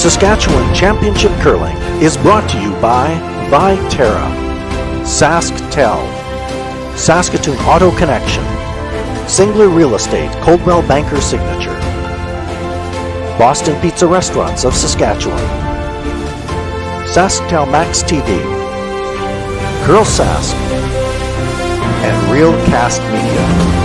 Saskatchewan Championship Curling is brought to you by Viterra, SaskTel, Saskatoon Auto Connection, Singler Real Estate, Coldwell Banker Signature, Boston Pizza Restaurants of Saskatchewan, SaskTel Max TV, Curl Sask, and Real Cast Media.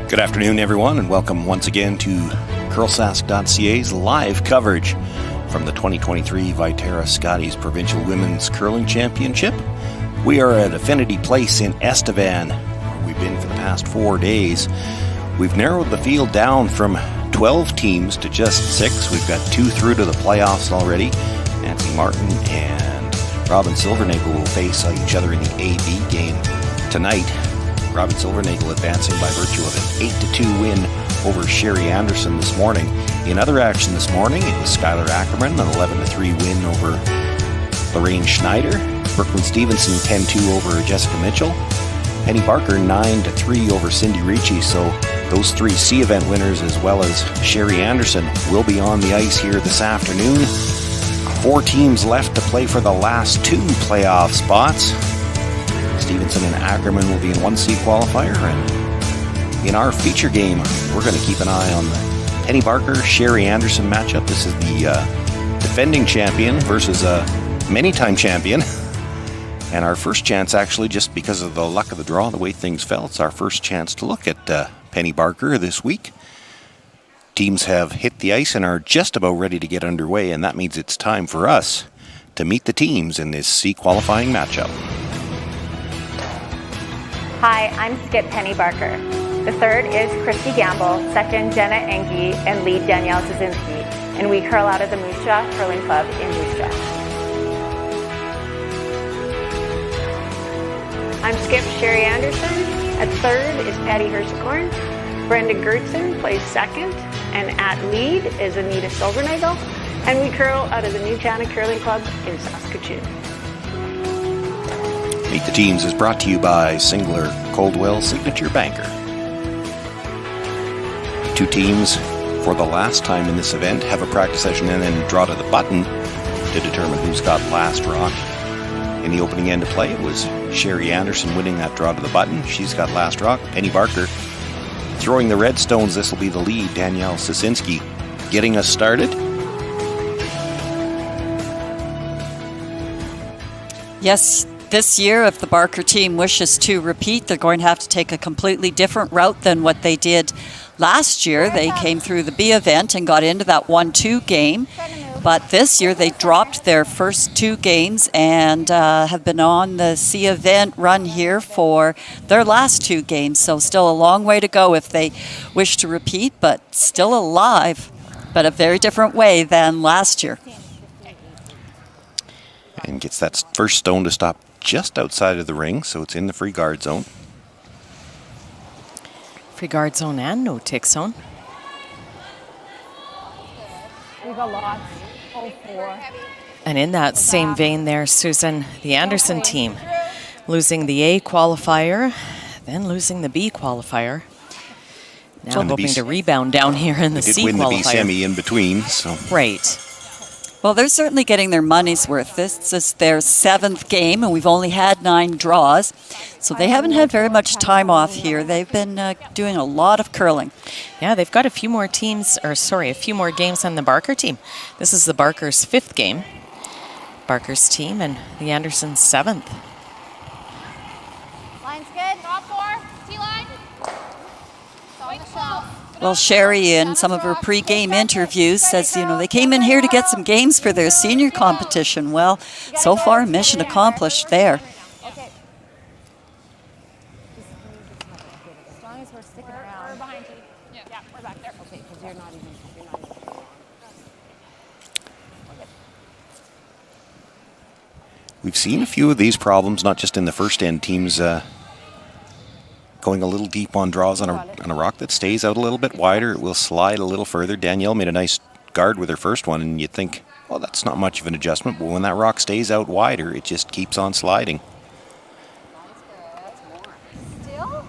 Good afternoon, everyone, and welcome once again to curlsask.ca's live coverage from the 2023 Viterra Scotties Provincial Women's Curling Championship. We are at Affinity Place in Estevan, where we've been for the past 4 days. We've narrowed the field down from 12 teams to just 6. We've got 2 through to the playoffs already. Nancy Martin and Robin Silvernagel will face each other in the AB game tonight. Robin Silvernagel advancing by virtue of an 8-2 win over Sherry Anderson this morning. In other action this morning, it was Skylar Ackerman, an 11-3 win over Lorraine Schneider. Brooklyn Stevenson 10-2 over Jessica Mitchell. Penny Barker 9-3 over Cindy Ricci. So those 3 C event winners, as well as Sherry Anderson, will be on the ice here this afternoon. 4 teams left to play for the last 2 playoff spots. Stevenson and Ackerman will be in 1C qualifier, and in our feature game, we're going to keep an eye on the Penny Barker-Sherry Anderson matchup. This is the defending champion versus a many-time champion. And our first chance, actually, just because of the luck of the draw, the way things fell, it's our first chance to look at Penny Barker this week. Teams have hit the ice and are just about ready to get underway, and that means it's time for us to meet the teams in this C qualifying matchup. Hi, I'm Skip Penny Barker. The third is Christy Gamble, second Jenna Engie, and lead Danielle Zazinski. And we curl out of the Moose Jaw Curling Club in Moose Jaw. I'm Skip Sherry Anderson. At third is Patty Hersicorn. Brenda Gertson plays second. And at lead is Anita Silvernagel. And we curl out of the New China Curling Club in Saskatoon. Meet the Teams is brought to you by Singler Coldwell Signature Banker. 2 teams for the last time in this event have a practice session and then draw to the button to determine who's got last rock. In the opening end of play, it was Sherry Anderson winning that draw to the button. She's got last rock. Penny Barker throwing the red stones. This will be the lead. Danielle Zazinski getting us started. Yes. This year, if the Barker team wishes to repeat, they're going to have to take a completely different route than what they did last year. They came through the B event and got into that 1-2 game. But this year, they dropped their first 2 games and have been on the C event run here for their last 2 games. So still a long way to go if they wish to repeat, but still alive, but a very different way than last year. And gets that first stone to stop just outside of the ring, so it's in the free guard zone. Free guard zone and no tick zone. We've got lots. 4. And in that same vein there, Susan, the Anderson team losing the A qualifier, then losing the B qualifier. Now hoping to rebound down here in the C qualifier. They did win the B semi in between, so. Right. Well, they're certainly getting their money's worth. This is their 7th game, and we've only had 9 draws. So they haven't had very much time off here. They've been doing a lot of curling. Yeah, they've got a few more games than the Barker team. This is the Barker's 5th game. Barker's team and the Andersons' 7th. Line's good. Top 4. T-line. Well, Sherry, in some of her pre-game interviews, says, they came in here to get some games for their senior competition. Well, so far, mission accomplished there. Okay. As long as we're sticking around. We're behind you. Yeah, we're back there. Okay, because you're not even. We've seen a few of these problems, not just in the first end teams going a little deep on draws on a rock that stays out a little bit wider. It will slide a little further. Danielle made a nice guard with her first one, and you'd think, well, that's not much of an adjustment, but when that rock stays out wider, it just keeps on sliding. Still?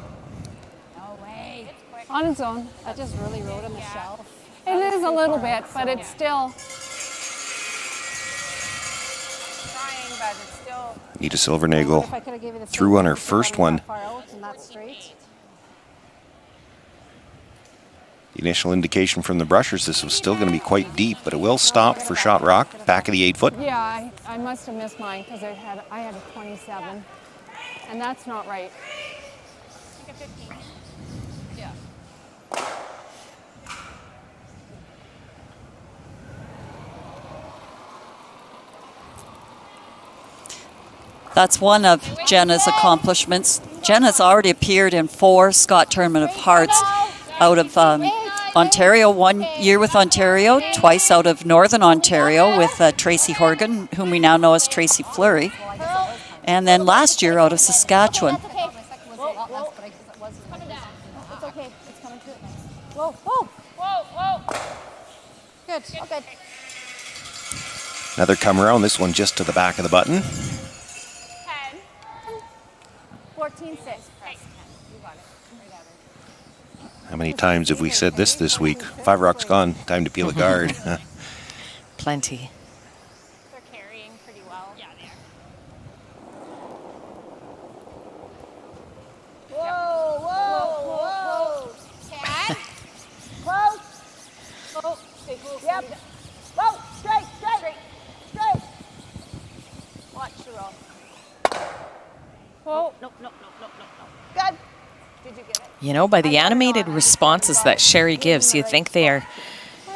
On its own. That just really rode on the shelf. It is a little bit, but it's still trying, but it's still. Nita Silvernagel threw on her first one. The initial indication from the brushers, this was still going to be quite deep, but it will stop for Shot Rock, back of the 8 foot. Yeah, I must have missed mine because I had a 27, and that's not right. Like a 15. Yeah. That's one of Jenna's accomplishments. Jenna's already appeared in 4 Scott Tournament of Hearts out of Ontario, 1 year with Ontario, twice out of Northern Ontario with Tracy Horgan, whom we now know as Tracy Fleury, and then last year out of Saskatchewan. It's okay. It's coming to it. Whoa, whoa. Whoa, whoa. Good. Oh, good. Another come around, this one just to the back of the button. 10. 14, 6. You got it. How many times have we said this week? 5 Rock's gone, time to peel a guard. Plenty. They're carrying pretty well. Yeah, they are. Whoa, whoa, whoa. 10. Close. Whoa. Stay close. Yep. Whoa, straight. Watch the roll. Whoa. No. Good. Did you get it? You know, by the animated responses that Sherry gives, you think they are,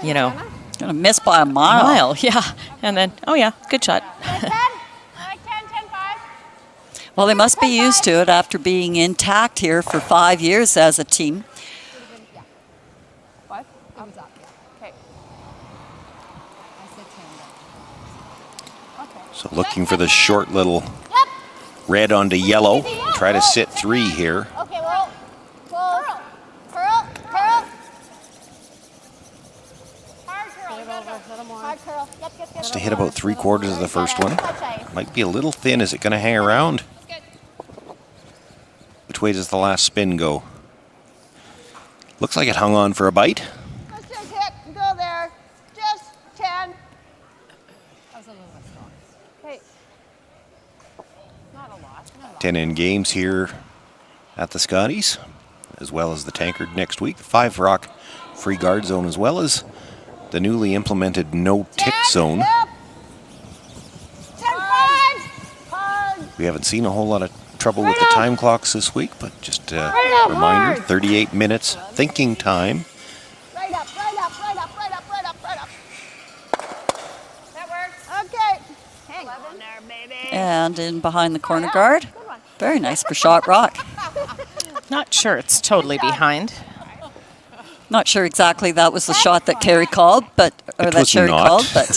you know, Gonna miss by a mile. yeah. And then, oh yeah, good shot. 10. I like 10, 5. Well, they must be used to it after being intact here for 5 years as a team. What? Thumbs up, yeah. Okay. I said 10. Okay. So looking for the short little red onto yellow. Try to sit 3 here. Okay, well, curl. Hard curl. Yep. Just to hit about 3/4 of the first one. Might be a little thin. Is it going to hang around? Which way does the last spin go? Looks like it hung on for a bite. Let's just hit and go there. Just 10. That was a little bit strong. Okay. Not a lot. 10 in games here at the Scotties, as well as the Tankard next week. 5 Rock free guard zone, as well as the newly implemented no tick zone. 10-5. We haven't seen a whole lot of trouble with the time clocks this week, but just a reminder, 38 minutes thinking time. Right up. That works. Okay. Hang on there, baby. And in behind the corner guard. Very nice for Shot Rock. Not sure it's totally behind. Not sure exactly that was the shot that Carrie called, but It was Sherry not. called, but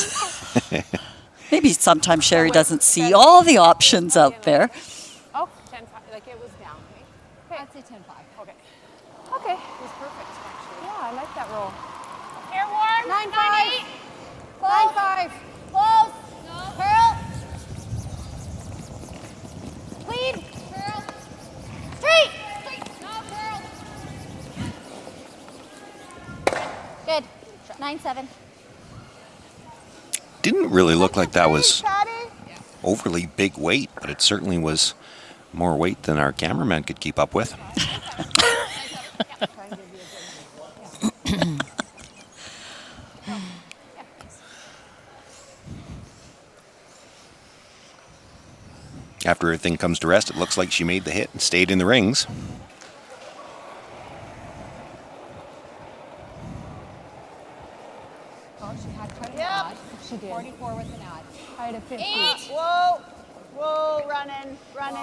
maybe sometimes Sherry doesn't see all the options out there. Oh, 10-5. Like it was down. Okay. I'd say 10-5. Okay. Okay. It was perfect, actually. Yeah, I like that roll. Hair warm. 9-5. 9-5. Close. Curl. Clean. Curl. Straight. No, curl. Good. 9-7. Didn't really look like that was overly big weight, but it certainly was more weight than our cameraman could keep up with. After everything comes to rest, it looks like she made the hit and stayed in the rings. Oh, she had quite an Yep. odd. She did. 44 with an odd. I had a 50. Whoa, running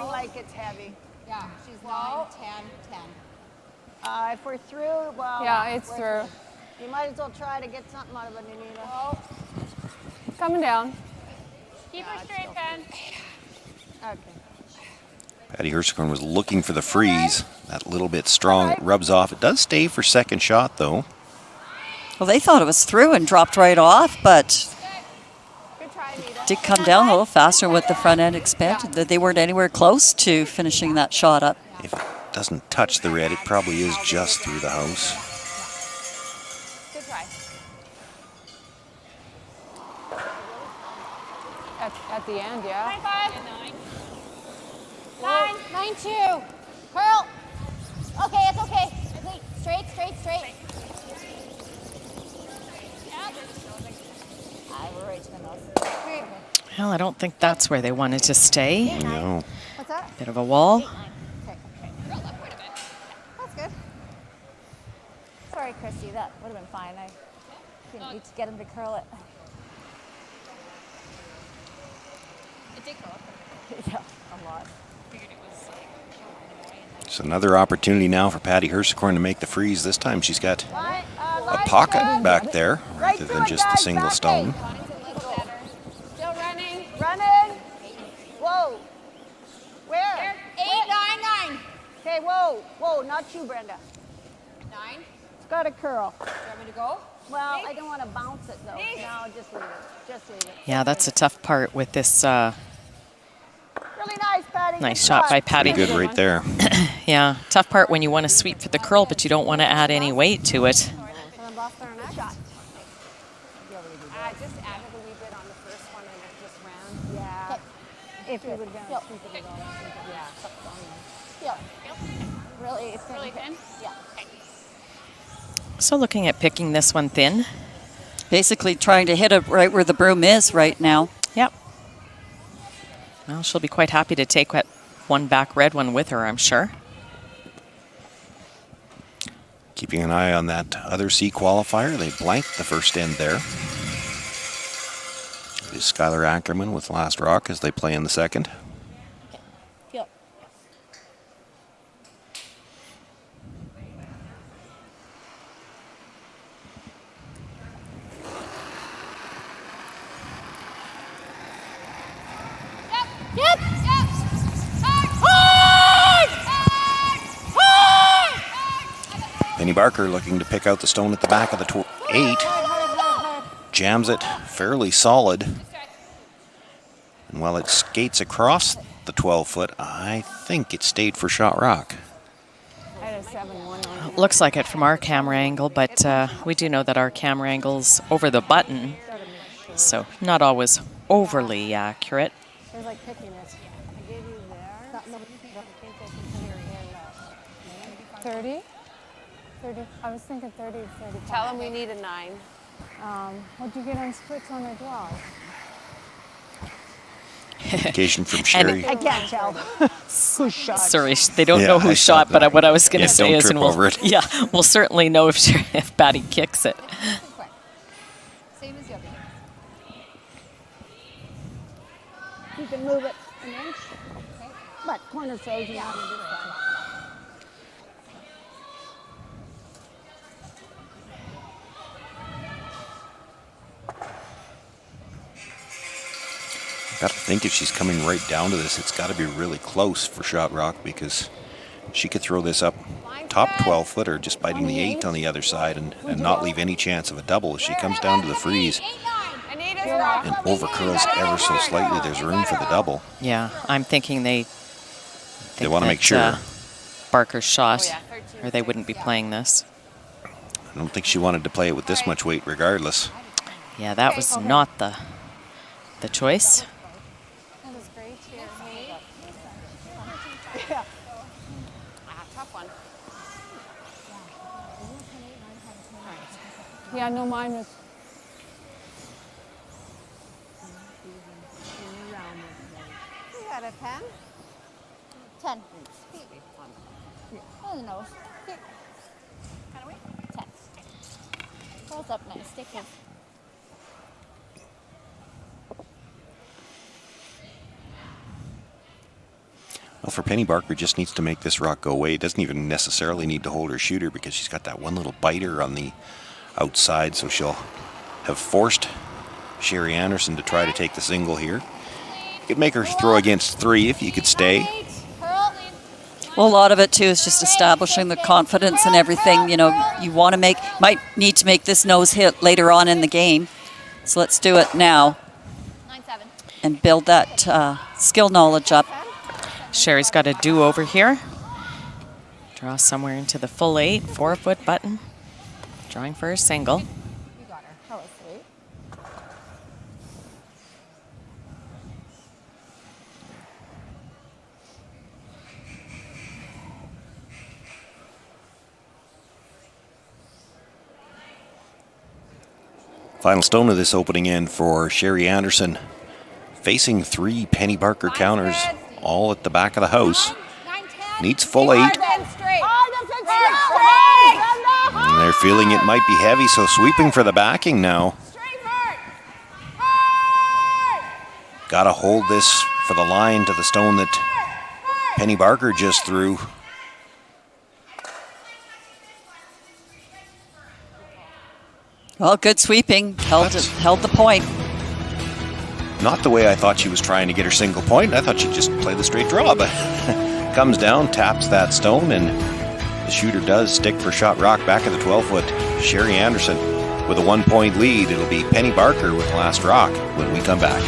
like it's heavy. Yeah, she's 9, 10. If we're through, well. Yeah, it's through. You might as well try to get something out of it, Anita. Coming down. Keep her straight, Ben. Okay. Patty Hershcorn was looking for the freeze. That little bit strong, it rubs off. It does stay for second shot, though. Well, they thought it was through and dropped right off, but Good try, Anita. did come down a little faster with the front end expanded. They weren't anywhere close to finishing that shot up. doesn't touch the red, it probably is just through the house. Good try. At the end, yeah. 9, 9-2. Curl. Okay, it's okay. Wait, straight. We're right to the nose. Well, I don't think that's where they wanted to stay. No. What's that? Bit of a wall. Okay. Curl upward a bit. That's good. Sorry, Christy, that would have been fine. I didn't need to get him to curl it. It did curl. Yeah, a lot. It's another opportunity now for Patty Hersecorn to make the freeze. This time she's got a pocket back there rather than just the single stone. Still running. Whoa. Where? 8, 9, 9. Okay, whoa, not you, Brenda. 9. It's got a curl. Do you want me to go? Well, I don't want to bounce it though. No, just leave it. Yeah, that's a tough part with this. Really nice, Patty. Nice Good shot shot. by Patty. Pretty good right there. Yeah, tough part when you want to sweep for the curl, but you don't want to add any weight to it. And then lost our next shot. I just added a wee bit on the first one and it just ran. Yeah. If you would have Yep. sweep it all, Yeah. Really, it's Really thin? Yeah. So looking at picking this one thin. Basically trying to hit it right where the broom is right now. Yep. Well, she'll be quite happy to take that one back red one with her, I'm sure. Keeping an eye on that other C qualifier. They blanked the first end there. It is Skylar Ackerman with last rock as they play in the second. Yep. Yep. Penny Barker looking to pick out the stone at the back of the 8. Jams it fairly solid. And while it skates across the 12-foot, I think it stayed for shot rock. I had a 7-1 on. Looks like it from our camera angle, but we do know that our camera angle's over the button, so not always overly accurate. It was like picking it. I gave you there. 30? 30. I was thinking 30 to 35. Tell them we need a 9. What'd you get on splits on the draw? Indication from Sherry. I can't tell. Who shot? Sorry, they don't Yeah, know I who saw shot, that. but what I was going to Yeah, say don't is, trip and we'll, over it. yeah, we'll certainly know if Patty kicks it. Same as the other. You can move it an inch. But corner throws you out. Got to think if she's coming right down to this, it's got to be really close for shot rock because she could throw this up top 12-footer just biting the 8 on the other side and not leave any chance of a double. If she comes down to the freeze and over curls ever so slightly, there's room for the double. Yeah, I'm thinking they want to make sure. Barker's shot, or they wouldn't be playing this. I don't think she wanted to play it with this much weight regardless. Yeah, that was not the choice. That was great here. Tough one. Yeah, no, mine was. You got a 10? 10. Oh, no. 10. Rolls up nice. Stick it. Well, for Penny Barker, just needs to make this rock go away. Doesn't even necessarily need to hold her shooter because she's got that one little biter on the outside, so she'll have forced Sherry Anderson to try to take the single here. You could make her throw against 3 if you could stay. Curl. Well, a lot of it too is just establishing the confidence and everything. You know, you want to might need to make this nose hit later on in the game. So let's do it now 9-7. and build that skill knowledge up. Sherry's got a do-over here. Draw somewhere into the full 8, 4-foot button. Drawing for a single. You got her. That was sweet. Final stone of this opening end for Sherry Anderson. Facing 3 Penny Barker counters, all at the back of the house. Needs full 8. And they're feeling it might be heavy, so sweeping for the backing now. Got to hold this for the line to the stone that Penny Barker just threw. Well, good sweeping. Held the point. Not the way I thought she was trying to get her single point. I thought she'd just play the straight draw, but comes down, taps that stone, and the shooter does stick for shot rock back at the 12-foot. Sherry Anderson with a 1-point lead. It'll be Penny Barker with last rock when we come back.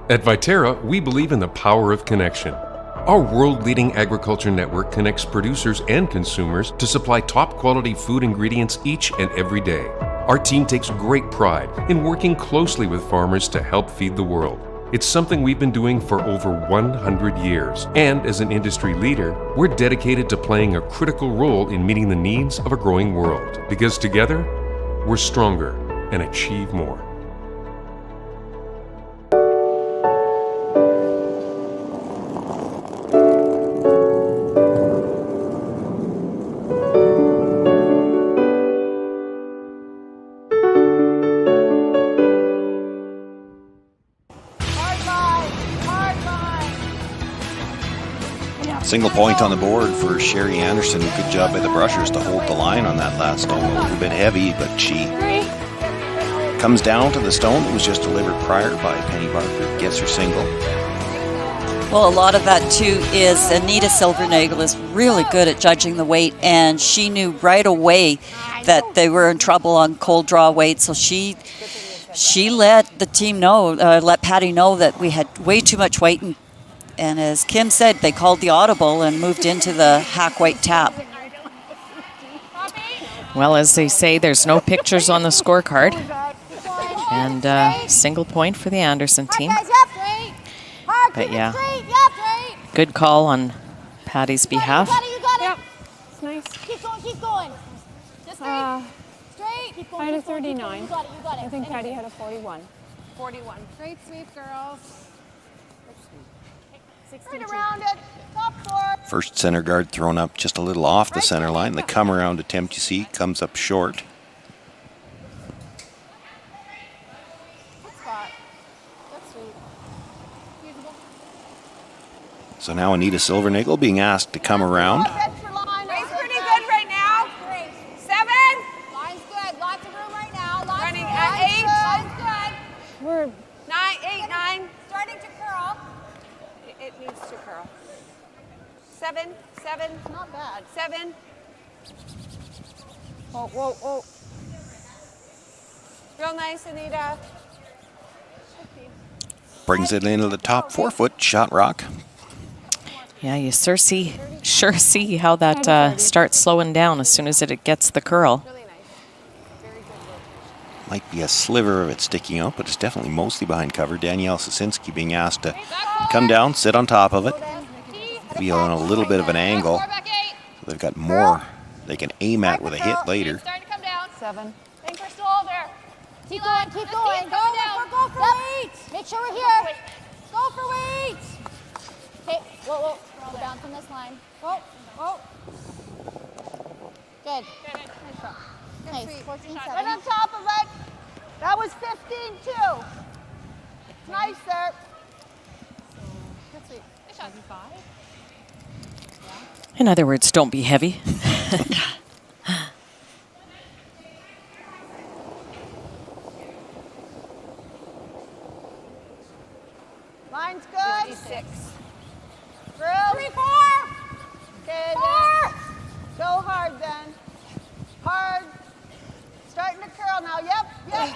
At Viterra, we believe in the power of connection. Our world-leading agriculture network connects producers and consumers to supply top-quality food ingredients each and every day. Our team takes great pride in working closely with farmers to help feed the world. It's something we've been doing for over 100 years. And as an industry leader, we're dedicated to playing a critical role in meeting the needs of a growing world. Because together, we're stronger and achieve more. Single point on the board for Sherry Anderson. Good job by the brushers to hold the line on that last stone. A little bit heavy, but she comes down to the stone that was just delivered prior by Penny Barker. Gets her single. Well, a lot of that too is Anita Silvernagel is really good at judging the weight, and she knew right away that they were in trouble on cold draw weight, so she let the team know, let Patty know that we had way too much weight, and as Kim said, they called the audible and moved into the hack weight tap. Well, as they say, there's no pictures on the scorecard. And single point for the Anderson team. But yeah, good call on Patty's behalf. Yep. It's nice. Keep going, keep going. Just straight. Keep going, I had a keep going, 39. You got it, you got it. I think Patty had a 41. 41. Great sweep, girls. Right around it. Top four. First center guard thrown up just a little off the center line. The come around attempt, you see, comes up short. Good spot. That's sweet. Beautiful. So now Anita Silvernagel being asked to come around. Race pretty good right now. 7. Line's good. Lots of room right now. Lots Running of room. at 8. Line's good. We're 9, 8, 9. Starting to curl. It needs to curl. 7, 7. Not bad. 7. Whoa, whoa, whoa. Real nice, Anita. Brings it into the top 4-foot shot rock. Yeah, you sure see how that starts slowing down as soon as it gets the curl. Really nice. Very good work. Might be a sliver of it sticking out, but it's definitely mostly behind cover. Danielle Sasinski being asked to come down, sit on top of it. Be on a little bit of an angle. So they've got more they can aim at with a hit later. Starting to come down. 7. Think we're still there. Keep going, keep going. Go for weight. Make sure we're here. Go for weight. Okay, whoa. Go down from this line. Whoa. Good. Nice shot. Nice. 14-7. Right on top of it. That was 15-2. Nice there. Good sweep. Good shot. 5. In other words, don't be heavy. Line's good. 56. Through. 3, 4. Okay, 4. then. Go hard then. Hard. Starting to curl now. Yep.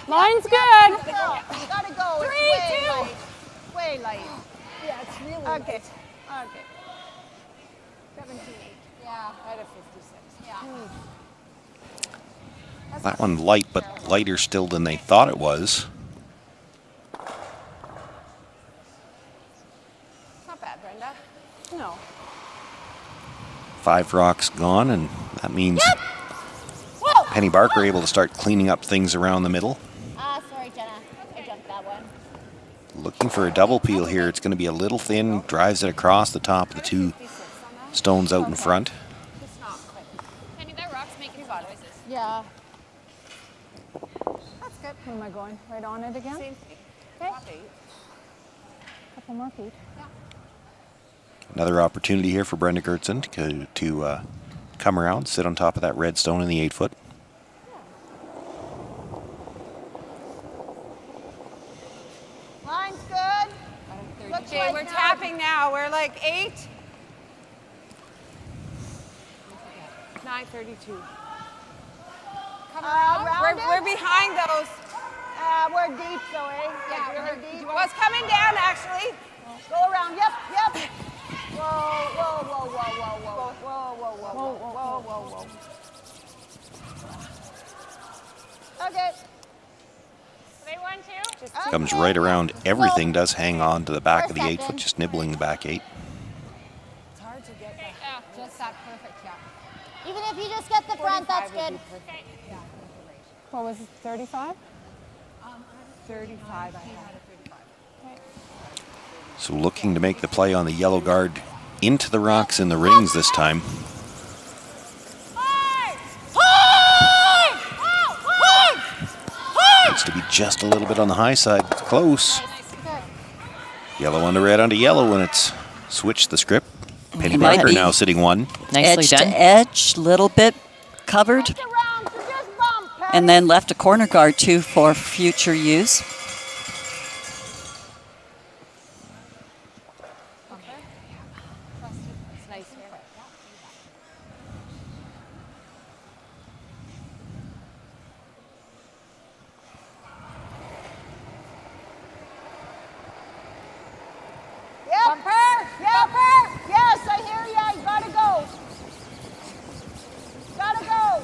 Line's yep, good. Yep, curl. Gotta go. 3, It's 2. way light. Way light. Yeah, it's really Okay. light. Okay. 17. Yeah. Out of 56. Yeah. That one light, but lighter still than they thought it was. Not bad, Brenda. No. 5 rocks gone, and that means Whoa. Penny Barker able to start cleaning up things around the middle. Sorry, Jenna. I jumped that one. Looking for a double peel here. It's going to be a little thin, drives it across the top of the 2 stones out in front. Just not quite. Penny, that rock's making some noises. Yeah. That's good. Where am I going? Right on it again? Same thing. Okay. Couple more feet. Another opportunity here for Brenda Gertson to come around, sit on top of that red stone in the 8-foot. Line's good. Looks Okay, like we're now. tapping now. We're like 8. 9:32. Come around. round it. We're behind those. We're deep, so Like really deep. Well, it's coming down actually. Go around. Yep. Whoa. Okay. They won too? Comes right around everything, does hang on to the back of the 8-foot, just nibbling the back 8. It's hard to get that. Yeah, just that perfect, yeah. Even if you just get the front, that's good. What was it, 35? 35 I had. So looking to make the play on the yellow guard into the rocks in the rings this time. Needs to be just a little bit on the high side. It's close. Yellow onto red onto yellow, and it's switched the script. Penny Might Barker be now sitting 1. Nicely edge done. to edge, little bit covered, Around, so just bump, Patty. and then left a corner guard too for future use. It's nice here. Yep. Bumper! Yep. Yes, I hear ya. You gotta go. Gotta go.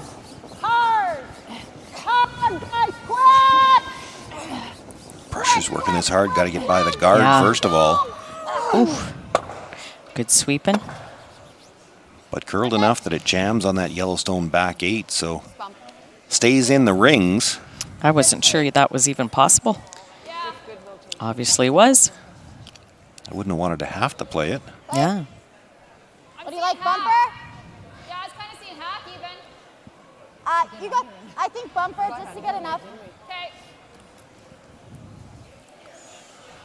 Hard. Hard, guys, quick. Pressure's working this hard. Got to get by the guard Yeah. first of all. Good sweeping. But curled enough that it jams on that Yellowstone back 8, so stays in the rings. I wasn't sure that was even possible. Obviously was. I wouldn't have wanted to have to play it. Yeah. What do you like, bumper? Yeah, I was kind of seeing half even. You got, I think bumper just to get enough. Okay.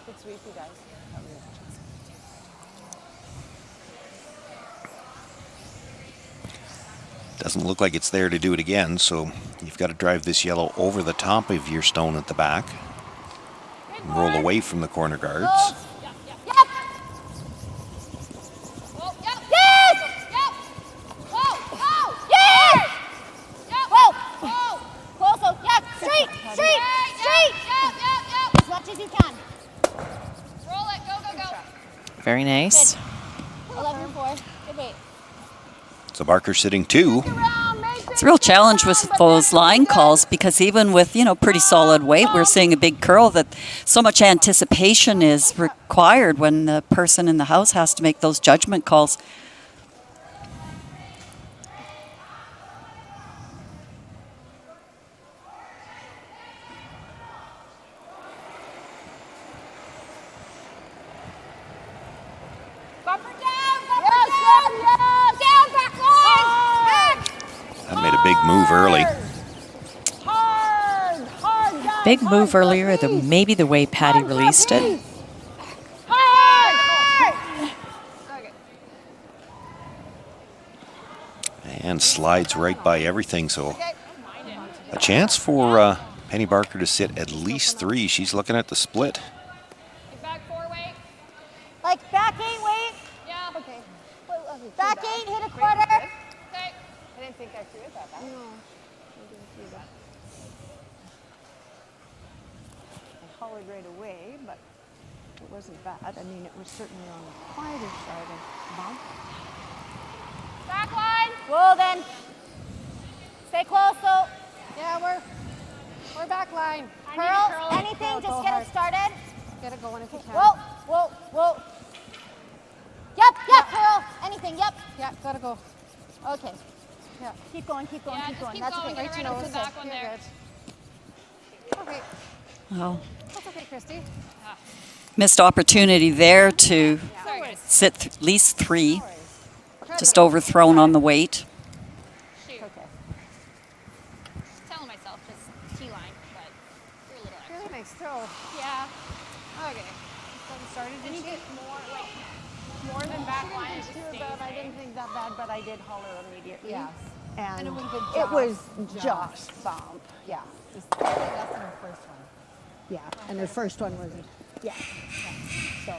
Good sweep, you guys. Doesn't look like it's there to do it again, so you've got to drive this yellow over the top of your stone at the back. And roll away from the corner guards. Yep. Oh, yep. Yes! Yep. Whoa. Whoa. Yes! Yep. Whoa! Close, oh, yeah, straight! Yep. As much as you can. Roll it. Go. Very nice. 11-4. Good wait. So Barker sitting 2. It's a real challenge with those line calls because even with, pretty solid weight, we're seeing a big curl that so much anticipation is required when the person in the house has to make those judgment calls. Bumper down! Down, back line! That made a big move early. Hard, guys. Big move earlier, maybe the way Patty released it. Hard. and slides right by everything. So a chance for Penny Barker to sit at least 3. She's looking at the split. Back 4, wait. Like back 8, wait. Yeah. Okay. Back 8, hit a quarter. Okay. I didn't think I threw it that bad. No, I didn't see that. I hollered right away, but it wasn't bad. I mean, it was certainly on the quieter side of bump. Back line. Whoa, then. Stay close, though. Yeah, we're back line. Curl, anything, just get it started. Get it going if you can. Whoa, whoa, whoa. Yep, curl. Anything, yep. Yeah, gotta go. Okay. Yeah. Keep going, keep going, Yeah, keep just going. keep That's going. okay. Get Right right to up to nose. the back one You're there. good. Okay. Oh, That's okay, Christy. missed opportunity there to Sorry, guys. sit at least 3. Just overthrown on the weight. Shoot. Okay. Telling myself just T-line, but you're a little extra. Really nice throw. Yeah. Okay. Then started And you to get more than back line. It just Too stays, bad. I right? didn't think that bad, but I did holler immediately. Yes. And it was a it was just just bump. Yeah. That's in her first one. Yeah. And the first one was, yeah. So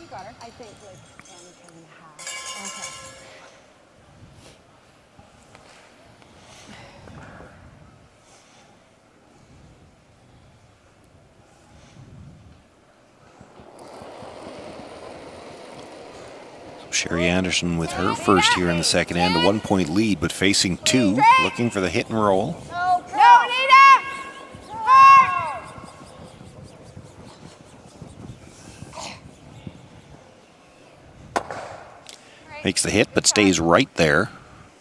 You got her. I think like 10.5. Okay. Sherry Anderson with her first here in the second end, a 1-point lead, but facing 2, looking for the hit and roll. No, Anita! Hard! Makes the hit, but stays right there.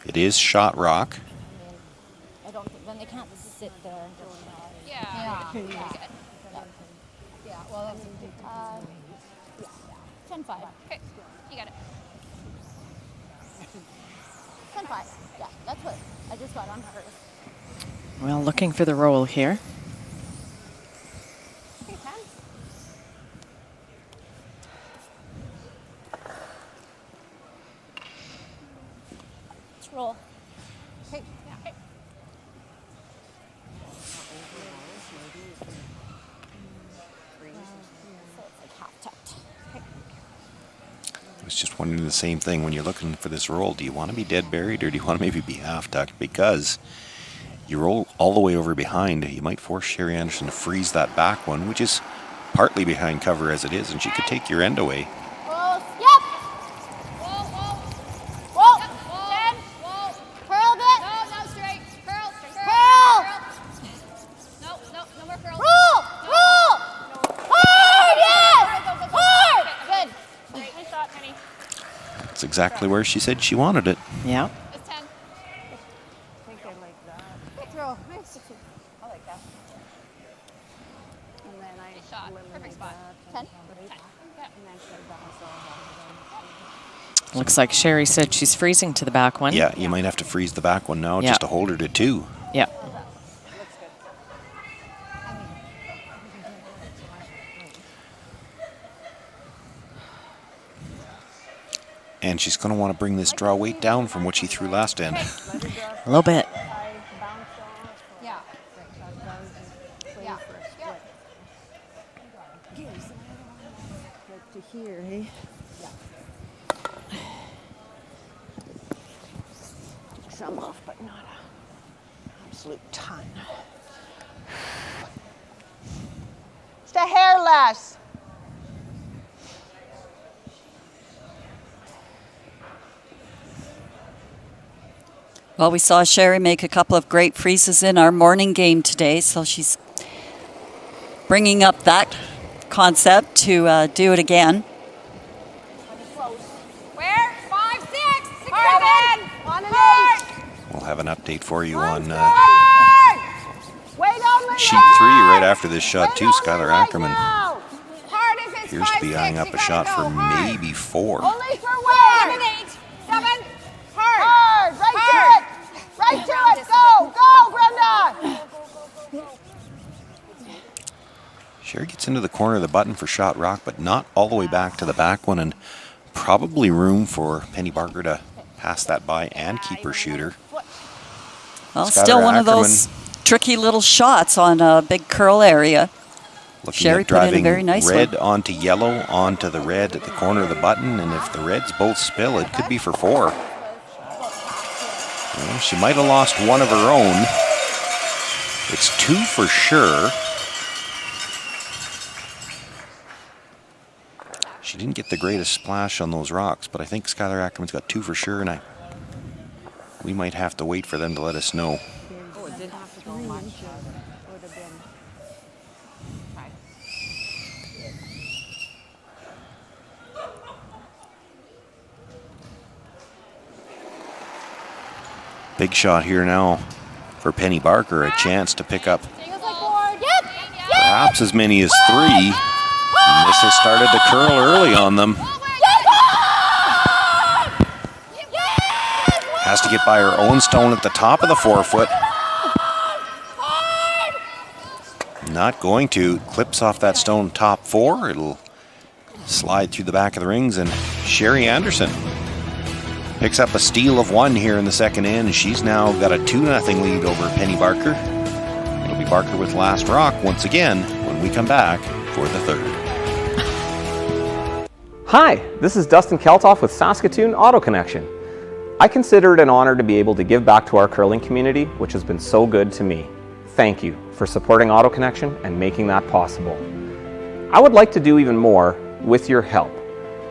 It is shot rock. I don't think, then they can't sit there and go Yeah. Yeah, well, that's 10-5. Okay. You got it. 10-5. Yeah, that's what I just got on hers. Well, looking for the roll here. Okay, 10. Let's roll. Okay. Yeah. Okay. So it's like half tucked. I was just wondering the same thing when you're looking for this roll. Do you want to be dead buried or do you want to maybe be half tucked? Because you roll all the way over behind, you might force Sherry Anderson to freeze that back one, which is partly behind cover as it is, and she could take your end away. Close. Yep. Whoa, whoa. Whoa. Yep. Whoa. 10. Whoa. Curl a bit. No, no, straight. Curl. Curl. No, no, no more curls. Roll. Roll. Hard. Yes. Go, go, go. Hard. Okay, Good. Great. Nice shot, Penny. That's exactly where she said she wanted it. Yeah. It's 10. I think I like that. Good throw. Nice. I like that. And then I Nice shot. eliminate Perfect spot. that. 10. And then said that was all. Looks like Sherry said she's freezing to the back one. Yeah, you might have to freeze the back one now Yeah. just to hold her to 2. Yeah. And she's going to want to bring this draw weight down from what she threw last end. A little bit. I bounce off. Yeah. Play Yeah. for a split. Like to hear, hey? Some off, but not an absolute ton. It's the hair less. Well, we saw Sherry make a couple of great freezes in our morning game today, so she's bringing up that concept to do it again. Where? 5, 6, 6, 7. On an 8. We'll have an update for you on Hard. Wait only sheet right. 3 right after this shot Wait too. only Skylar right Ackerman now. Hard if it's appears to 5, be eyeing 6. up You a gotta shot go. for Hard. maybe 4. Only for 7, weight. 8, 7. Hard. Hard. Right to it. Right to it. Go. Go, Brenda. Sherry gets into the corner of the button for shot rock, but not all the way back to the back one, and probably room for Penny Barker to pass that by and keep her shooter. Well, Skylar still one of Ackerman. those tricky little shots on a big curl area. Looking Sherry at put in a driving very nice red one. onto yellow, onto the red at the corner of the button, and if the reds both spill, it could be for 4. Well, she might have lost one of her own. It's 2 for sure. She didn't get the greatest splash on those rocks, but I think Skylar Ackerman's got 2 for sure, and we might have to wait for them to let us know. Oh, it didn't have to go much. It would have been. Big shot here now for Penny Barker, a chance to pick up perhaps as many as 3. And this has started to curl early on them. Has to get by her own stone at the top of the 4-foot. Not going to. Clips off that stone top 4. It'll slide through the back of the rings, and Sherry Anderson picks up a steal of 1 here in the second end. She's now got a 2-0 lead over Penny Barker. It'll be Barker with last rock once again when we come back for the third. Hi, this is Dustin Keltoff with Saskatoon Auto Connection. I consider it an honor to be able to give back to our curling community, which has been so good to me. Thank you for supporting Auto Connection and making that possible. I would like to do even more with your help.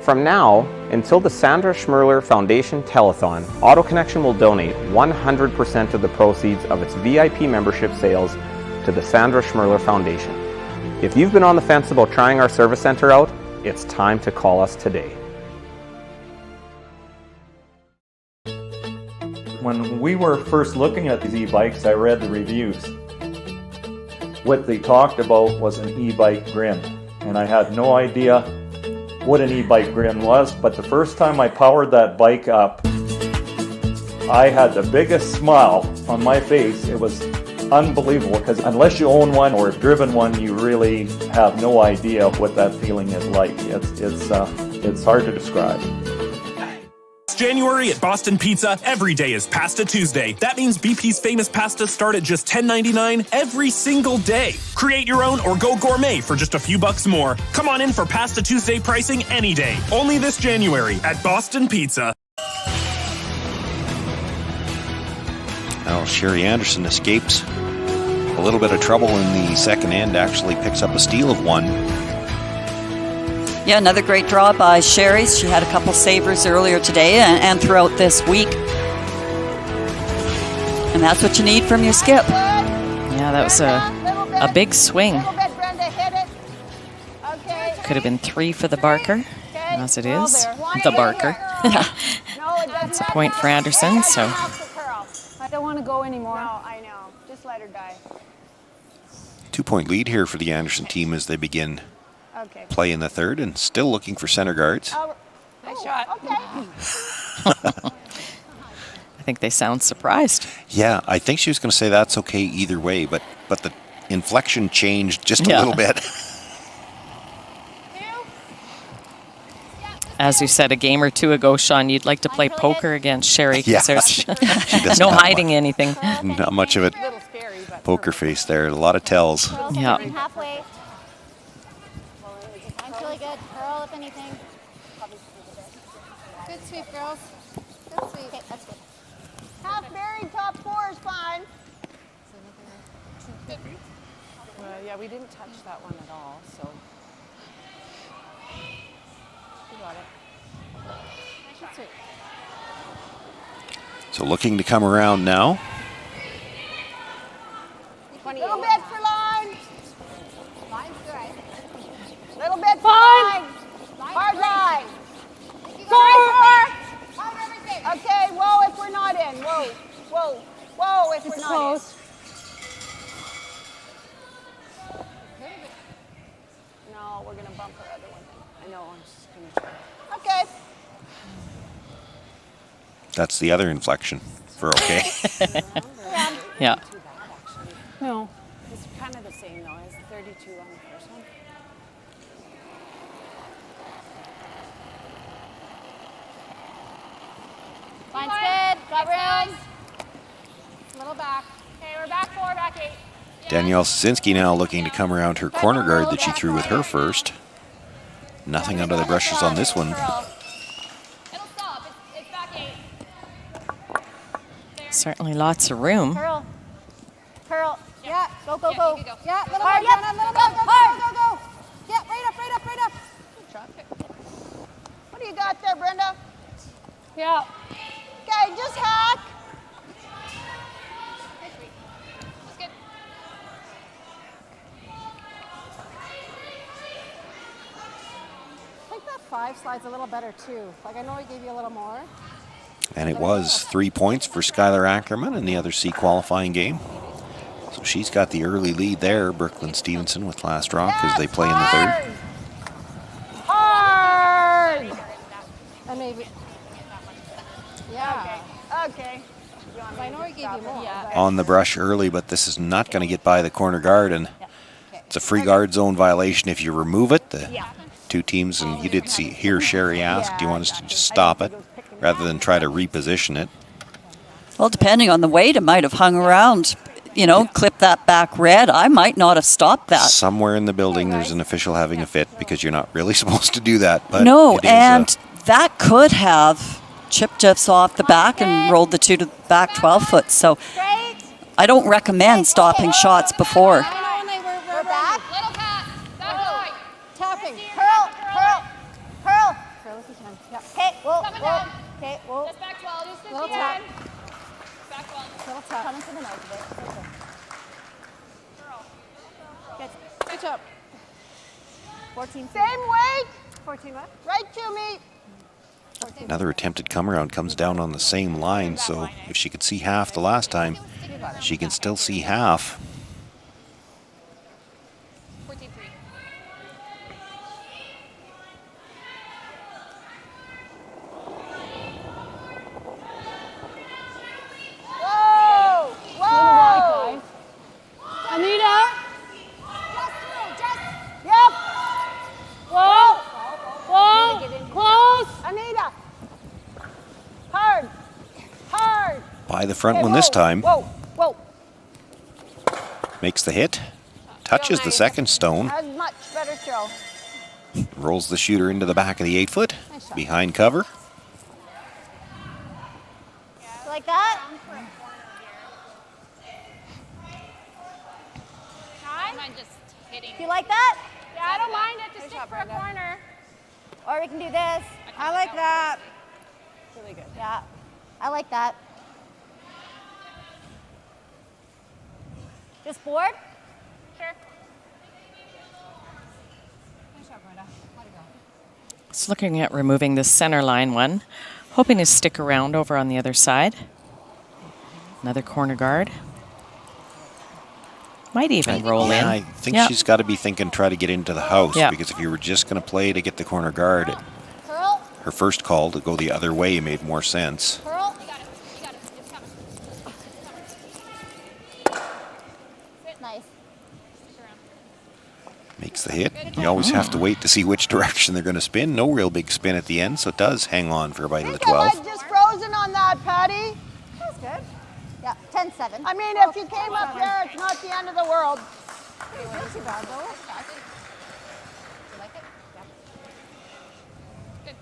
From now until the Sandra Schmerler Foundation Telethon, Auto Connection will donate 100% of the proceeds of its VIP membership sales to the Sandra Schmerler Foundation. If you've been on the fence about trying our service center out, it's time to call us today. When we were first looking at these e-bikes, I read the reviews. What they talked about was an e-bike grin, and I had no idea what an e-bike grin was, but the first time I powered that bike up, I had the biggest smile on my face. It was unbelievable, because unless you own one or have driven one, you really have no idea what that feeling is like. It's hard to describe. January at Boston Pizza, every day is Pasta Tuesday. That means BP's famous pastas start at just $10.99 every single day. Create your own or go gourmet for just a few bucks more. Come on in for Pasta Tuesday pricing any day. Only this January at Boston Pizza. Now Sherry Anderson escapes a little bit of trouble in the second end, actually picks up a steal of 1. Yeah, another great draw by Sherry. She had a couple savers earlier today and throughout this week. And that's what you need from your skip. Yeah, that was a big swing. Could have been 3 for the Barker, as it is. The Barker. That's a point for Anderson, so. I don't want to go anymore. No, I know. Just let her die. 2-point lead here for the Anderson team as they begin play in the third, and still looking for center guards. Nice shot. I think they sound surprised. Yeah, I think she was going to say that's okay either way, but the inflection changed just a little bit. As you said a game or two ago, Sean, you'd like to play poker against Sherry because there's no hiding anything. Not much of it. Poker face there. A lot of tells. Yeah. Halfway. Mine's really good. Curl, if anything. Good sweep, girls. Good sweep. Okay, that's good. Half buried top 4 is fine. Yeah, we didn't touch that one at all, so. You got it. Good sweep. So looking to come around now. Little bit for line. Line's good. Little bit for line. Hard line. 4. Okay, whoa if we're not in. Whoa, whoa, whoa if we're not in. No, we're going to bump her other one. I know, I'm just going to try. Okay. That's the other inflection for okay. Yeah. No, it's kind of the same though. It's 32 on the first one. Line's good. Got room. Little back. Okay, we're back 4, back 8. Danielle Szynski now looking to come around her corner guard that she threw with her first. Nothing out of the brushes on this one. It'll stop. It's back 8. Certainly lots of room. Curl. Curl. Yeah. Go, go, go. you can go. Yeah, little Hard, more, yep. Jenna, little Go, more. Go, hard. go, go, go. Yeah, right up, right up, right up. Good job. What do you got there, Brenda? Yeah. Okay, just hack. That's good. I think that 5 slide's a little better too. Like I know I gave you a little more. And it was 3 points for Skylar Ackerman in the other C qualifying game. So she's got the early lead there. Brooklyn Stevenson with last rock as they play in the third. Hard. And maybe. Yeah. Okay. I know I gave you more. Yeah. On the brush early, but this is not going to get by the corner guard, and it's a free guard zone violation if you remove it. The two teams, and you did hear Sherry ask, do you want us to just stop it rather than try to reposition it? Well, depending on the weight, it might have hung around. You know, clip that back red. I might not have stopped that. Somewhere in the building there's an official having a fit because you're not really supposed to do that. But No, it is, and that could have chipped us off the back and rolled the two to the back 12 foot. So I don't recommend stopping shots before. I know, and we're back. Little pass. Back line. tapping. Curl. Curl. Curl. Curl if you can. Yeah. Okay, whoa, Coming whoa. down. Okay, whoa. Just back 12. Just Little 15. tap. Back 12. Little tap. Coming to the nose of it. Good. Good job. 14. Same weight. 14 what? Right to me. another attempted come around comes down on the same line, so if she could see half the last time, she can still see half. 14-3. Whoa. Whoa. Anita. Yep. Whoa. Whoa. Close. Anita. Hard. Hard. By the front Hey, one this whoa, time. Whoa. Whoa. Makes the hit. Touches the second stone. That's much better throw. Rolls the shooter into the back of the 8 foot. Behind cover. You like that? I mind just hitting. You like that? Yeah, I don't mind it to stick for a corner. Or we can do this. I like that. Really good. Yeah, I like that. Just board? Sure. Nice job, Brenda. Let it go. It's looking at removing the center line one, hoping to stick around over on the other side. Another corner guard. Might even roll in. I think Yep. she's got to be thinking try to get into the house, Yeah. because if you were just going to play to get the corner guard, Curl. her first call to go the other way made more sense. Curl. You got it. You got it. It's coming. Nice. Stick around. Makes the hit. You always have to wait to see which direction they're going to spin. No real big spin at the end, so it does hang on for a bite of the I think I 12. might just frozen on that, Patty. That's good. Yeah, 10-7. I mean, if you came up there, it's not the end of the world. Not too bad, though. You like it? Yeah. Good.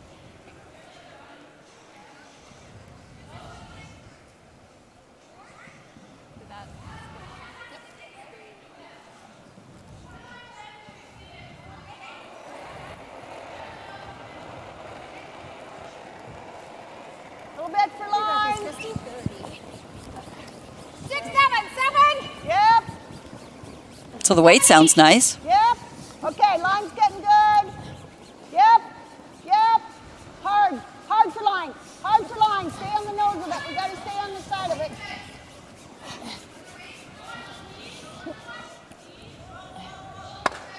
Did that. Yep. A little bit for line. 6, 7, 7. Yep. So the weight sounds nice. Yep. Okay, line's getting good. Yep. Yep. Hard. Hard for line. Hard for line. Stay on the nose of it. We got to stay on the side of it.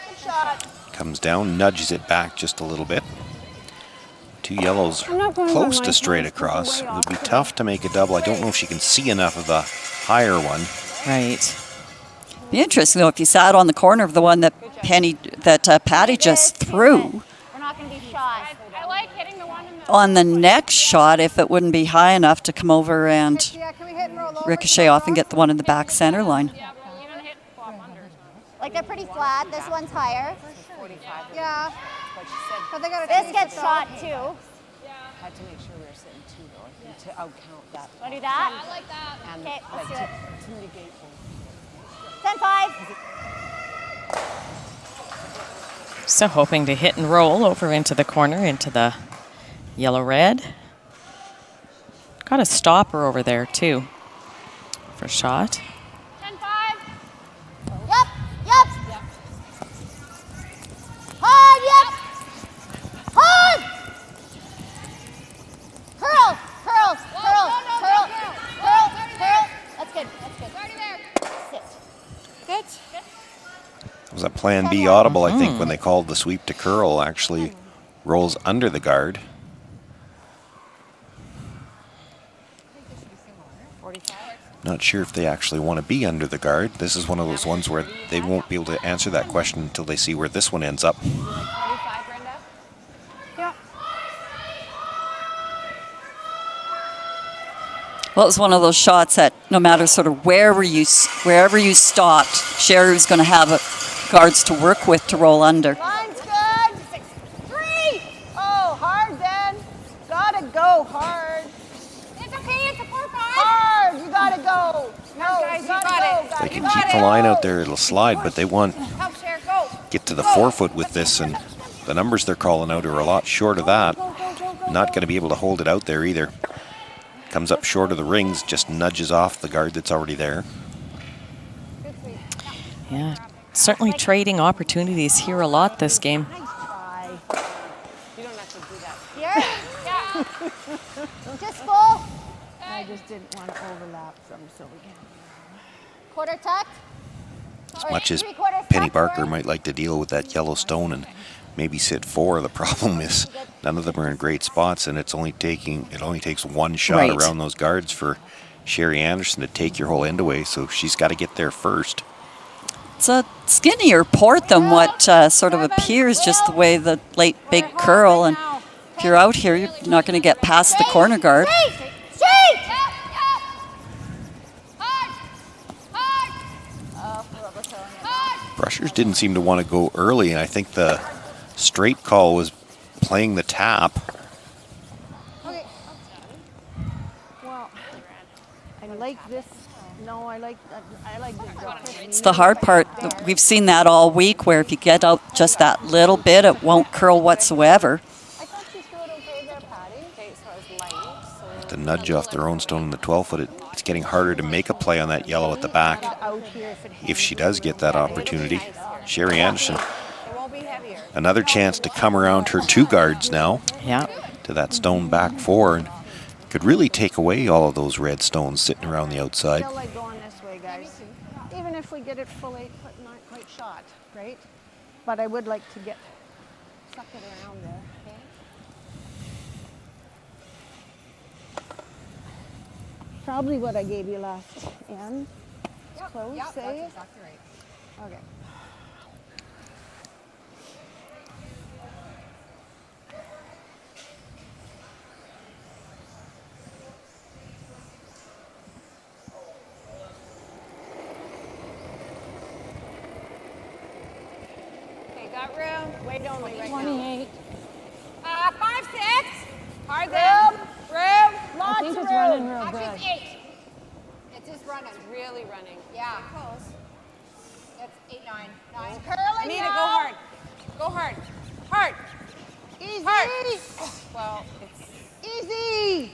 Good shot. Comes down, nudges it back just a little bit. Two yellows I'm not going close by to my straight hands, across. way It would be off. tough to make a double. I don't know if she can see enough of the higher one. Right. Be interesting though if you sat on the corner of the one that Patty just threw. We're not going to be shy. I like hitting the one in the on the next shot if it wouldn't be high enough to come over and Yeah, can we hit and roll over? ricochet off and get the one in the back center line. Like they're pretty flat. This one's higher. Yeah. But they got This gets shot too. Had to make sure we were sitting two though, I think, to outcount that. Want to do that? I like that. And Okay, let's like do it. to mitigate both. 10-5. So hoping to hit and roll over into the corner, into the yellow-red. Got a stopper over there too for shot. 10-5. Yep. Hard, yep. Hard. Curl. That's good. Sit. Good. It was a plan B audible, I think, when they called the sweep to curl. Actually rolls under the guard. Not sure if they actually want to be under the guard. This is one of those ones where they won't be able to answer that question until they see where this one ends up. 45, Brenda? Yeah. Well, it was one of those shots that no matter sort of wherever you stopped, Sherry was going to have guards to work with to roll under. Line's good. 3. Oh, hard then. Gotta go hard. It's okay, it's a 4-5. Hard. You gotta go. No, guys, you you gotta got go. it. Guys. They can keep the line out there, it'll slide, but they want Help, Cher, go. get to the forefoot with this, and the numbers they're calling out are a lot short of that. Not going to be able to hold it out there either. Comes up short of the rings, just nudges off the guard that's already there. Yeah, certainly trading opportunities here a lot this game. You don't have to do that. Here. Just full. I just didn't want to overlap them, so we can. Quarter tucked. As much as Penny Barker might like to deal with that yellow stone and maybe sit 4, the problem is none of them are in great spots, and it only takes one shot around those guards for Sherry Anderson to take your whole end away, so she's got to get there first. It's a skinnier port than what sort of appears, just the way the late big curl. And if you're out here, you're not going to get past the corner guard. Brushers didn't seem to want to go early, and I think the straight call was playing the tap. Okay. Well, I like this. No, I like this. It's the hard part. We've seen that all week, where if you get out just that little bit, it won't curl whatsoever. The nudge off their own stone in the 12-foot, it's getting harder to make a play on that yellow at the back. If she does get that opportunity, Sherry Anderson, another chance to come around her 2 guards now to that stone back 4, and could really take away all of those red stones sitting around the outside. I feel like going this way, guys. Even if we get it full 8-foot, not quite shot, right? But I would like to suck it around there. Okay? Probably what I gave you last end. It's close, That's say? exactly right. Okay. Okay, got room. Weight only right 28. now. 5-6. Hard then. Room. I think it's running real Actually, good. it's 8. It's just running. It's really running. Yeah. Close. That's 8, 9. 9. Curling Anita, now. go hard. Go hard. Hard. Easy. Hard. Well, it's. Easy.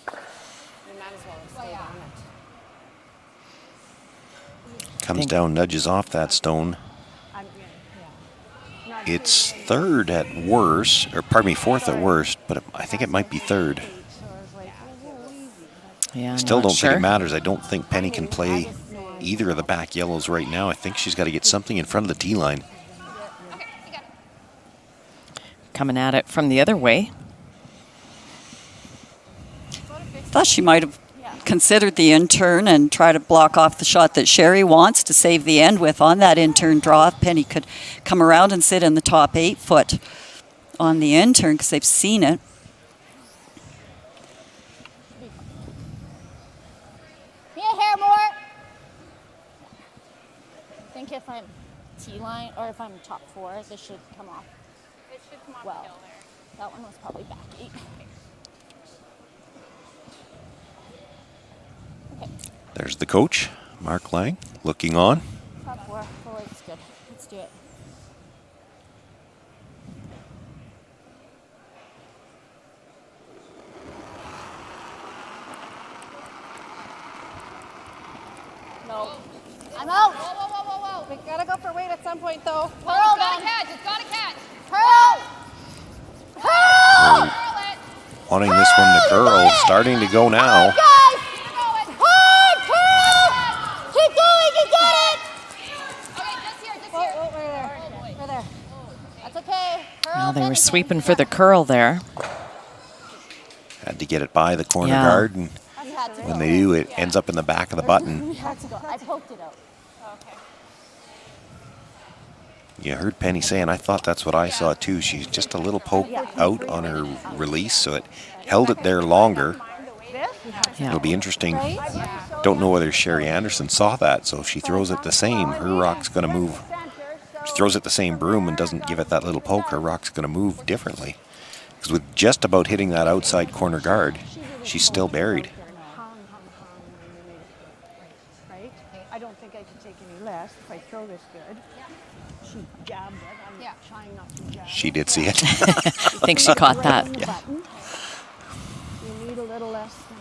You might as well have stayed on it. Comes down, nudges off that stone. It's 3rd at worst, or pardon me, 4th at worst, but I think it might be 3rd. Yeah, Still not don't sure. think it matters. I don't think Penny can play either of the back yellows right now. I think she's got to get something in front of the tee line. Coming at it from the other way. Thought she might have considered the in-turn and try to block off the shot that Sherry wants to save the end with on that in-turn draw. If Penny could come around and sit in the top 8-foot. on the intern because they've seen it. Be a hair more. I think if I'm T-line or if I'm top 4, this should come off. It should come off Well, the hill there. that one was probably back 8. Okay. There's the coach, Mark Lang, looking on. Top 4. Full 8's good. Let's do it. No. I'm out. Whoa, whoa, whoa, whoa, whoa. We gotta go for weight at some point, though. Well, it's gotta catch. It's gotta catch. Curl. Curl. Curl it. Wanting this one to curl, starting to go now. Guys. Hard. Curl. Keep going. You get it. Okay, just here, just Oh, here. oh, right there. Oh, boy. Right there. That's okay. Curl. Well, they then were again. sweeping for the curl there. Had to get it by the corner Yeah. guard, and You had to when go. they do, it ends up in the back of the button. You had to go. I poked it out. Okay. You heard Penny saying, I thought that's what I saw too. She's just a little poke out on her release, so it held it there longer. Yeah. It'll be interesting. Don't know whether Sherry Anderson saw that, so if she throws it the same, her rock's going to move. If she throws it the same broom and doesn't give it that little poke, her rock's going to move differently. Because with just about hitting that outside corner guard, she's still buried. Right? I don't think I can take any less if I throw this good. She jabbed it. I'm trying not to jab. She did see it. I think she caught that. Right in the button. You need a little less than.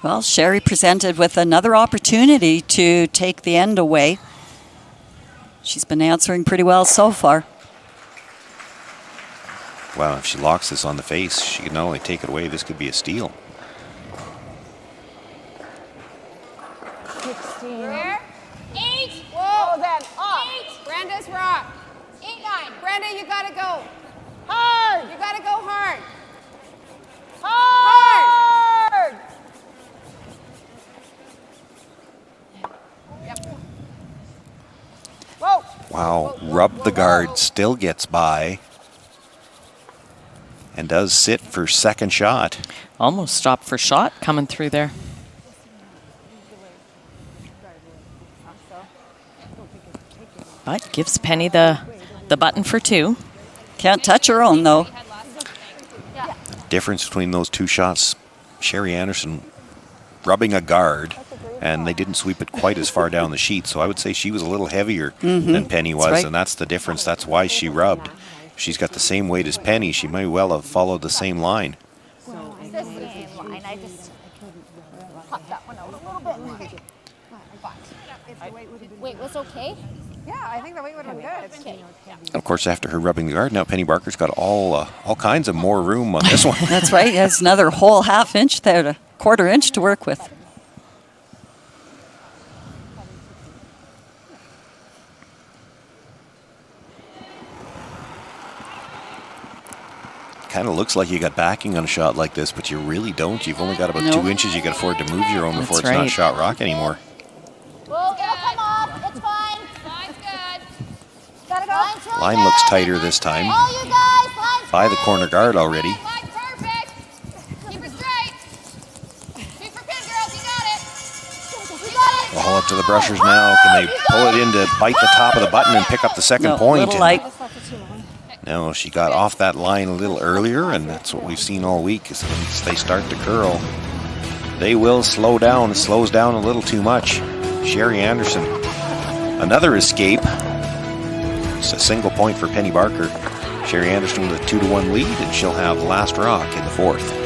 Well, Sherry presented with another opportunity to take the end away. She's been answering pretty well so far. Wow, if she locks this on the face, she can not only take it away, this could be a steal. 16. Where? 8. Whoa, then. Up. 8. Brenda's rock. 8, 9. Brenda, you gotta go. Hard! You gotta go hard. Hard! Yep. Whoa! Wow, rub the guard, still gets by. And does sit for second shot. Almost stopped for shot coming through there. But gives Penny the button for 2. Can't touch her own, though. Difference between those two shots, Sherry Anderson rubbing a guard, and they didn't sweep it quite as far down the sheet, so I would say she was a little heavier than Penny was, right. and that's the difference. That's why she rubbed. If she's got the same weight as Penny, she may well have followed the same line. It's the same line. I just popped that one out a little bit. Weight was okay? Yeah, I think the weight would have been good. Okay. Of course, after her rubbing the guard, now Penny Barker's got all kinds of more room on this one. That's right. He has another whole half inch there, a quarter inch to work with. Kind of looks like you got backing on a shot like this, but you really don't. You've only got about 2 inches you can afford to move your own before That's it's not right. shot rock anymore. Well, it'll come off. It's fine. Line's good. Gotta go. Line's really Line good. looks tighter this time. All you guys, line's By the good. corner guard already. Line's perfect. Keep it straight. Shoot for pin, girls. You got it. You got it. We'll haul it to the brushers now. Can they pull it in to bite the top of the button and pick up the second No, point? little light. No, she got off that line a little earlier, and that's what we've seen all week. Is once they start to curl, they will slow down. It slows down a little too much. Sherry Anderson, another escape. It's a single point for Penny Barker. Sherry Anderson with a 2-1 lead, and she'll have last rock in the 4th.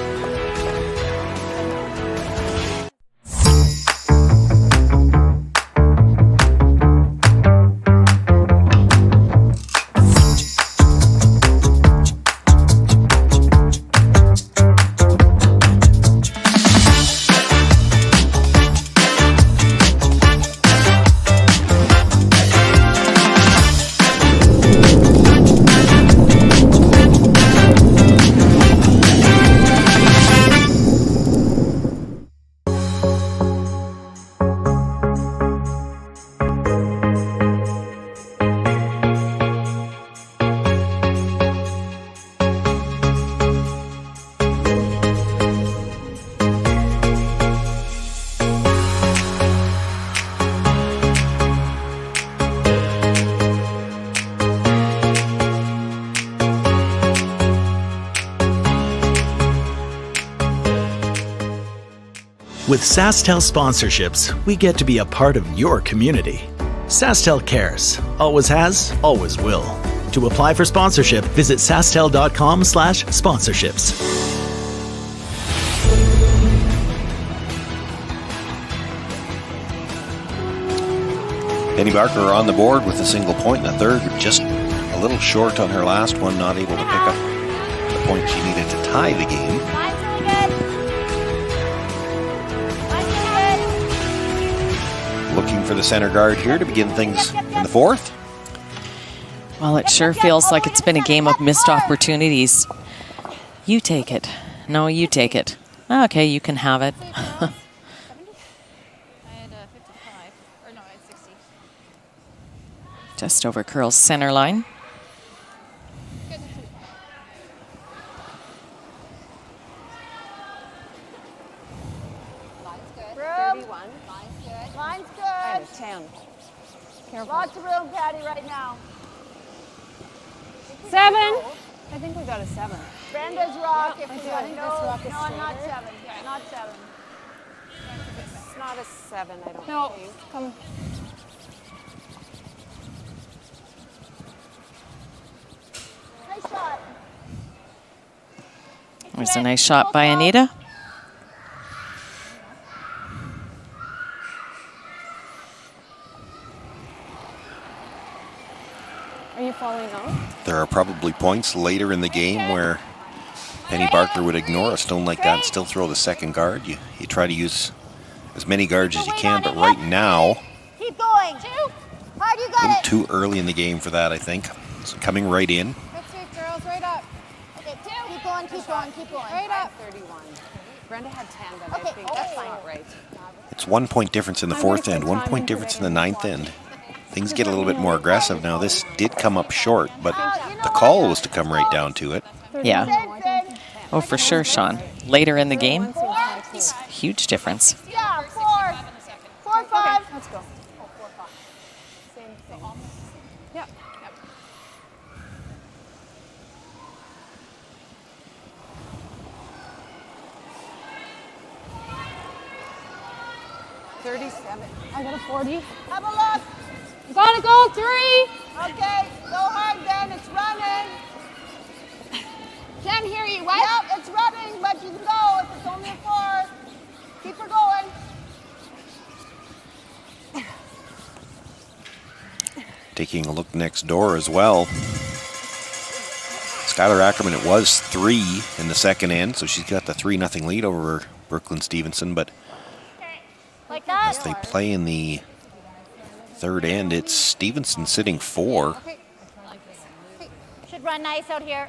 With SaskTel sponsorships, we get to be a part of your community. SaskTel cares. Always has, always will. To apply for sponsorship, visit sastel.com/sponsorships. Penny Barker on the board with a single point in the third, just a little short on her last one, not able to pick up the point she needed to tie the game. Looking for the center guard here to begin things in the fourth. Well, it sure feels like it's been a game of missed opportunities. You take it. No, you take it. Okay, you can have it. Just over Curl's center line. Line's good. 10. Lots of room, Patty, right now. 7. I think we got a 7. Brenda's rock. If we got think no, this rock is not straighter. 7. Not 7. It's not a 7, I don't No, think. come. Nice shot. There's a nice shot by Anita. Are you falling out? There are probably points later in the game where Penny Barker would ignore a stone like that and still throw the second guard. You try to use as many guards as you can, but right now, Keep going. Hard, you a got little it. too early in the game for that, I think. So coming right in. That's it, girls. Right up. Okay, keep going, keep going, keep going. Right up. 31. Brenda had 10, but Okay, I think that's not right. It's 1 point difference in the fourth end, 1 point difference in the ninth end. Things get a little bit more aggressive now. This did come up short, but the call was to come right down to it. Yeah. Oh, for sure, Sean. Later in the game, it's a huge difference. Yeah, 4. 4, 5. Let's go. 4, 5. Same thing. Yep. 37. I got a 40. Have a look. You gotta go 3. Okay, go hard then. It's running. Can't hear you. What? Yep, it's running, but you can go if it's only a 4. Keep her going. Taking a look next door as well. Skylar Ackerman, it was 3 in the second end, so she's got the 3-0 lead over Brooklyn Stevenson, but Like that. as they play in the third end, it's Stevenson sitting 4. Should run nice out here.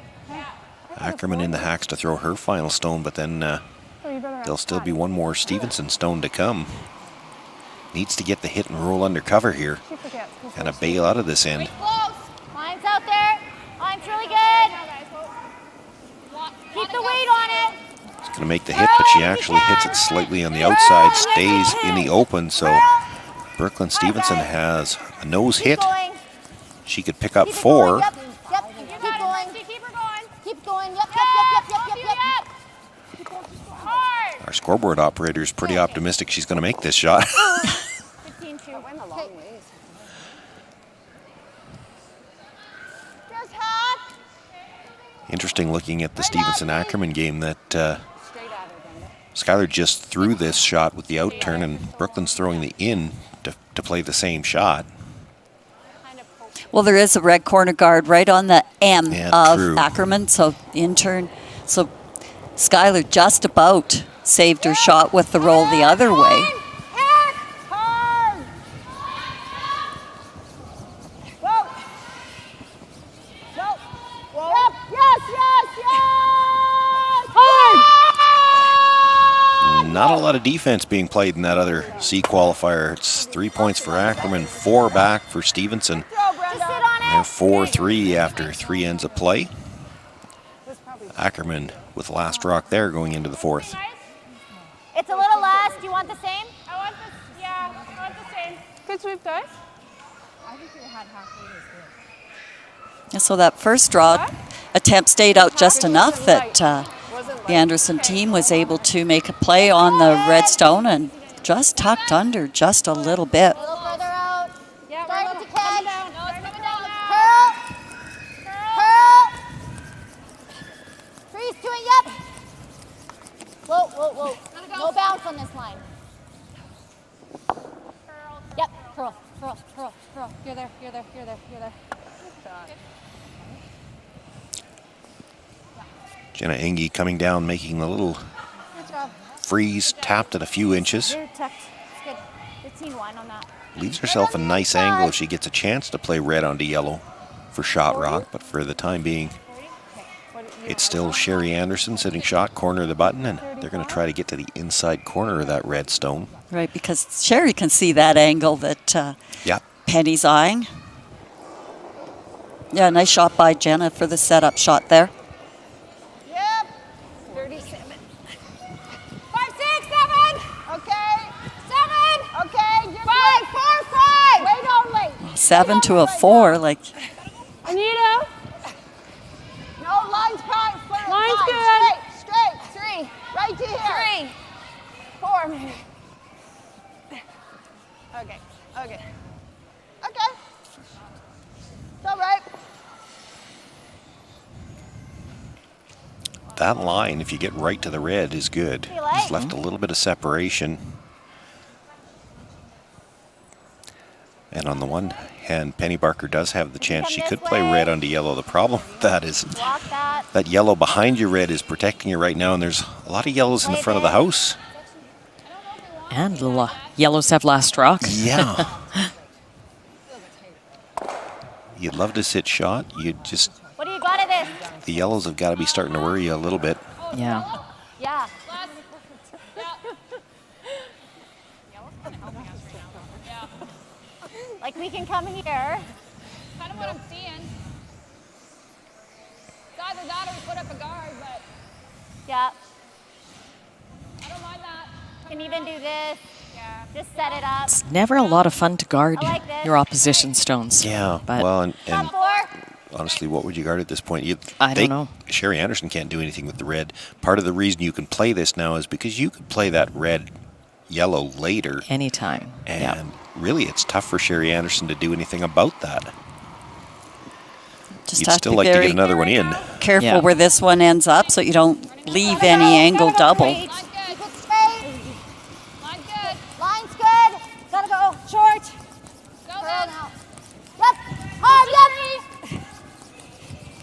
Ackerman in the hacks to throw her final stone, but then there'll still be one more Stevenson stone to come. Needs to get the hit and roll under cover here. Kind of bail out of this end. Close. Line's out there. Line's really good. Keep the weight on it. It's going to make the hit, but she actually hits it slightly on the outside, stays in the open, so Brooklyn Stevenson has a nose hit. She could pick up 4. Yep. Keep going. Keep her going. Keep going. Yep. Hard. Our scoreboard operator is pretty optimistic she's going to make this shot. 15-2. Went a long ways. Just hack. Interesting looking at the Stevenson-Ackerman game that Straight at her, Brenda. Skylar just threw this shot with the outturn, and Brooklyn's throwing the in to play the same shot. Well, there is a red corner guard right on the M of true. Ackerman, so in turn, so Skylar just about saved her shot with the roll the other way. Hack. Hard. Go. Go. Yep. Yes. Hard. Not a lot of defense being played in that other C qualifier. It's 3 points for Ackerman, 4 back for Stevenson. They're 4-3 after 3 ends of play. Ackerman with last rock there going into the fourth. It's a little less. Do you want the same? I want the same. Good sweep, guys. I think we had halfway is good. So that first draw attempt stayed out just enough that The Anderson team was able to make a play on the redstone and just tucked under just a little bit. A little further out. Yeah, Start to coming catch. down. No, it's coming down now. Curl. Curl. Freeze to it, yep. Whoa, whoa, whoa. No bounce on this line. Yep, curl, curl, curl, curl. You're there, you're there, you're there, you're there. Jenna Engie coming down, making the little Good job. freeze, tapped at a few inches. You're tucked. It's good. 15-1 on that. Leaves herself a nice angle if she gets a chance to play red onto yellow for shot rock, but for the time being, it's still Sherry Anderson sitting shot, corner of the button, and they're going to try to get to the inside corner of that red stone. Right, because Sherry can see that angle that Yeah. Penny's eyeing. Yeah, nice shot by Jenna for the setup shot there. Yep. 37. 5, 6, 7. Okay. 7. Okay. Just 5, 4, 5. Wait only. 7 to a 4, like Anita. No, line's fine. Line's good. Straight. 3. Right to here. 3. 4 maybe. Okay. Okay. Okay. It's all right. That line, if you get right to the red, is good. It's left a little bit of separation. And on the one hand, Penny Barker does have the chance. She could play red onto yellow. The problem with that is that yellow behind your red is protecting you right now, and there's a lot of yellows in the front of the house. And yellows have last rock. Yeah. You'd love to sit shot. You'd just, What do you got of this? the yellows have got to be starting to worry you a little bit. Yeah. Yeah. Like we can come here. Kind of what I'm seeing. It's either that or we put up a guard, but Yeah. I don't mind that. Can even do this. Yeah. Just set it up. It's never a lot of fun to guard I like this. your opposition stones. Yeah, But well, and Top 4. honestly, what would you guard at this point? I don't know. Sherry Anderson can't do anything with the red. Part of the reason you can play this now is because you could play that red-yellow later. Anytime. And really, it's tough for Sherry Anderson to do anything about that. just You'd have still to like be to very get another one in. careful Yeah. where this one ends up so you don't leave any angle double. Keep it straight. Line's good. Line's good. Gotta go short. Go Curl then. now. Yep. Hard, yep.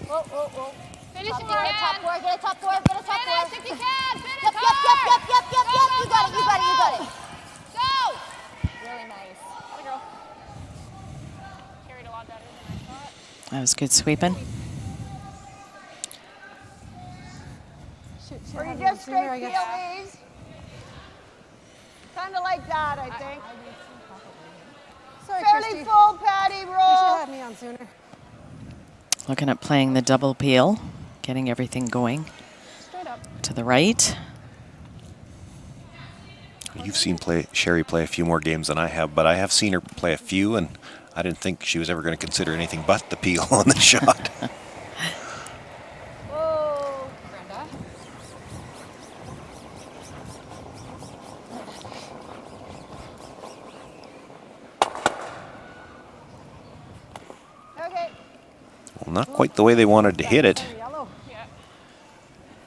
Whoa, whoa, whoa. Finish Top if 4, you get a top can. 4, get a top 4, get a top 4. Finish if you can. Finish Yep, yep, hard. yep, yep, yep, yep, yep. You got it, you got it, you got it. Go. Really nice. Atta girl. Carried a lot better than I thought. That was good sweeping. Or you just straight feel these. Kind of like that, I think. Sorry, Fairly Christy. full, Patty, You should roll. have had me on sooner. Looking at playing the double peel, getting everything going Straight up. to the right. You've seen Sherry play a few more games than I have, but I have seen her play a few, and I didn't think she was ever going to consider anything but the peel on the shot. Whoa. Brenda. Okay. Well, not quite the way they wanted to hit it. Yellow. Yeah.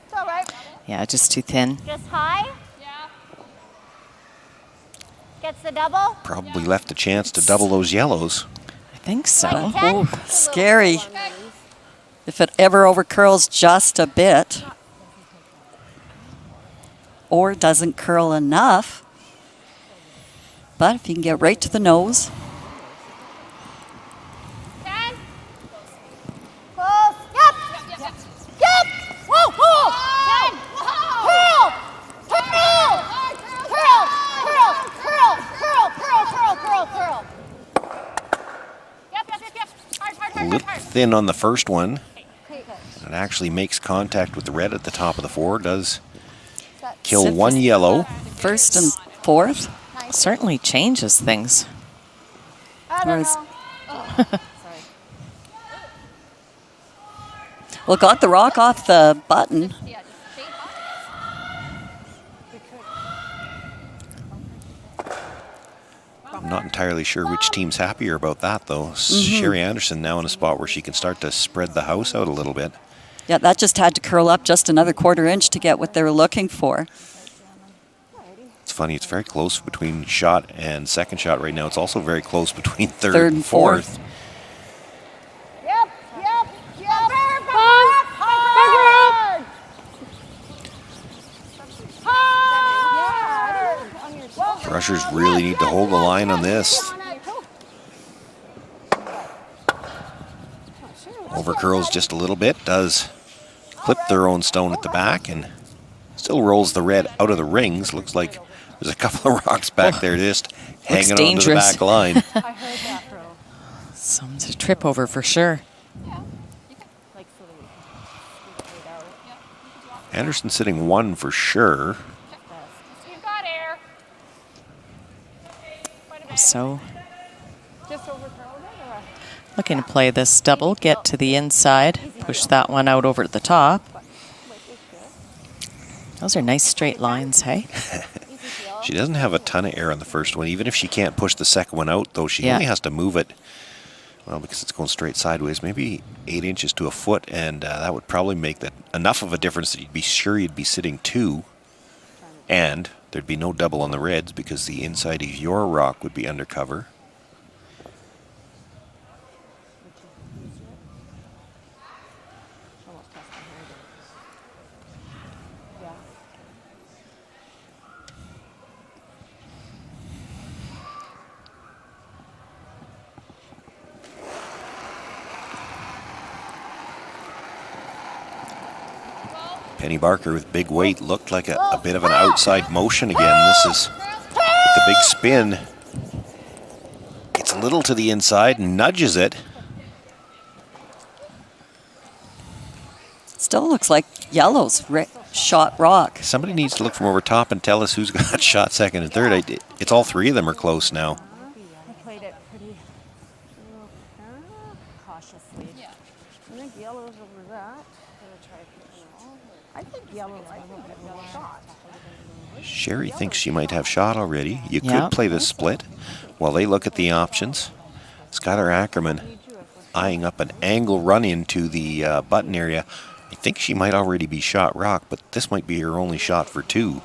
It's all right. Yeah, just too thin. Just high. Yeah. Gets the double. Probably left a chance to double those yellows. I think so. Oh, scary. If it ever overcurls just a bit or doesn't curl enough. But if you can get right to the nose. 10. Close. Yep. Yep. Whoa, whoa. 10. Curl. Curl. Curl. Curl. Curl. Curl. Curl. Curl. Yep, yep, yep, yep. Hard, hard, A hard, little hard, hard. thin on the first one. Okay, good. It actually makes contact with the red at the top of the 4. Does Set. kill Sit one this- yellow. First and fourth. Certainly changes things. I don't Whereas- know. Sorry. Well, got the rock off the button. Yeah, just stay high. I'm not entirely sure which team's happier about that, though. Sherry Anderson now in a spot where she can start to spread the house out a little bit. Yeah, that just had to curl up just another 1/4 inch to get what they were looking for. It's funny, it's very close between shot and second shot right now. It's also very close between third and fourth. Yep. Hard. Rushers really need to hold the line on this. Over curls just a little bit, does clip their own stone at the back, and still rolls the red out of the rings. Looks like there's a couple of rocks back there just hanging onto the back line. Some's a trip over for sure. Anderson sitting 1 for sure. You've got air. So looking to play this double, get to the inside, push that one out over to the top. Those are nice straight lines, hey? She doesn't have a ton of air on the first one. Even if she can't push the second one out, though, she only has to move it, well, because it's going straight sideways, maybe 8 inches to a foot, and that would probably make that enough of a difference that you'd be sure you'd be sitting 2, and there'd be no double on the reds because the inside of your rock would be undercover. Penny Barker with big weight looked like a bit of an outside motion again. This is with the big spin. Gets a little to the inside, nudges it. Still looks like yellow's shot rock. Somebody needs to look from over top and tell us who's got shot second and third. It's all 3 of them are close now. I played it pretty cautiously. Yeah. I think yellow's over that. I think yellow's a little bit more shot. Sherry thinks she might have shot already. You could play this split while they look at the options. Skylar Ackerman eyeing up an angle run into the button area. I think she might already be shot rock, but this might be her only shot for 2.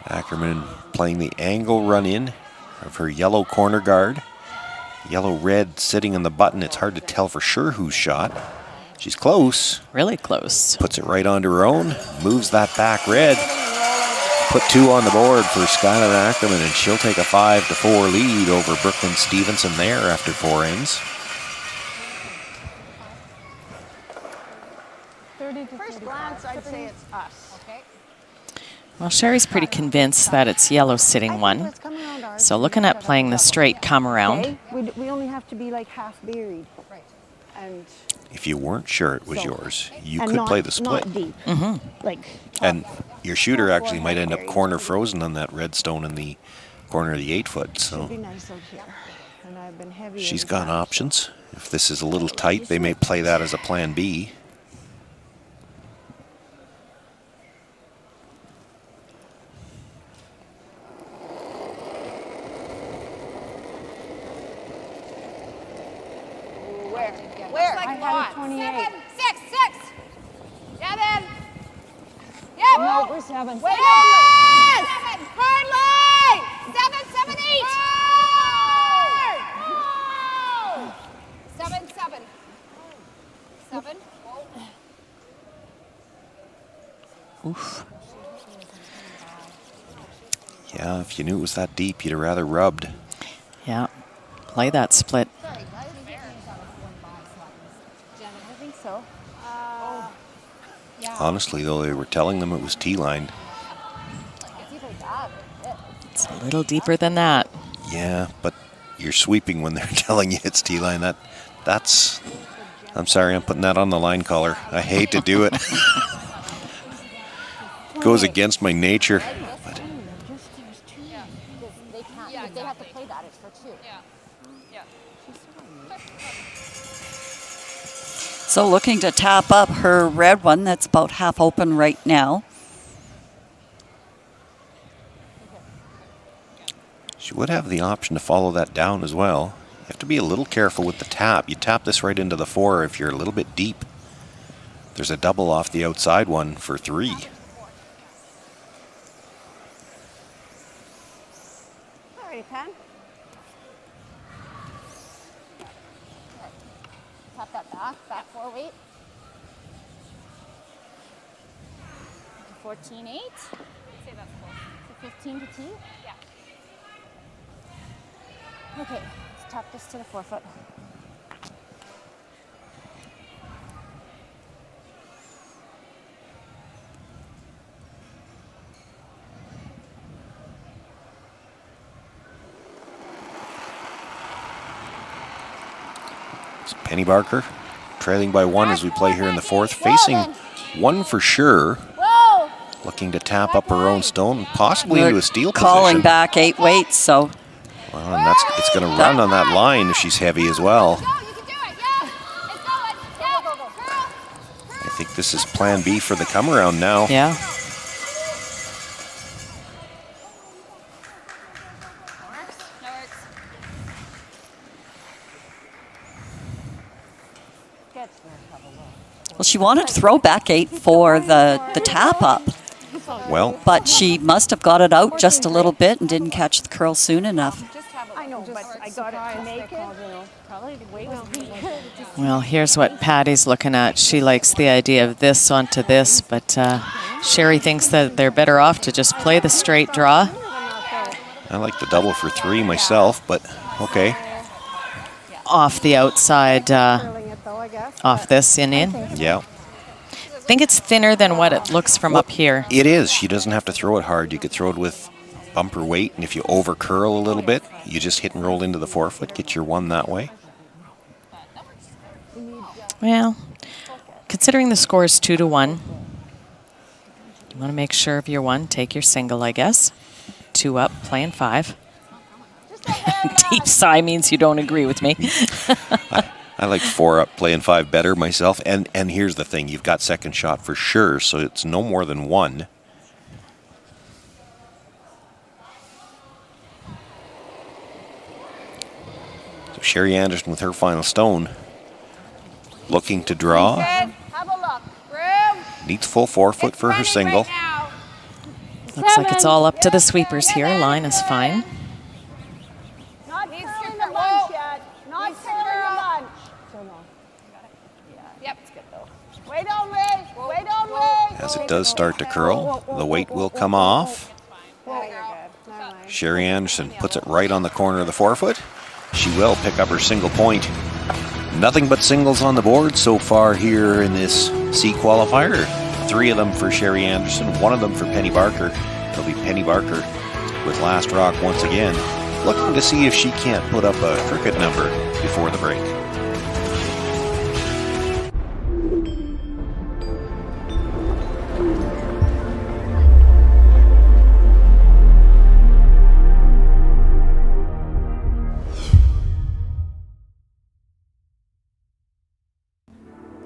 Ackerman playing the angle run in of her yellow corner guard. Yellow-red sitting on the button. It's hard to tell for sure who's shot. She's close. Really close. Puts it right onto her own. Moves that back red. Put 2 on the board for Skylar Ackerman, and she'll take a 5-4 lead over Brooklyn Stevenson there after 4 ends. First glance, I'd say it's us. Okay. Well, Sherry's pretty convinced that it's yellow sitting 1. So looking at playing the straight come around. We only have to be like half buried. Right. And if you weren't sure it was yours, you could play the split. Not deep. Like and your shooter actually might end up corner frozen on that red stone in the corner of the 8-foot. So she's got options. If this is a little tight, they may play that as a plan B. Where? Like I had a 28. 7, 6, 6. 7. Yep. No, we're 7. Wait, 7. Hard line. 7, 7, 8. 7, 7. 7. Oof. Yeah, if you knew it was that deep, you'd have rather rubbed. Yeah, play that split. Honestly, though, they were telling them it was T-line. It's a little deeper than that. Yeah, but you're sweeping when they're telling you it's T-line. That's... I'm sorry, I'm putting that on the line caller. I hate to do it. Goes against my nature. But They have to play that, it's for 2. Yeah. Yeah. So looking to tap up her red one that's about half open right now. She would have the option to follow that down as well. You have to be a little careful with the tap. You tap this right into the 4 if you're a little bit deep. There's a double off the outside one for 3. All right, Pen. Tap that back 4 weight. 14-8. Say that's close. 15 to tee? Yeah. Okay, let's tap this to the 4-foot. So Penny Barker trailing by 1 as we play here in the 4th, facing 1 for sure. Whoa! Looking to tap up her own stone, possibly into a steal Calling position. back 8 weights, so. Well, and it's going to run on that line if she's heavy as well. I think this is plan B for the come around now. Yeah. Well, she wanted to throw back 8 for the tap up. Well, but she must have got it out just a little bit and didn't catch the curl soon enough. I know, but I got it to make it. Probably the weight was good. Well, here's what Patty's looking at. She likes the idea of this onto this, but Sherry thinks that they're better off to just play the straight draw. I like the double for 3 myself, but okay. Off the outside, off this in. Yeah. I think it's thinner than what it looks from up here. It is. She doesn't have to throw it hard. You could throw it with bumper weight, and if you over curl a little bit, you just hit and roll into the 4-foot, get your 1 that way. Well, considering the score is 2-1, you want to make sure of your 1, take your single, I guess. 2 up, playing 5. Deep sigh means you don't agree with me. I like 4 up, playing 5 better myself. And here's the thing, you've got second shot for sure, so it's no more than 1. So Sherry Anderson with her final stone. Looking to draw. Have a look. Room. Needs full 4-foot for her single. Looks like it's all up to the sweepers here. Line is fine. Not curling the lunch yet. Not curling the lunch. Yep, it's good though. Wait on Ray. Wait on Ray. As it does start to curl, the weight will come off. Sherry Anderson puts it right on the corner of the 4-foot. She will pick up her single point. Nothing but singles on the board so far here in this C qualifier. 3 of them for Sherry Anderson, 1 of them for Penny Barker. It'll be Penny Barker with last rock once again, looking to see if she can't put up a crooked number before the break.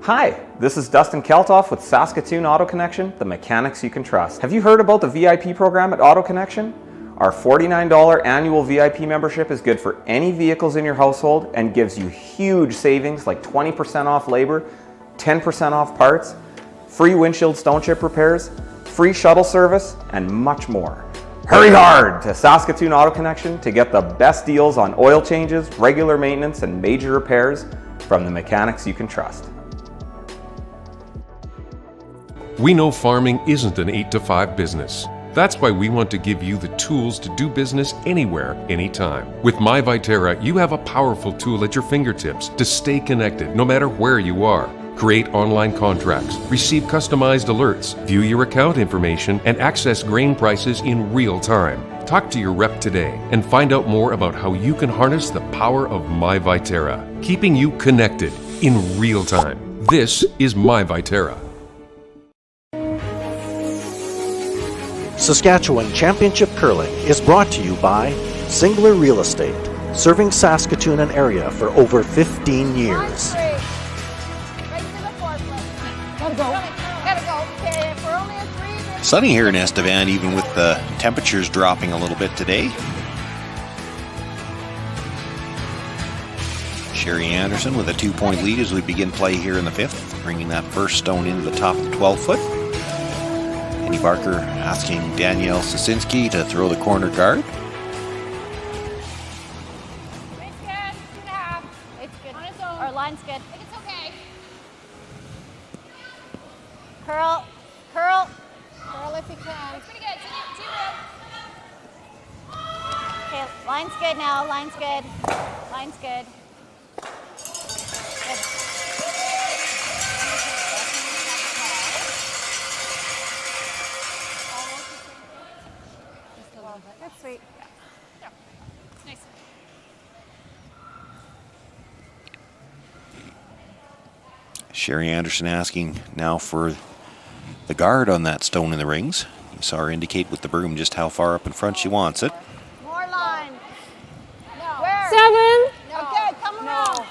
Hi, this is Dustin Keltoff with Saskatoon Auto Connection, the mechanics you can trust. Have you heard about the VIP program at Auto Connection? Our $49 annual VIP membership is good for any vehicles in your household and gives you huge savings like 20% off labor, 10% off parts, free windshield stone chip repairs, free shuttle service, and much more. Hurry hard to Saskatoon Auto Connection to get the best deals on oil changes, regular maintenance, and major repairs from the mechanics you can trust. We know farming isn't an 8-to-5 business. That's why we want to give you the tools to do business anywhere, anytime. With Viterra, you have a powerful tool at your fingertips to stay connected no matter where you are. Create online contracts, receive customized alerts, view your account information, and access grain prices in real time. Talk to your rep today and find out more about how you can harness the power of Viterra, keeping you connected in real time. This is Viterra. Saskatchewan Championship Curling is brought to you by Singular Real Estate, serving Saskatoon and area for over 15 years. Right Sunny here in Estevan, even with the temperatures dropping a little bit today. Sherry Anderson with a 2-point lead as we begin play here in the 5th, bringing that first stone into the top of the 12-foot. Penny Barker asking Danielle Sosinski to throw the corner guard. It's good. 2.5. It's good. On its own. Our line's good. I think it's okay. Curl. Curl. Curl if you can. That's pretty good. Okay, line's good now. Line's good. Line's good. Good. That's sweet. Yeah. Nice. Sherry Anderson asking now for the guard on that stone in the rings. You saw her indicate with the broom just how far up in front she wants it. More line. No. Where? 7. No. Okay, come around.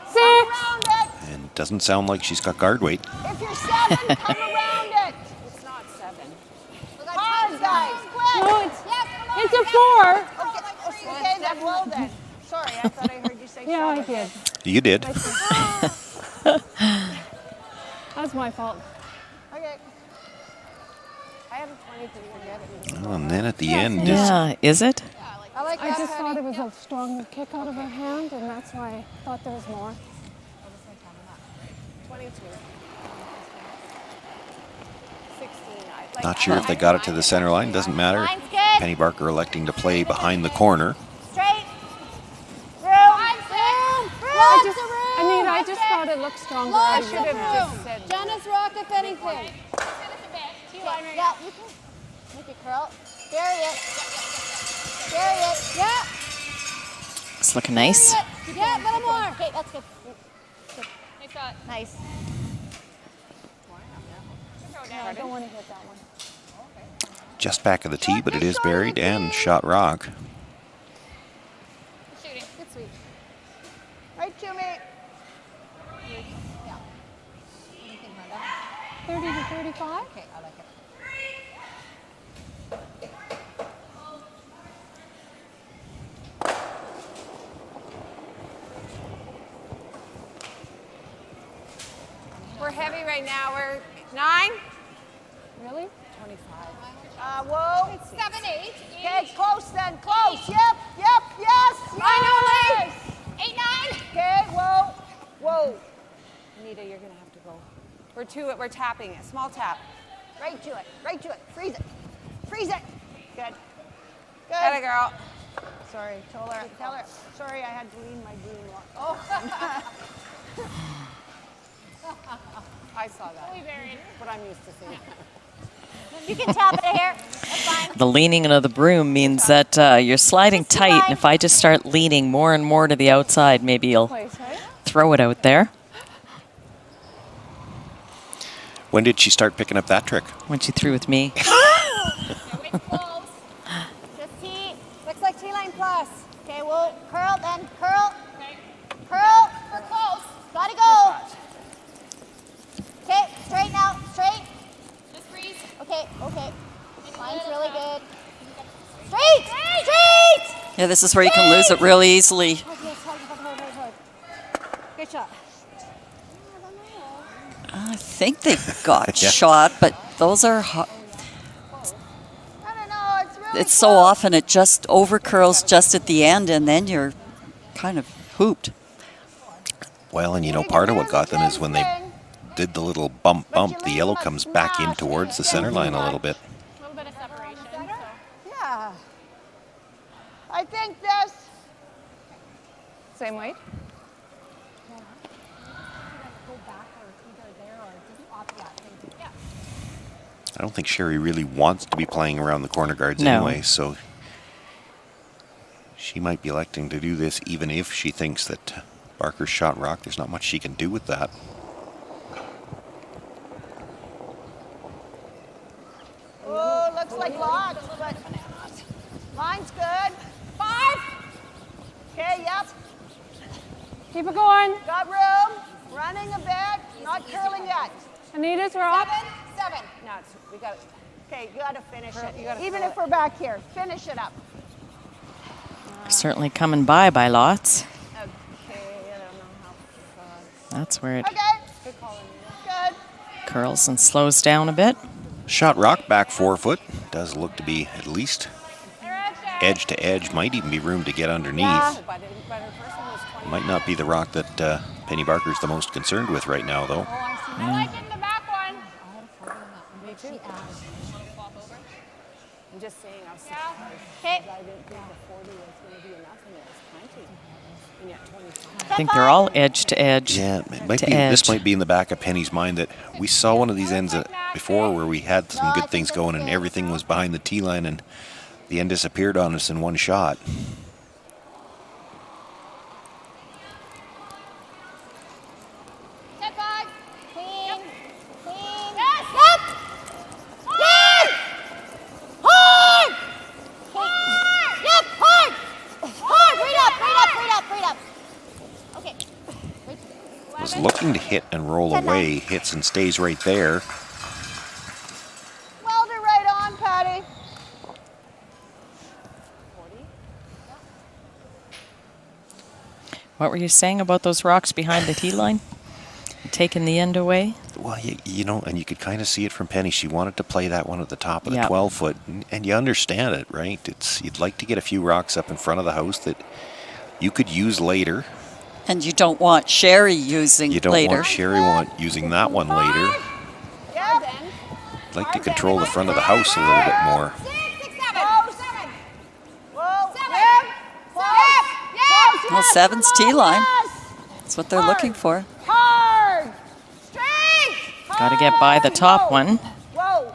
6. Come around it. And it doesn't sound like she's got guard weight. If you're 7, come around it. It's not 7. Hard, guys. Quick. No, it's a 4. Okay, then roll then. Sorry, I thought I heard you say 7. Yeah, I did. You did. That's my fault. Okay. I have a 20 to forget it. Oh, and then at the end, Yeah, is it? I just thought it was a strong kick out of her hand, and that's why I thought there was more. 22. 16. not sure if they got it to the center line. Doesn't matter. Line's good. Penny Barker electing to play behind the corner. Straight. Room. Anita, I just thought it looked stronger. I should have just said. Janice rock if anything. Yeah, you can make it curl. Bury it. Bury it. Yeah. It's looking nice. Yeah, a little more. Okay, that's good. Good. Nice shot. Nice. No, I don't want to hit that one. Just back of the tee, but it is buried and shot rock. Shooting. Good sweet. Right to me. Yeah. What do you think, Brenda? 30 to 35? Okay, I like it. We're heavy right now. We're 9? Really? 25. Whoa. 7, 8. Okay, close then. Close. Yep. Yes. Finally. 8, 9. Okay, whoa. Whoa. Anita, you're going to have to go. We're tapping it. Small tap. Right to it. Freeze it. Good. Get it, girl. Sorry, tell her. Sorry, I had to lean my broom off. Oh. I saw that. Fully buried. But I'm used to seeing it. You can tap it here. That's fine. The leaning of the broom means that you're sliding tight, and if I just start leaning more and more to the outside, maybe you'll throw it out there. When did she start picking up that trick? When she threw with me. Just T. Looks like T-line plus. Okay, we'll curl then. Curl. Okay. Curl. We're close. Gotta go. Okay, straight now. Straight. Just freeze. Okay. Line's really good. Straight. Yeah, this is where you can lose it really easily. Hard. Good shot. I think they got Yeah. shot, but those are I don't know. It's really it's so often it just overcurls just at the end, and then you're kind of hooped. Well, and you know, part of what got them is when they did the little bump, the yellow comes back in towards the center line a little bit. A little bit of separation. So. Yeah. I think this. Same weight? I don't think Sherry really wants to be playing around the corner guards No. anyway, so she might be electing to do this even if she thinks that Barker's shot rock. There's not much she can do with that. Oh, looks like lots, but line's good. 5. Okay, yep. Keep it going. Got room. Running a bit. Not curling yet. Anita's rock. 7. No, we got it. Okay, you got to finish it. Even if we're back here, finish it up. Certainly coming by lots. Okay, I don't know how fast. That's where it Good. curls and slows down a bit. Shot rock back 4 foot. Does look to be at least edge to edge. Might even be room to get underneath. Might not be the rock that Penny Barker's the most concerned with right now, though. I like it in the back one. Me too. I'm just saying, I was Okay. I didn't think the 40 was going to be enough, and it was plenty. And yet 25. I think they're all edge to edge. Yeah, it might be, this might be in the back of Penny's mind that we saw one of these ends before where we had some good things going and everything was behind the tee line and the end disappeared on us in one shot. Was looking to hit and roll away, hits and stays right there. Weld it right on, Patty. What were you saying about those rocks behind the tee line? Taking the end away? Well, you know, and you could kind of see it from Penny. She wanted to play that one at the top of the 12 foot, and you understand it, right? You'd like to get a few rocks up in front of the house that you could use later. And you don't want Sherry using You don't later. want Sherry using that one later. You'd like to control the front of the house a little bit more. Well, 7's tee line. That's what they're looking for. Hard. Straight. Got to get by the top one. Whoa.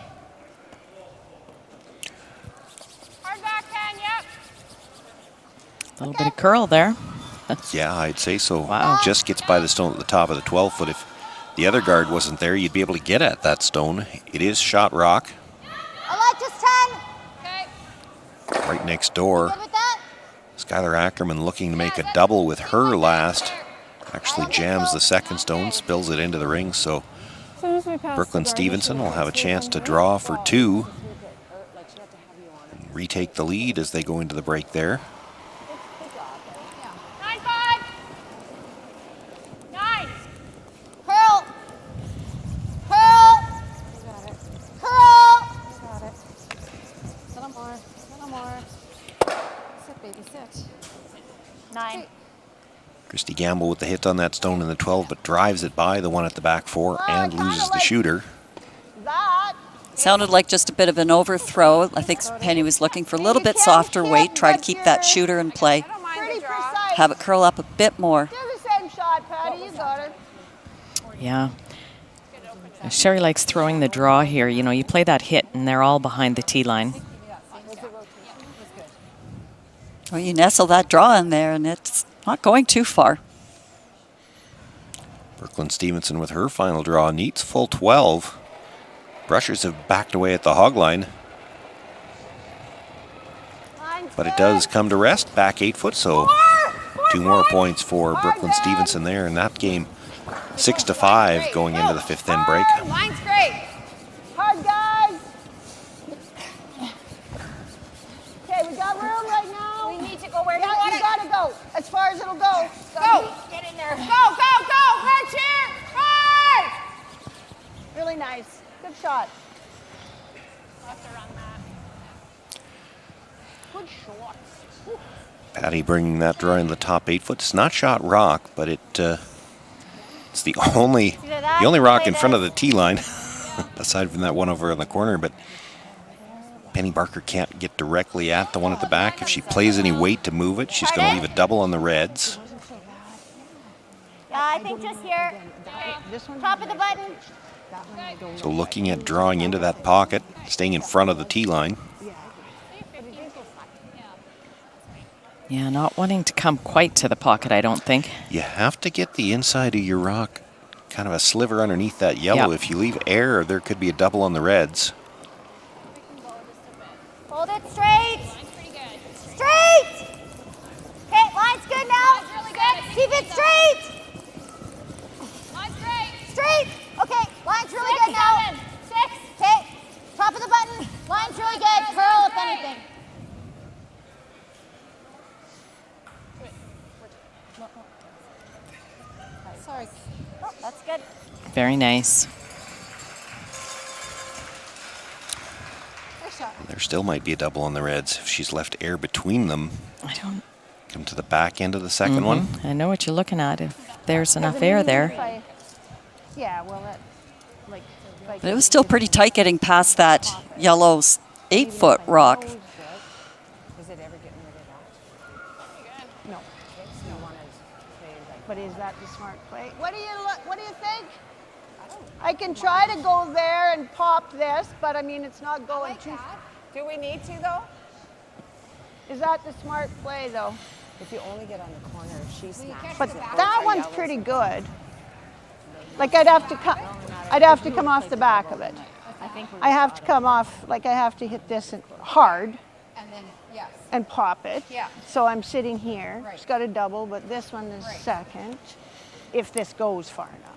Hard backhand, yep. A little bit of curl there. Yeah, I'd say so. Wow. Just gets by the stone at the top of the 12 foot. If the other guard wasn't there, you'd be able to get at that stone. It is shot rock. I like just 10. Right next door. Good with that? Skylar Ackerman looking to make a double with her last. Actually jams the second stone, spills it into the ring, so Brooklyn Stevenson will have a chance to draw for 2. And retake the lead as they go into the break there. 9-5. 9. Curl. Curl. Curl. Got it. Little more. Little more. Sit, baby, sit. 9. Christy Gamble with the hit on that stone in the 12, but drives it by the one at the back 4 and loses the shooter. Sounded like just a bit of an overthrow. I think Penny was looking for a little bit softer weight, try to keep that shooter in play. Have it curl up a bit more. Do the same shot, Patty. You got her. Yeah. Sherry likes throwing the draw here. You know, you play that hit and they're all behind the tee line. Well, you nestle that draw in there and it's not going too far. Brooklyn Stevenson with her final draw needs full 12. Brushers have backed away at the hog line. But it does come to rest, back 8 foot, so 2 more points for Brooklyn Stevenson there in that game. 6-5 going into the 5th end break. Line's great. Hard, guys. Okay, we got room right now. We need to go where Yeah, you want you it. gotta go. As far as it'll go. Go. Get in there. Go, go, go. Hard cheer. Hard. Really nice. Good shot. I'll have to run that. Good shots. Patty bringing that draw in the top 8 foot. It's not shot rock, but it's the only rock in front of the tee line, aside from that one over in the corner. But Penny Barker can't get directly at the one at the back. If she plays any weight to move it, she's going to leave a double on the reds. Yeah, I think just here. Top of the button. So looking at drawing into that pocket, staying in front of the tee line. Yeah, not wanting to come quite to the pocket, I don't think. You have to get the inside of your rock, kind of a sliver underneath that yellow. Yep. If you leave air, there could be a double on the reds. Hold it straight. Straight. Okay, line's good now. Really good. Keep it straight. Line's great. Straight. Okay, line's really good now. 6. Okay, top of the button. Sorry. Oh, that's good. Very nice. There still might be a double on the Reds if she's left air between them. I don't. Come to the back end of the second one. I know what you're looking at. If there's enough air there. Yeah, well, that, like, But it was still pretty tight getting past that yellow 8-foot rock. Is it ever getting rid of that? No. But is that the smart play? What do you think? I can try to go there and pop this, but I mean, it's not going too. Do we need to, though? Is that the smart play, though? If you only get on the corner, if she snaps. But that one's pretty good. Like I'd have to come off the back of it. I have to come off, like I have to hit this hard And then, yes. and pop it. Yeah. So I'm sitting here. Right. It's got a double, but this one is second. If this goes far enough.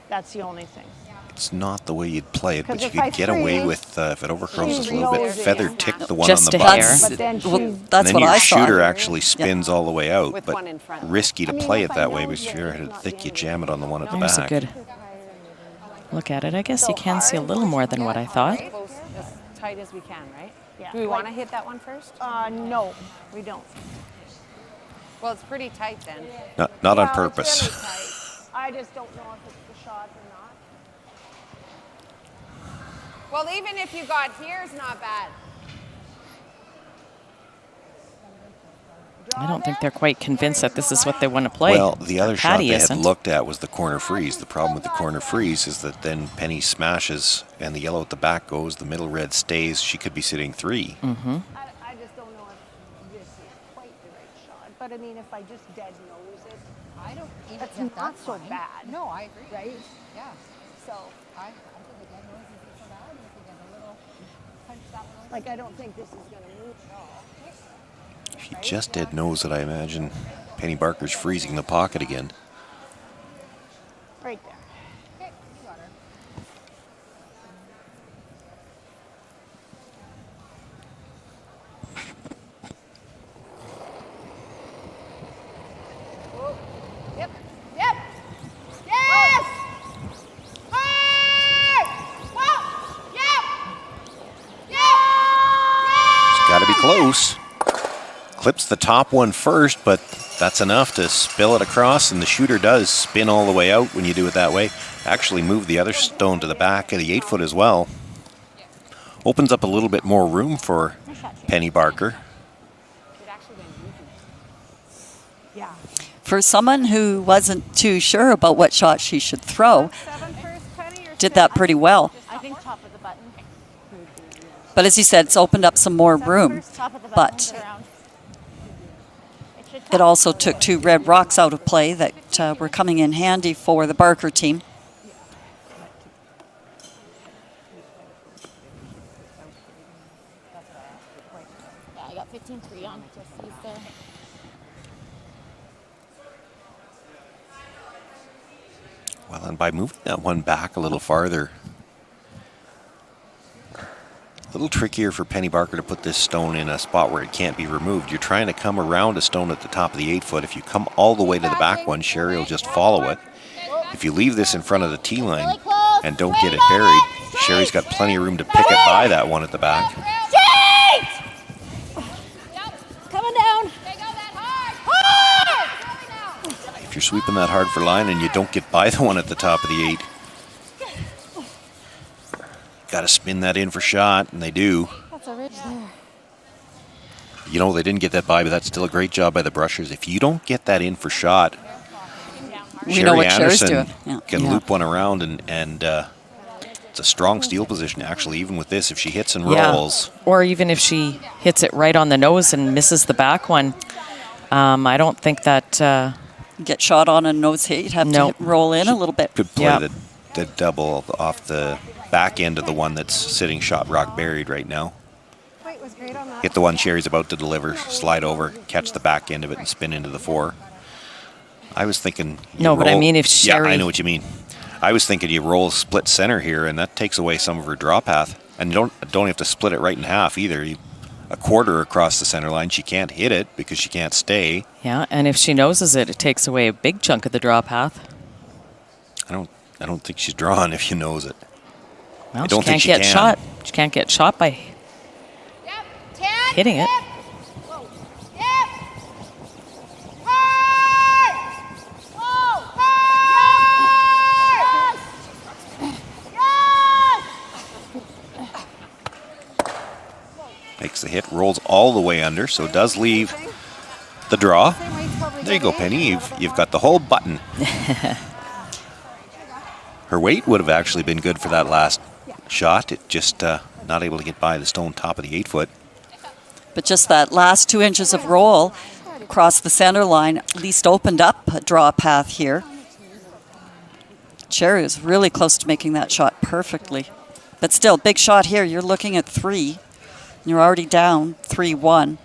That's the only thing. It's not the way you'd play it, but 'Cause you if I could get away freeze, with, if it overcurls she just a little bit, knows it. feather tick the one Just on the a hair. button. But then Well, she, And that's then what your I thought. shooter actually spins all the way out, With but one in front. risky to I mean, play if it I that way know because if that you're it's headed not thick, the you end of jam it on the one at the There's a back. good look at it. I guess you can see a little more than what I thought. Close, as tight as we can, right? Yeah. Do we want to hit that one first? no, we don't. Well, it's pretty tight then. Not on Well, purpose. it's really tight. I just don't know if it's the shot or not. Well, even if you got here, it's not bad. I don't think they're quite convinced that this is what they want to play. Well, the other shot Patty they had isn't. looked at was the corner freeze. The problem with the corner freeze is that then Penny smashes and the yellow at the back goes, the middle red stays. She could be sitting 3. I just don't know if this is quite the right shot. But I mean, if I just dead nose it, I don't even that's think not that's so fine. bad. No, I agree. Right? Yeah. So, I think the dead noise isn't so bad. If you get a little punch that one over. like, I don't think this is going to move at all. If you just dead nose it, I imagine Penny Barker's freezing the pocket again. Right there. Okay, you got her. Yep. Yep. Yes. Hard. Whoa. Yep. Yep. It's got to be close. Clips the top one first, but that's enough to spill it across, and the shooter does spin all the way out when you do it that way. Actually move the other stone to the back of the 8-foot as well. Opens up a little bit more room for Penny Barker. Yeah. For someone who wasn't too sure about what shot she should throw, did that pretty well. I think top of the button. But as you said, it's opened up some more room. Top of the button. But Around. it also took 2 red rocks out of play that were coming in handy for the Barker team. Yeah, I got 15-3 on Jesse's there. Well, and by moving that one back a little farther, a little trickier for Penny Barker to put this stone in a spot where it can't be removed. You're trying to come around a stone at the top of the 8-foot. If you come all the way to the back one, Sherry will just follow it. If you leave this in front of the tee line and don't get it buried, Sherry's got plenty of room to pick it by that one at the back. Coming down. If you're sweeping that hard for line and you don't get by the one at the top of the 8, got to spin that in for shot, and they do. That's a ridge there. You know, they didn't get that by, but that's still a great job by the Brushers. If you don't get that in for shot, We know what Sherry's Anderson doing. Yeah. can loop one around, and it's a strong steel position, actually, even with this. If she hits and rolls. Or even if she hits it right on the nose and misses the back one. I don't think that... Get shot on a nose hit, you'd have to roll in a little bit. Could play the double off the back end of the one that's sitting shot rock buried right now. Hit the one Sherry's about to deliver, slide over, catch the back end of it, and spin into the 4. I was thinking... No, but I mean if Sherry... Yeah, I know what you mean. I was thinking you roll split center here, and that takes away some of her draw path. And you don't have to split it right in half either. A quarter across the center line, she can't hit it because she can't stay. Yeah, and if she noses it, it takes away a big chunk of the draw path. I don't think she's drawn if she knows it. Well, I don't think she can't get can. shot. She can't get shot by hitting it. Makes the hit, rolls all the way under, so does leave the draw. There you go, Penny. You've got the whole button. Her weight would have actually been good for that last shot. It just not able to get by the stone top of the 8-foot. But just that last 2 inches of roll across the center line at least opened up a draw path here. Cherry was really close to making that shot perfectly. But still, big shot here. You're looking at 3. You're already down 3-1.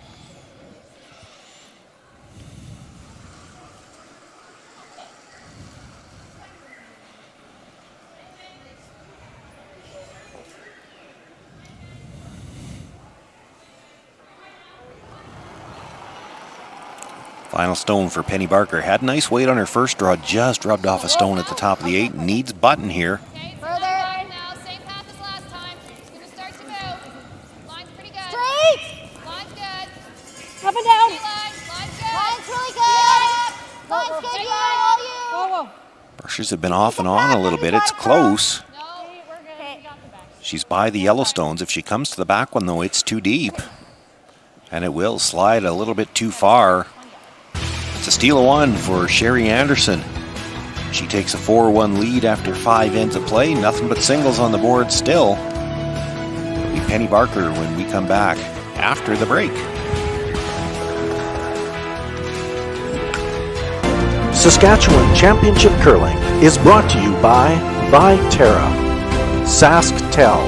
Final stone for Penny Barker. Had nice weight on her first draw, just rubbed off a stone at the top of the 8. Needs button here. Now, same path as last time. It's going to start to move. Line's pretty good. Straight. Line's good. Up and down. Line's good. Line's really good. Line's good. Whoa. Brushes have been off and on a little bit. It's close. She's by the Yellowstones. If she comes to the back one, though, it's too deep. And it will slide a little bit too far. It's a steal of 1 for Sherry Anderson. She takes a 4-1 lead after 5 ends of play. Nothing but singles on the board still. It'll be Penny Barker when we come back after the break. Saskatchewan Championship Curling is brought to you by Viterra, SaskTel,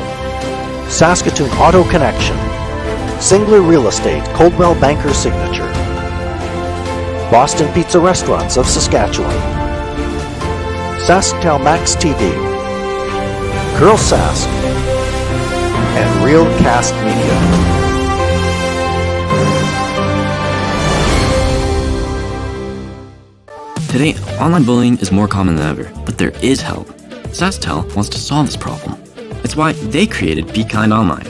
Saskatoon Auto Connection, Singler Real Estate, Coldwell Banker Signature, Boston Pizza Restaurants of Saskatchewan, SaskTel Max TV, Curl Sask, and Real Cast Media. Today, online bullying is more common than ever, but there is help. SaskTel wants to solve this problem. It's why they created Be Kind Online.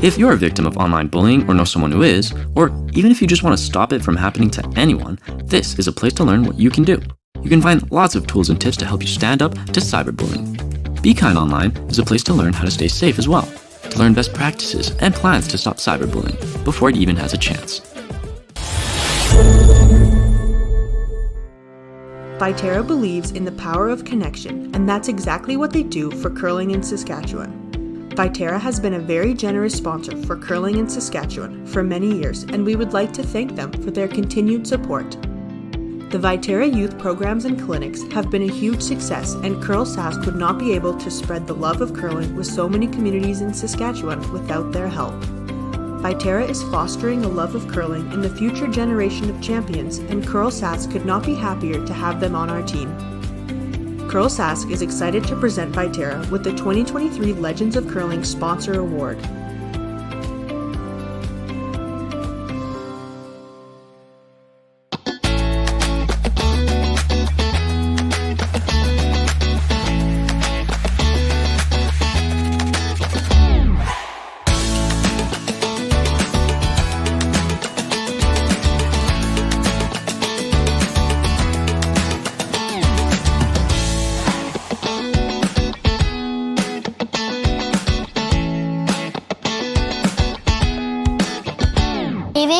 If you're a victim of online bullying or know someone who is, or even if you just want to stop it from happening to anyone, this is a place to learn what you can do. You can find lots of tools and tips to help you stand up to cyberbullying. Be Kind Online is a place to learn how to stay safe as well, to learn best practices and plans to stop cyberbullying before it even has a chance. Viterra believes in the power of connection, and that's exactly what they do for curling in Saskatchewan. Viterra has been a very generous sponsor for curling in Saskatchewan for many years, and we would like to thank them for their continued support. The Viterra youth programs and clinics have been a huge success, and Curl Sask would not be able to spread the love of curling with so many communities in Saskatchewan without their help. Viterra is fostering a love of curling in the future generation of champions, and Curl Sask could not be happier to have them on our team. Curl Sask is excited to present Viterra with the 2023 Legends of Curling Sponsor Award.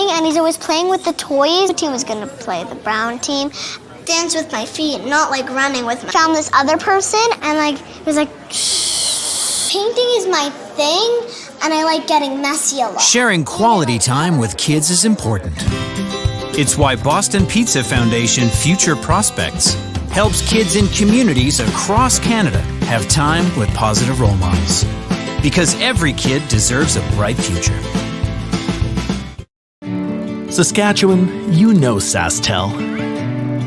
And he's always playing with the toys. The team was going to play the brown team. Dance with my feet, not like running with my... Found this other person and it was like, painting is my thing and I like getting messy a lot. Sharing quality time with kids is important. It's why Boston Pizza Foundation Future Prospects helps kids in communities across Canada have time with positive role models. Because every kid deserves a bright future. Saskatchewan, you know SaskTel,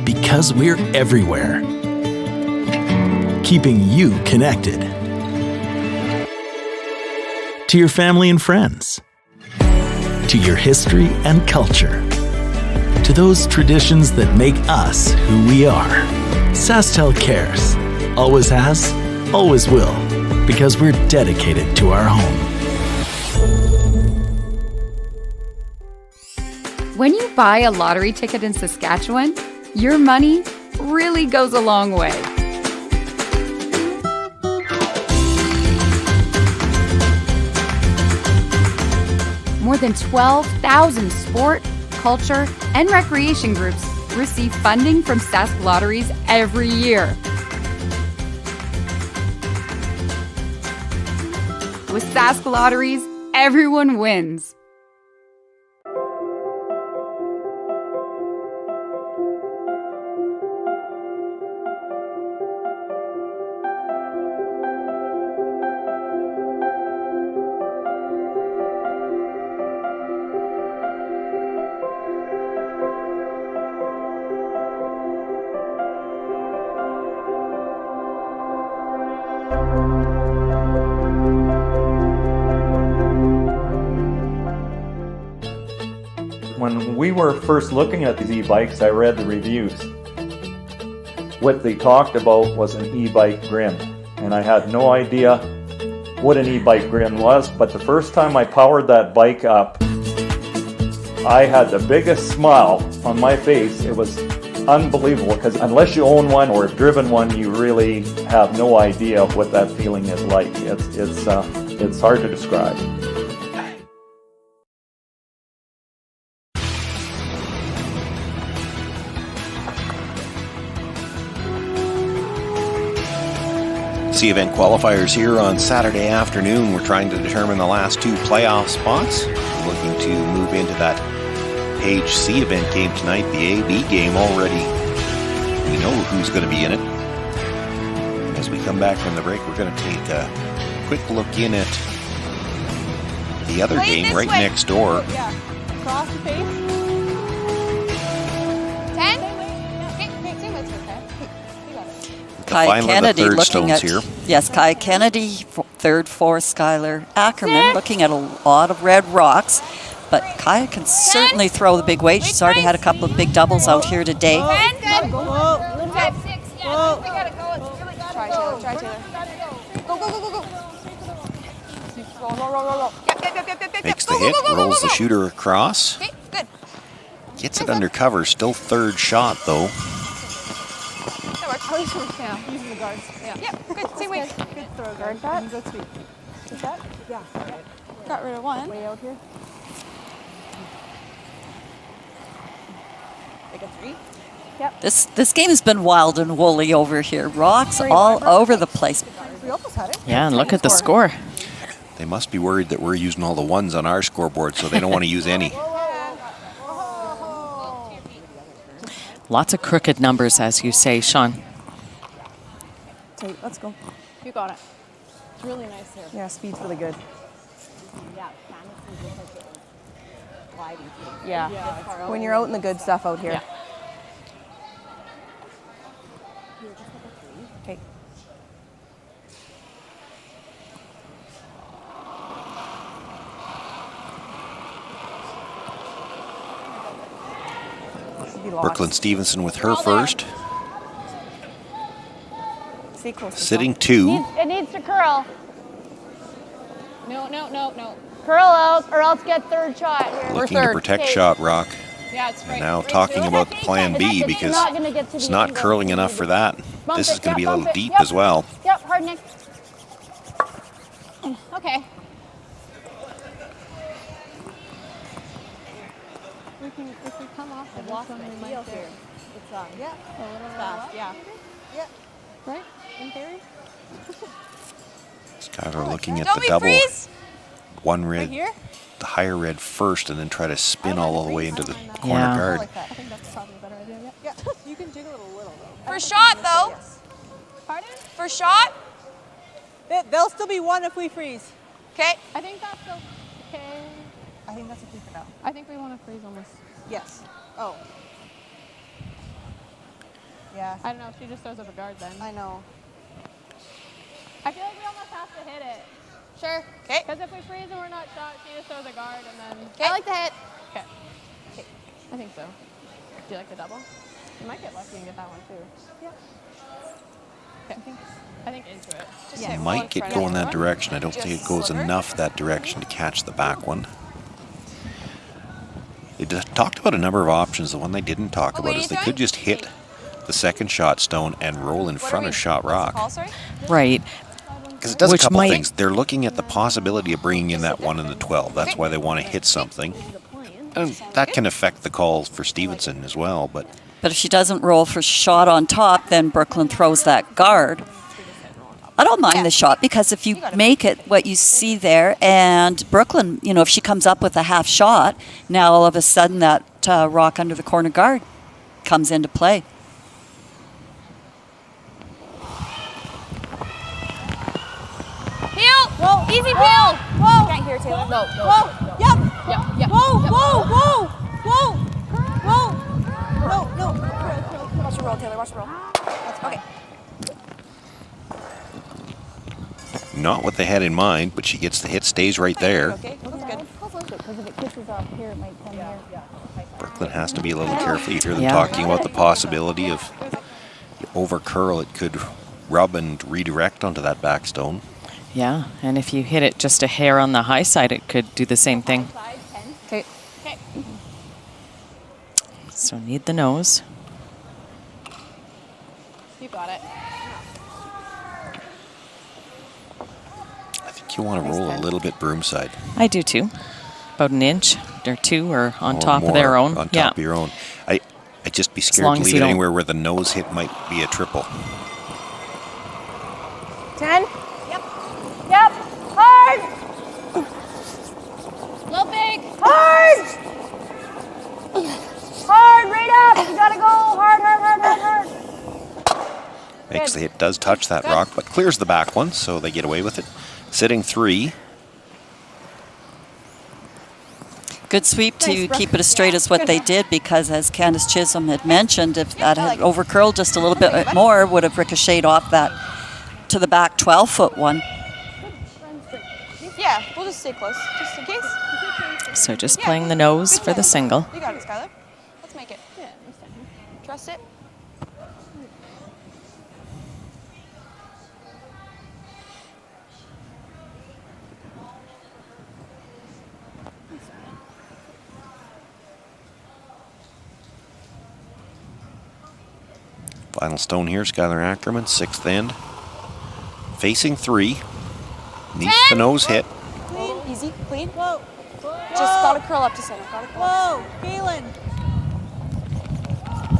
because we're everywhere, keeping you connected to your family and friends, to your history and culture, to those traditions that make us who we are. SaskTel cares, always has, always will, because we're dedicated to our home. When you buy a lottery ticket in Saskatchewan, your money really goes a long way. More than 12,000 sport, culture, and recreation groups receive funding from Sask Lotteries every year. With Sask Lotteries, everyone wins. When we were first looking at these e-bikes, I read the reviews. What they talked about was an e-bike grim, and I had no idea what an e-bike grim was, but the first time I powered that bike up, I had the biggest smile on my face. It was unbelievable, because unless you own one or have driven one, you really have no idea what that feeling is like. It's hard to describe. C event qualifiers here on Saturday afternoon. We're trying to determine the last two playoff spots. We're looking to move into that Page C event game tonight, the A-B game already. We know who's going to be in it. And as we come back from the break, we're going to take a quick look in at the other game right next door. Yeah. Cross the face. 10? Kai Kennedy third looking at here. Yes, Kai Kennedy third for Skylar Ackerman, looking at a lot of red rocks. But Kai can certainly throw the big weight. She's already had a couple of big doubles out here today. 10, good. 5, 6, yeah, we gotta go. It's really gotta Try go. Taylor, try Taylor. Go, go, go, go, go. Roll. Yep. Makes the hit, rolls the shooter across. Okay, good. Gets it under cover, still third shot though. That works. Yeah, using the guards. Yeah. Yep, good. Same way. Good throw. Guard that. Good sweep. Is that? Yeah. Got rid of one. Way out here. Like a 3? Yep. This game has been wild and woolly over here. Rocks all over the place. We almost had it. Yeah, and look at the score. They must be worried that we're using all the ones on our scoreboard, so they don't want to use any. Lots of crooked numbers, as you say, Sean. Okay, let's go. You got it. It's really nice here. Yeah, speed's really good. Yeah, when you're out in the good stuff out here. Yeah. Okay. Brooklyn Stevenson with her first. Stay close. Sitting 2. It needs to curl. No. Curl out or else get third shot here. Looking to protect shot rock. Yeah, it's right. And now talking about the plan B because it's not curling enough for that. This is going to be a little deep as well. Yep, hard Nick. Okay. If we come off the block one, we might here. It's on. Yeah. A little fast. Yeah. Yeah. Right? In theory. Skylar looking at the double. One red, the higher red first, and then try to spin all the way into the corner guard. I think that's probably a better idea. Yeah. You can jiggle it a little though. First shot though. Pardon? First shot. There'll still be one if we freeze. Okay. I think that's okay. I think that's okay for now. I think we want to freeze almost. Yes. Oh. Yeah. I don't know if she just throws up a guard then. I know. I feel like we almost have to hit it. Sure. Okay. Because if we freeze and we're not shot, she just throws a guard and then. Okay. I like the hit. Okay. I think so. Do you like the double? You might get lucky and get that one too. Yeah. I think into it. Just hit Might one get front going that one. direction. I don't think it goes enough that direction to catch the back one. They talked about a number of options. The one they didn't talk about is they could just hit the second shot stone and roll in front of shot rock. Right. Because it does Which a couple might- things. They're looking at the possibility of bringing in that 1 and the 12. That's why they want to hit something. And that can affect the call for Stevenson as well. But But if she doesn't roll for shot on top, then Brooklyn throws that guard. I don't mind the shot because if you make it what you see there, and Brooklyn, you know, if she comes up with a half shot, now all of a sudden that rock under the corner guard comes into play. Peel! Whoa! Easy peel! Whoa! Can't hear Taylor. No. Whoa! Yep! Yep. Whoa! Whoa! Whoa! Whoa! Whoa! No! Watch the roll, Taylor. Watch the roll. Okay. not what they had in mind, but she gets the hit, stays right there. Okay, that's good. Because if it kisses off here, it might come here. Brooklyn has to be a little careful. You hear them talking about the possibility of you over curl, it could rub and redirect onto that back stone. Yeah, and if you hit it just a hair on the high side, it could do the same thing. Okay. So need the nose. You got it. I think you want to roll a little bit broomside. I do too. About an inch or two or on Or top of more their own. On top of your own. I'd just be scared long to as leave you it don't- anywhere where the nose hit might be a triple. 10. Yep. Hard. Little big. Hard. Hard. Right up. You gotta go hard. Makes the hit, does touch that rock, but clears the back one, so they get away with it. Sitting 3. Good sweep to keep it as straight as what they did, because as Candace Chisholm had mentioned, if that had over curled just a little bit more, would have ricocheted off that to the back 12-foot one. Yeah, we'll just stay close, just in case. So just playing the nose for the single. You got it, Skylar. Let's make it. Trust it. Final stone here, Skylar Ackerman, 6th end. Facing 3. Needs the nose hit. Clean. Easy, clean. Whoa. Just gotta curl up to center. Whoa, Kaylin.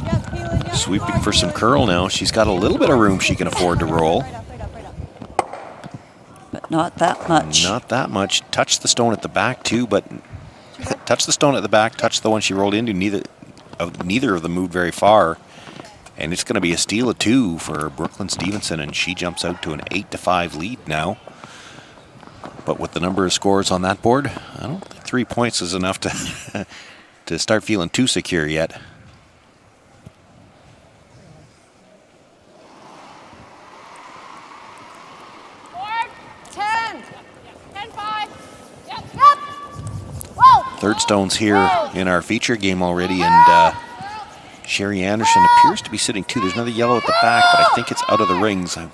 Yep, Kaylin, yep. Sweeping for some curl now. She's got a little bit of room she can afford to roll. But not that much. Not that much. Touched the stone at the back too, but touched the stone at the back, touched the one she rolled into. Neither of them moved very far. And it's going to be a steal of 2 for Brooklyn Stevenson, and she jumps out to an 8-5 lead now. But with the number of scores on that board, I don't think 3 points is enough to to start feeling too secure yet. Forward. 10. 10-5. Yep. Whoa. Third stone's here in our feature game already, and Sherry Anderson appears to be sitting 2. There's another yellow at the back, but I think it's out of the rings. I'm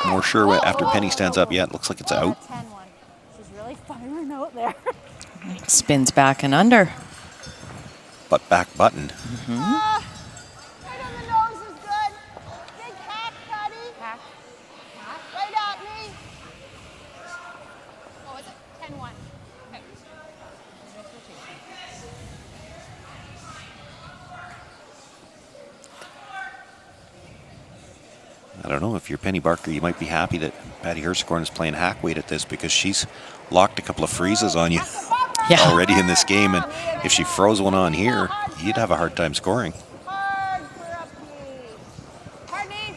more sure after Penny stands up. Yeah, it looks like it's out. She's really firing out there. Spins back and under. But back button. Right on the nose is good. Big hack, Patty. Hack. Right at me. What was it? 10-1. Okay. I don't know, if you're Penny Barker, you might be happy that Patty Hersecorn is playing hack weight at this, because she's locked a couple of freezes on you already in this game, and if she froze one on here, you'd have a hard time scoring. Hard for up knees. Hard knees.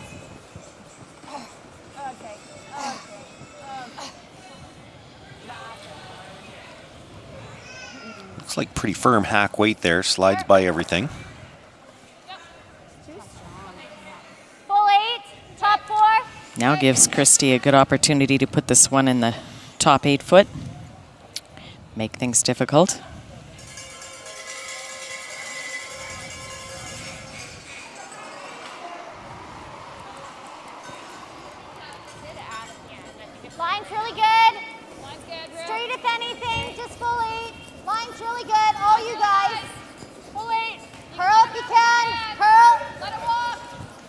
Okay. Looks like pretty firm hack weight there, slides by everything. Full 8. Top 4. Now gives Christy a good opportunity to put this one in the top 8 foot. Make things difficult. Line's really good. Line's good, Ruth. Straight if anything, just full 8. Line's really good, all you guys. Full 8. Curl if you can. Curl. Let it walk.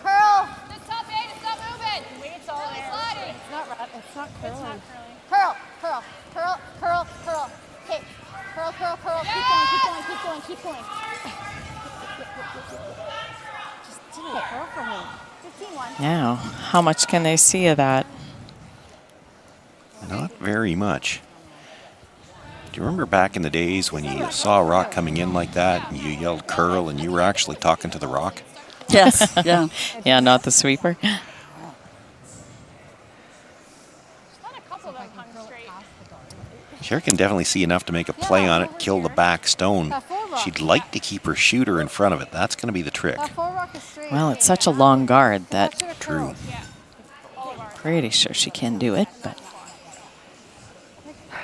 Curl. This top 8, it's not moving. Weight's all Really there. sliding. It's not curling. It's not curling. Curl, curl, curl, curl, curl. Okay, curl, curl, curl. Keep going, keep going, keep going, keep going. Just didn't curl for him. 15-1. Now, how much can they see of that? Not very much. Do you remember back in the days when you saw a rock coming in like that and you yelled curl and you were actually talking to the rock? Yes, yeah. Yeah, not the sweeper. Sherry can definitely see enough to make a play on it, kill the back stone. She'd like to keep her shooter in front of it. That's going to be the trick. Well, it's such a long guard that True. pretty sure she can do it, but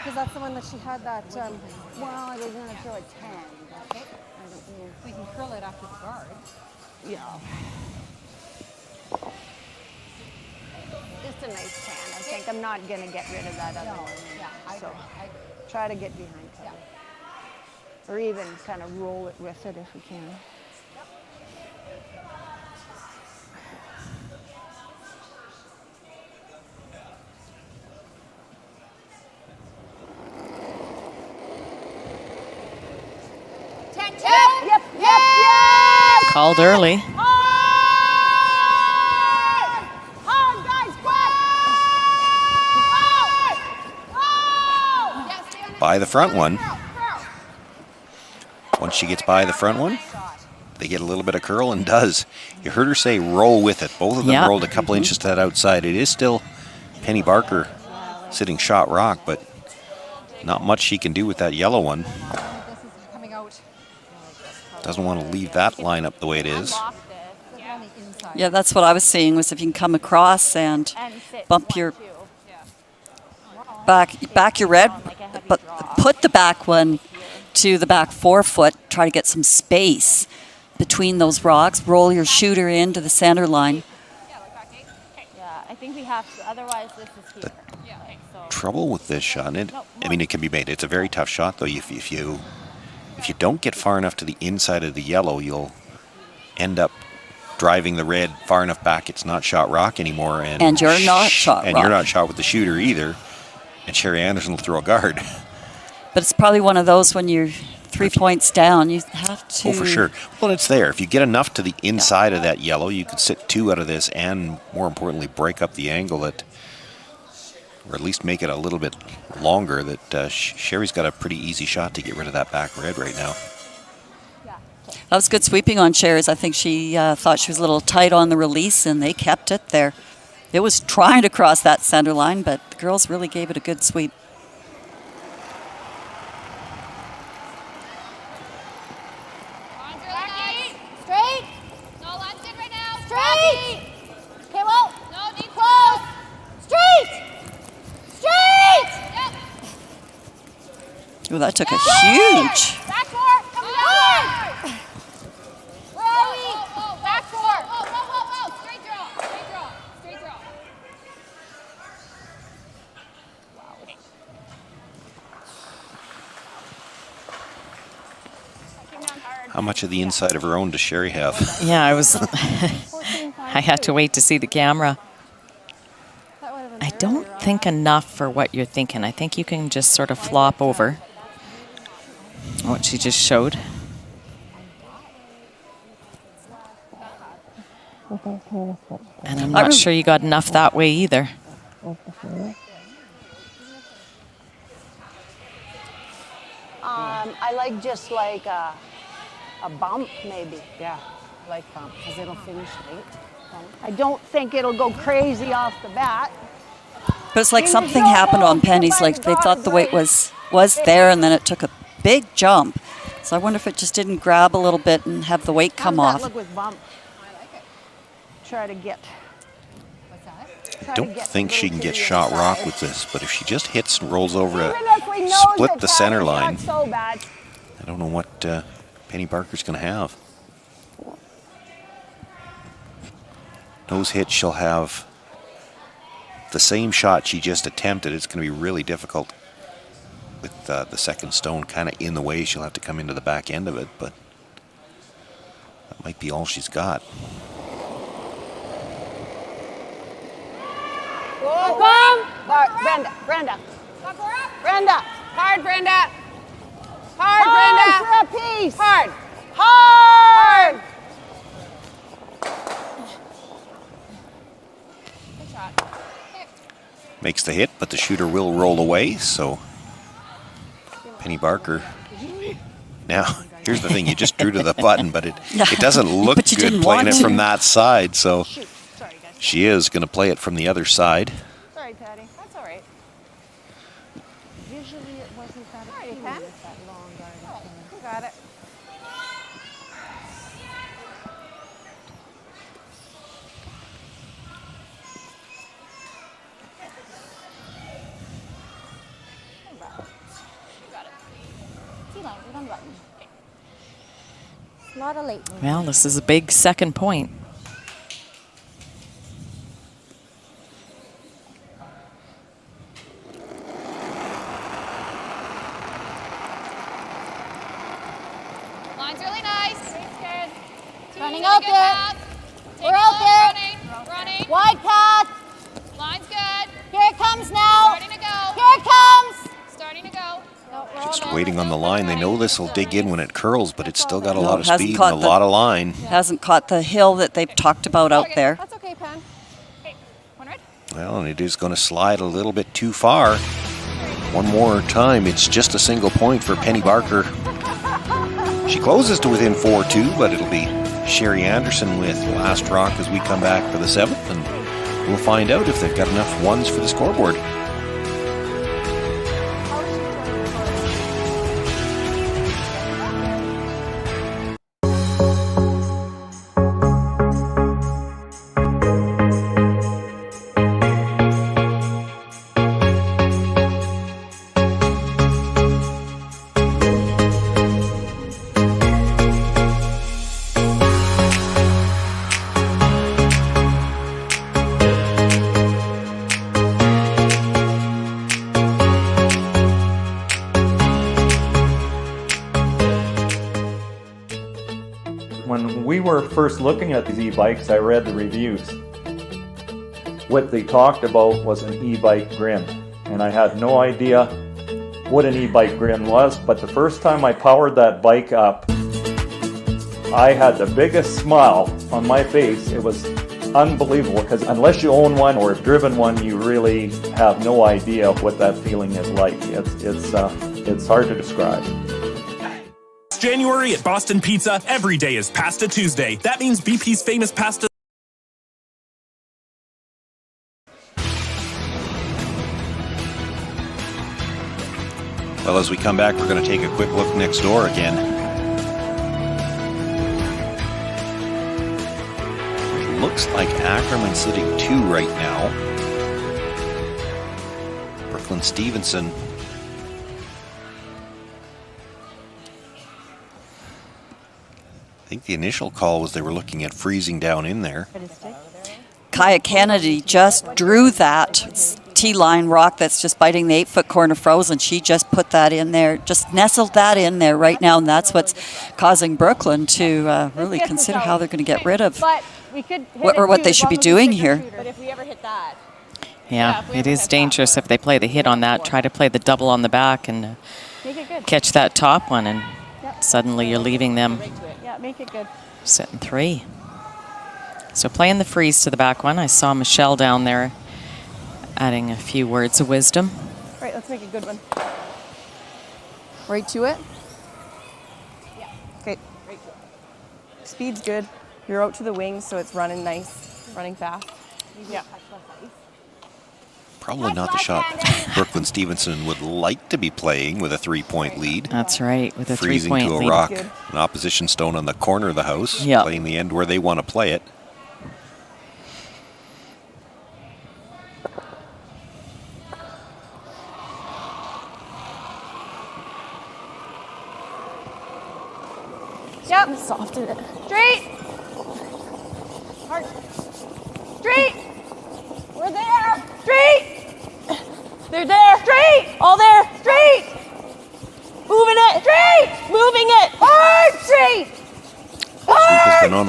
Because that's the one that she had that, well, I was going to throw a 10. Okay. We can curl it after the guard. Yeah. Just a nice tan, I think. I'm not going to get rid of that other one. So try to get behind cover. Or even kind of roll it with it if we can. Yep, yes! called early. Hard, guys, quick! By the front one. Once she gets by the front one, they get a little bit of curl and does. You heard her say roll with it. Both of them rolled a couple inches to that outside. It is still Penny Barker sitting shot rock, but not much she can do with that yellow one. Doesn't want to leave that line up the way it is. Yeah, that's what I was seeing, was if you can come across and bump your back your red, but put the back one to the back forefoot, try to get some space between those rocks, roll your shooter into the center line. Yeah, I think we have to, otherwise this is here. Trouble with this shot, I mean, it can be made. It's a very tough shot, though. If you don't get far enough to the inside of the yellow, you'll end up driving the red far enough back it's not shot rock anymore. And you're not shot rock. And you're not shot with the shooter either. And Sherry Anderson will throw a guard. But it's probably one of those when you're 3 points down, you have to... Oh, for sure. Well, it's there. If you get enough to the inside of that yellow, you could sit two out of this and, more importantly, break up the angle that, or at least make it a little bit longer, that Sherry's got a pretty easy shot to get rid of that back red right now. That was good sweeping on Sherry's. I think she thought she was a little tight on the release, and they kept it there. It was trying to cross that center line, but the girls really gave it a good sweep. Straight. No, line's good right now. Straight. Okay, well. No, need close. Straight. Straight. Yep. Ooh, that took a huge... Back four. Come down. Where are we? Back four. Whoa. Straight draw. Straight draw. Straight draw. How much of the inside of her own does Sherry have? Yeah, I was... I had to wait to see the camera. I don't think enough for what you're thinking. I think you can just sort of flop over what she just showed. And I'm not sure you got enough that way either. I like just like a bump maybe. Yeah, I like bump because it'll finish late. I don't think it'll go crazy off the bat. But it's like something happened on Penny's, like they thought the weight was there, and then it took a big jump. So I wonder if it just didn't grab a little bit and have the weight come How does off. that look with bump? I like it. Try to get. I don't think she can get shot rock with this, but if she just hits and rolls over Even a if we know split that the center it's line, not so bad. I don't know what Penny Barker's going to have. Those hits she'll have the same shot she just attempted. It's going to be really difficult with the second stone kind of in the way. She'll have to come into the back end of it, but that might be all she's got. Come! Brenda, Brenda. Brenda. Hard, Brenda. Hard, Brenda. for a piece. Hard. Hard. Good shot. Makes the hit, but the shooter will roll away, so Penny Barker. Now, here's the thing, you just drew to the button, but it doesn't look good playing it from that side, so she is going to play it from the other side. Sorry, Patty. That's all right. Usually it wasn't that appealing with that long guard. You got it. T-line, right on the button. It's not a late one. Well, this is a big second point. Line's really nice. Running out there. We're out there. Running. Wide path. Line's good. Here it comes now. Starting to go. Here it comes. Starting to go. Just waiting on the line. They know this will dig in when it curls, but it's still got a No, lot of hasn't speed caught and a lot of line. Hasn't caught the hill that they've talked about out there. That's okay, Pan. Okay, one red. Well, and it is going to slide a little bit too far. One more time, it's just a single point for Penny Barker. She closes to within 4-2, but it'll be Sherry Anderson with last rock as we come back for the 7th, and we'll find out if they've got enough ones for the scoreboard. When we were first looking at these e-bikes, I read the reviews. What they talked about was an e-bike grin, and I had no idea what an e-bike grin was, but the first time I powered that bike up, I had the biggest smile on my face. It was unbelievable, because unless you own one or have driven one, you really have no idea what that feeling is like. It's hard to describe. January at Boston Pizza, every day is Pasta Tuesday. That means BP's famous pasta. Well, as we come back, we're going to take a quick look next door again. It looks like Ackerman sitting 2 right now. Brooklyn Stevenson. I think the initial call was they were looking at freezing down in there. Kaya Kennedy just drew that T-line rock that's just biting the 8-foot corner frozen. She just put that in there, just nestled that in there right now, and that's what's causing Brooklyn to really consider how they're going to get rid of what they should be doing here. But if we ever hit that. Yeah, it is dangerous if they play the hit on that. Try to play the double on the back and catch that top one, and suddenly you're leaving them Yeah, make it good. sitting 3. So playing the freeze to the back one. I saw Michelle down there adding a few words of wisdom. All right, let's make a good one. Right to it? Yeah. Okay. Right to it. Speed's good. You're out to the wings, so it's running nice, running fast. Yeah. Probably not the shot Brooklyn Stevenson would like to be playing with a 3-point lead. That's right, with a 3-point freezing to a lead. rock, an opposition stone on the corner of the house, Yep. playing the end where they want to play it. Yep. Soften it. Straight. Hard. Straight. We're there. Straight.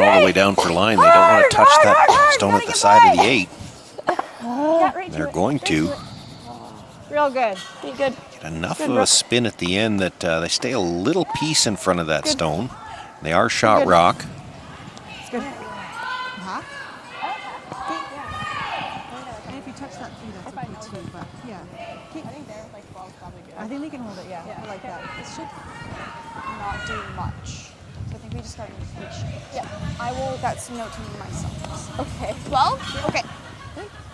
around all the way down for line. They don't want to touch that stone at the side of the 8. They're going to. Real good. Be good. Get enough of a spin at the end that they stay a little piece in front of that stone. They are shot rock. It's good. Uh-huh. And if you touch that too, that's okay too, but yeah. I think their ball's probably good. I think they can hold it, yeah. I like that. This should not do much. So I think we just gotta be patient. Yeah, I will. That's note to myself. Okay. 12? Okay.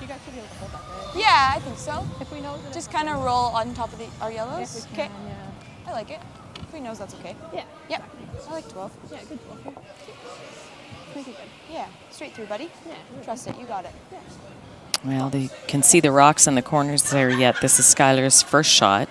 You guys should be able to hold that, right? Yeah, I think so. If we know that just kind of roll on top of our yellows. If we can, okay. I like it. If we knows that's okay. Yeah. Yeah. I like 12. Yeah, good 12. Make it good. Yeah. Straight through, buddy. Yeah. Trust it. You got it. Yeah. Well, they can see the rocks in the corners there yet. This is Skylar's first shot.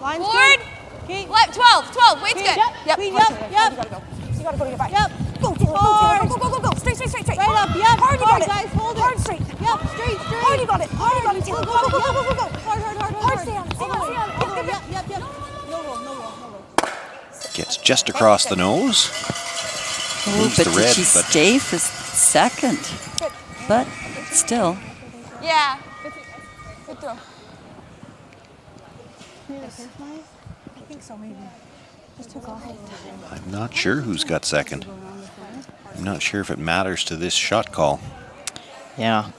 Line's good. Okay. Left, 12. Weight's good. Yep. Yep. Yep. You gotta go. You gotta go to your back. Yep. Go, Taylor. Go. Straight. Right up. Yep. Hard, you got it. Guys, hold it. Hard, straight. Yep. Straight. Hard, you got it. Taylor. Go. Hard. Stay on it. Yep. No roll. Gets just across the nose. Oh, Moves but the did red, she but stay for second? But still. Yeah. Good throw. I think so, maybe. Just took off. I'm not sure who's got second. I'm not sure if it matters to this shot call. Yeah.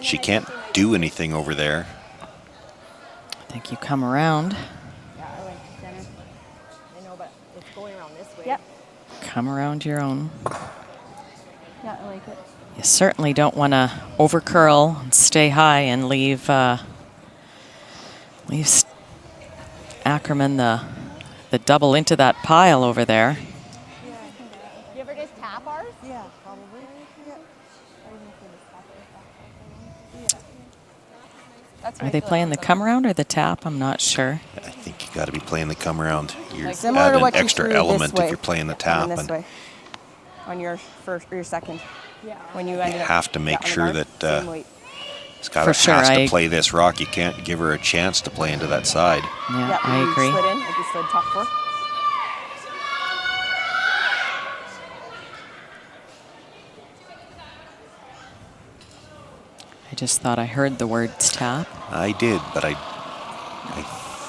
She can't do anything over there. I think you come around. Yeah, I went to center. I know, but it's going around this way. Yep. Come around your own. Yeah, I like it. You certainly don't want to over curl and stay high and leave Ackerman the double into that pile over there. You ever just tap ours? Yeah, probably. Are they playing the come around or the tap? I'm not sure. I think you got to be playing the come around. You're Similar to adding what an you extra threw element this way. if you're playing the tap. This And way. On your first or your second. Yeah. When you you ended up. have to make on the sure bar, that same weight. Skylar For sure, has to I- play this rock. You can't give her a chance to play into that side. Yeah, I you agree. slid in, like you slid top 4. I just thought I heard the words tap. I did, but I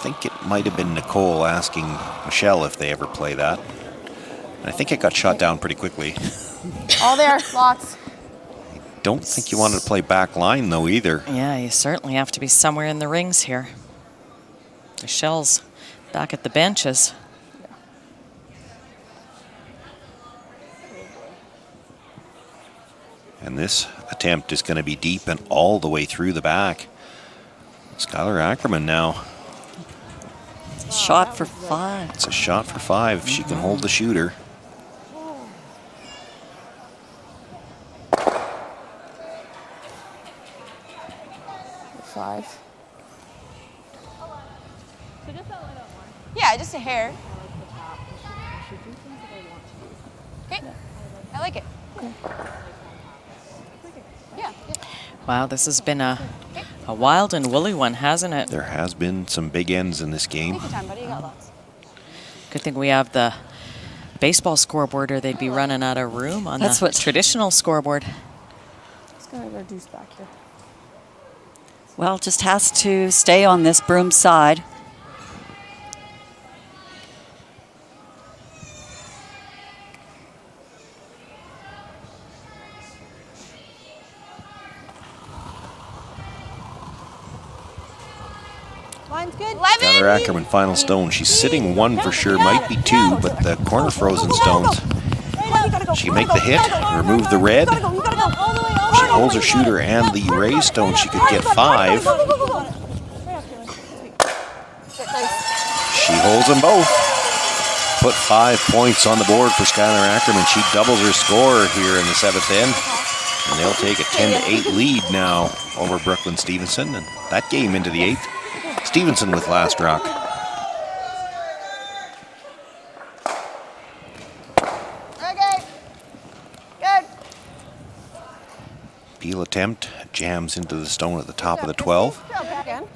think it might have been Nicole asking Michelle if they ever play that. And I think it got shot down pretty quickly. All there, lots. Don't think you wanted to play back line though either. Yeah, you certainly have to be somewhere in the rings here. Michelle's back at the benches. And this attempt is going to be deep and all the way through the back. Skylar Ackerman now. Shot for 5. It's a shot for 5 if she can hold the shooter. Five. Yeah, just a hair. Okay, I like it. Yeah. Wow, this has been a wild and woolly one, hasn't it? There has been some big ends in this game. Take your time, buddy. You got lots. Good thing we have the baseball scoreboard or they'd be running out of room on That's the what- traditional scoreboard. Let's go to our deuce back here. Well, just has to stay on this broom side. Line's good. Skylar Ackerman, final stone. She's sitting 1 for sure, might be 2, but the corner frozen stones. She can make the hit, remove the red. She holds her shooter and the raised stone. She could get 5. She holds them both. Put 5 points on the board for Skylar Ackerman. She doubles her score here in the 7th end. And they'll take a 10-8 lead now over Brooklyn Stevenson. And that game into the 8th. Stevenson with last rock. Okay. Good. Peel attempt jams into the stone at the top of the 12.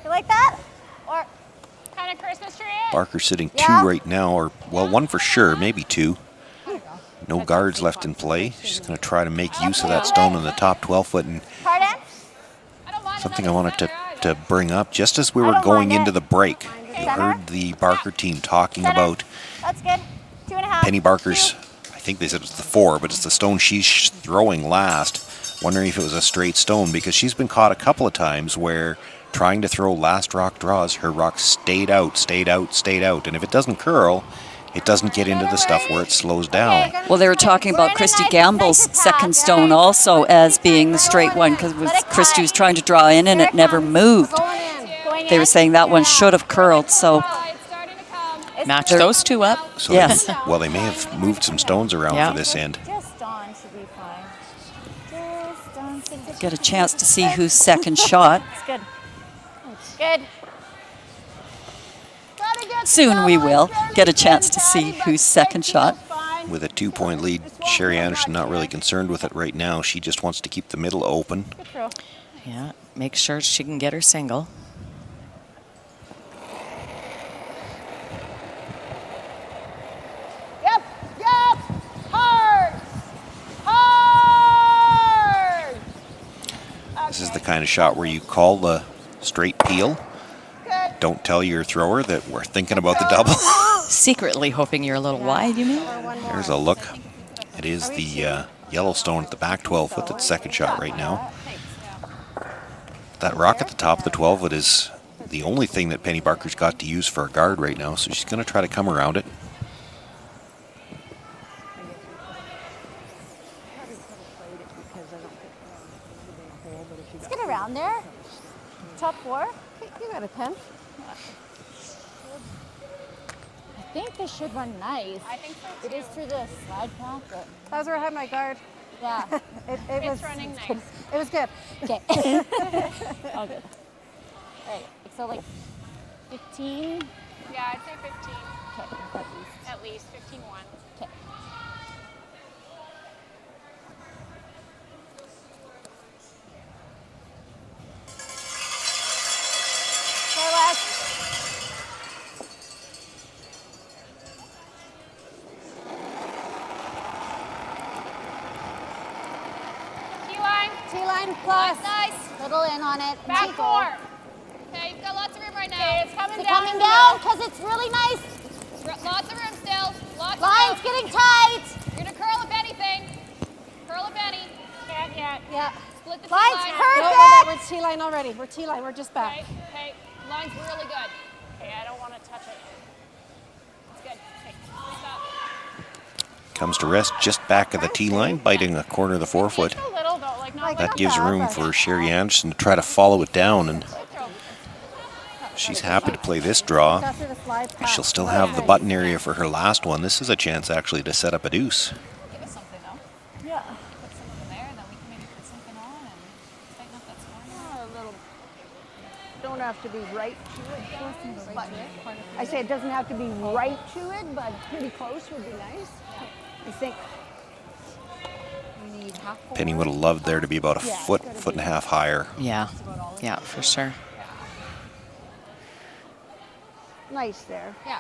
You like that? Or Kind of Christmas tree? Barker sitting Yeah. 2 right now, or, well, 1 for sure, maybe 2. No guards left in play. She's going to try to make use of that stone in the top 12-foot. And pardon? something I wanted to bring up, just as we were going into the break, I heard the Barker team talking about That's good. 2.5. Penny Barker's, I think they said it's the 4, but it's the stone she's throwing last. Wondering if it was a straight stone, because she's been caught a couple of times where trying to throw last rock draws, her rock stayed out. And if it doesn't curl, it doesn't get into the stuff where it slows down. Well, they were talking about Christy Gamble's second stone also as being the straight one, because Christy was trying to draw in and it never moved. They were saying that one should have curled, so match those two up. So yes. Well, they may have moved some stones around for this end. Just on should be fine. Just on should be Get a chance to see whose second shot. It's good. Good. Soon we will get a chance to see whose second shot. With a 2-point lead, Sherry Anderson not really concerned with it right now. She just wants to keep the middle open. Yeah, make sure she can get her single. Yep, hard, hard. This is the kind of shot where you call the straight peel. Don't tell your thrower that we're thinking about the double. Secretly hoping you're a little wide, you mean? There's a look. It is the Yellowstone at the back 12-foot. That's second shot right now. That rock at the top of the 12-foot is the only thing that Penny Barker's got to use for a guard right now, so she's going to try to come around it. Let's get around there. Top 4. You got a pen. I think this should run nice. I think so too. It is through the slide path, but That was where I had my guard. yeah. It was running nice. It was good. Okay. All good. All right. So like 15. Yeah, I'd say 15. Okay. At least 15-1. Okay. T-line plus. Nice. Little in on it. Back T 4. Okay, you've got lots of room right now. Okay, it's coming down. Coming down because it's really nice. Lots of room still. Lots Line's of room. getting tight. You're gonna curl if anything. Curl if any. Can't yet. Yeah. Split the Line's T-line. perfect. We're T-line already. We're T-line. We're just back. Okay, okay. Line's really good. Okay, I don't want to touch it. It's good. Okay, stop. Comes to rest just back of the tee line, biting a corner of the 4-foot. A little though, like not That gives room for Sherry Anderson to try to follow it down, and she's happy to play this draw. She'll still have the button area for her last one. This is a chance actually to set up a deuce. give us something though. Yeah. Put something there, and then we can maybe put something on and tighten up that score. A little. Don't have to be right to it. But I say it doesn't have to be right to it, but pretty close would be nice. I think. We need half. Penny would have loved there to be about a foot and a half higher. Yeah, yeah, for sure. Nice there. Yeah.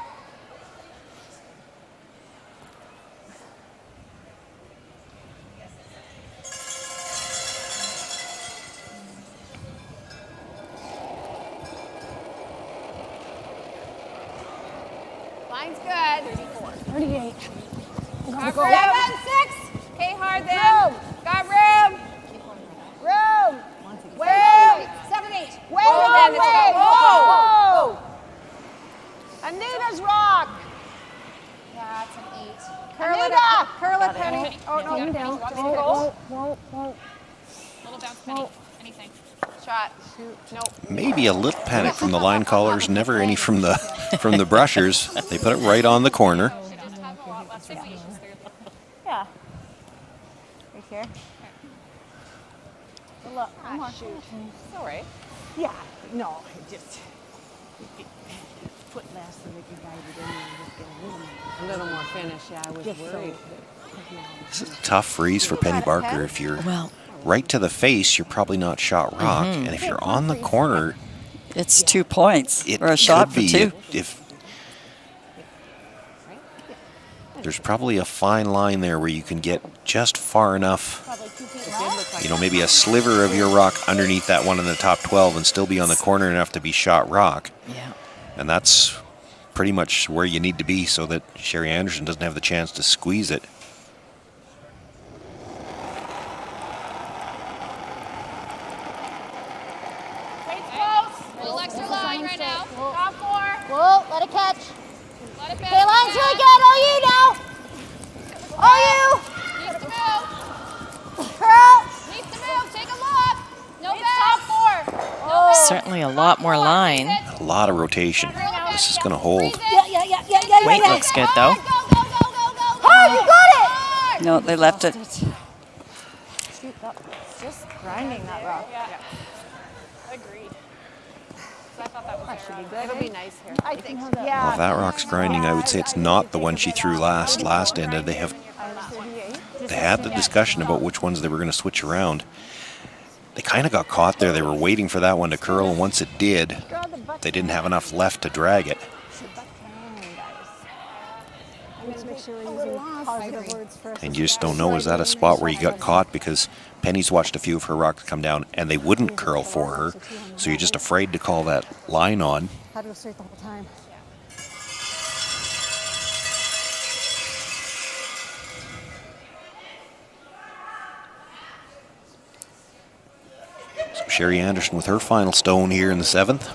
Line's good. 38. Got room. 6. Okay, hard then. Got room. Room. Room. 7, 8. Wait, Whoa, then. whoa. Anita's rock. Yeah, it's an 8. Anita. Curl it, Penny. Oh, no. no. Down. Whoa. Little bounce, Penny. Anything. Shot. Shoot. Nope. Maybe a little panic from the line callers, never any from the brushers. They put it right on the corner. Yeah. Right here. Look, one more. It's all right. Yeah. No, I just. Foot less than we could guide it in and just get a little more finish. Yeah, I was worried. This is a tough freeze for Penny Barker if you're right to the face, you're probably not shot rock. And if you're on the corner, it's 2 points it or a shot could for be. two. If there's probably a fine line there where you can get just far enough, you know, maybe a sliver of your rock underneath that one in the top 12 and still be on the corner enough to be shot rock. Yeah. And that's pretty much where you need to be so that Sherry Anderson doesn't have the chance to squeeze it. Little extra line right now. Top four. Whoa, let it catch. Let it Okay, line's really good. All you now. All you. Needs to move. Curl. Needs to move. Take a look. No top four. Certainly a lot more line. A lot of rotation. This is going to hold. Yeah. Weight looks good though. Hard, you got it. No, they left it. Just grinding that rock. Agreed. I thought that was should be good. It'll be nice here. I think so. Well, if that rock's grinding, I would say it's not the one she threw last end. They had the discussion about which ones they were going to switch around. They kind of got caught there. They were waiting for that one to curl, and once it did, they didn't have enough left to drag it. And you just don't know, is that a spot where you got caught because Penny's watched a few of her rocks come down and they wouldn't curl for her, so you're just afraid to call that line on. Had to go straight the whole time. So Sherry Anderson with her final stone here in the 7th.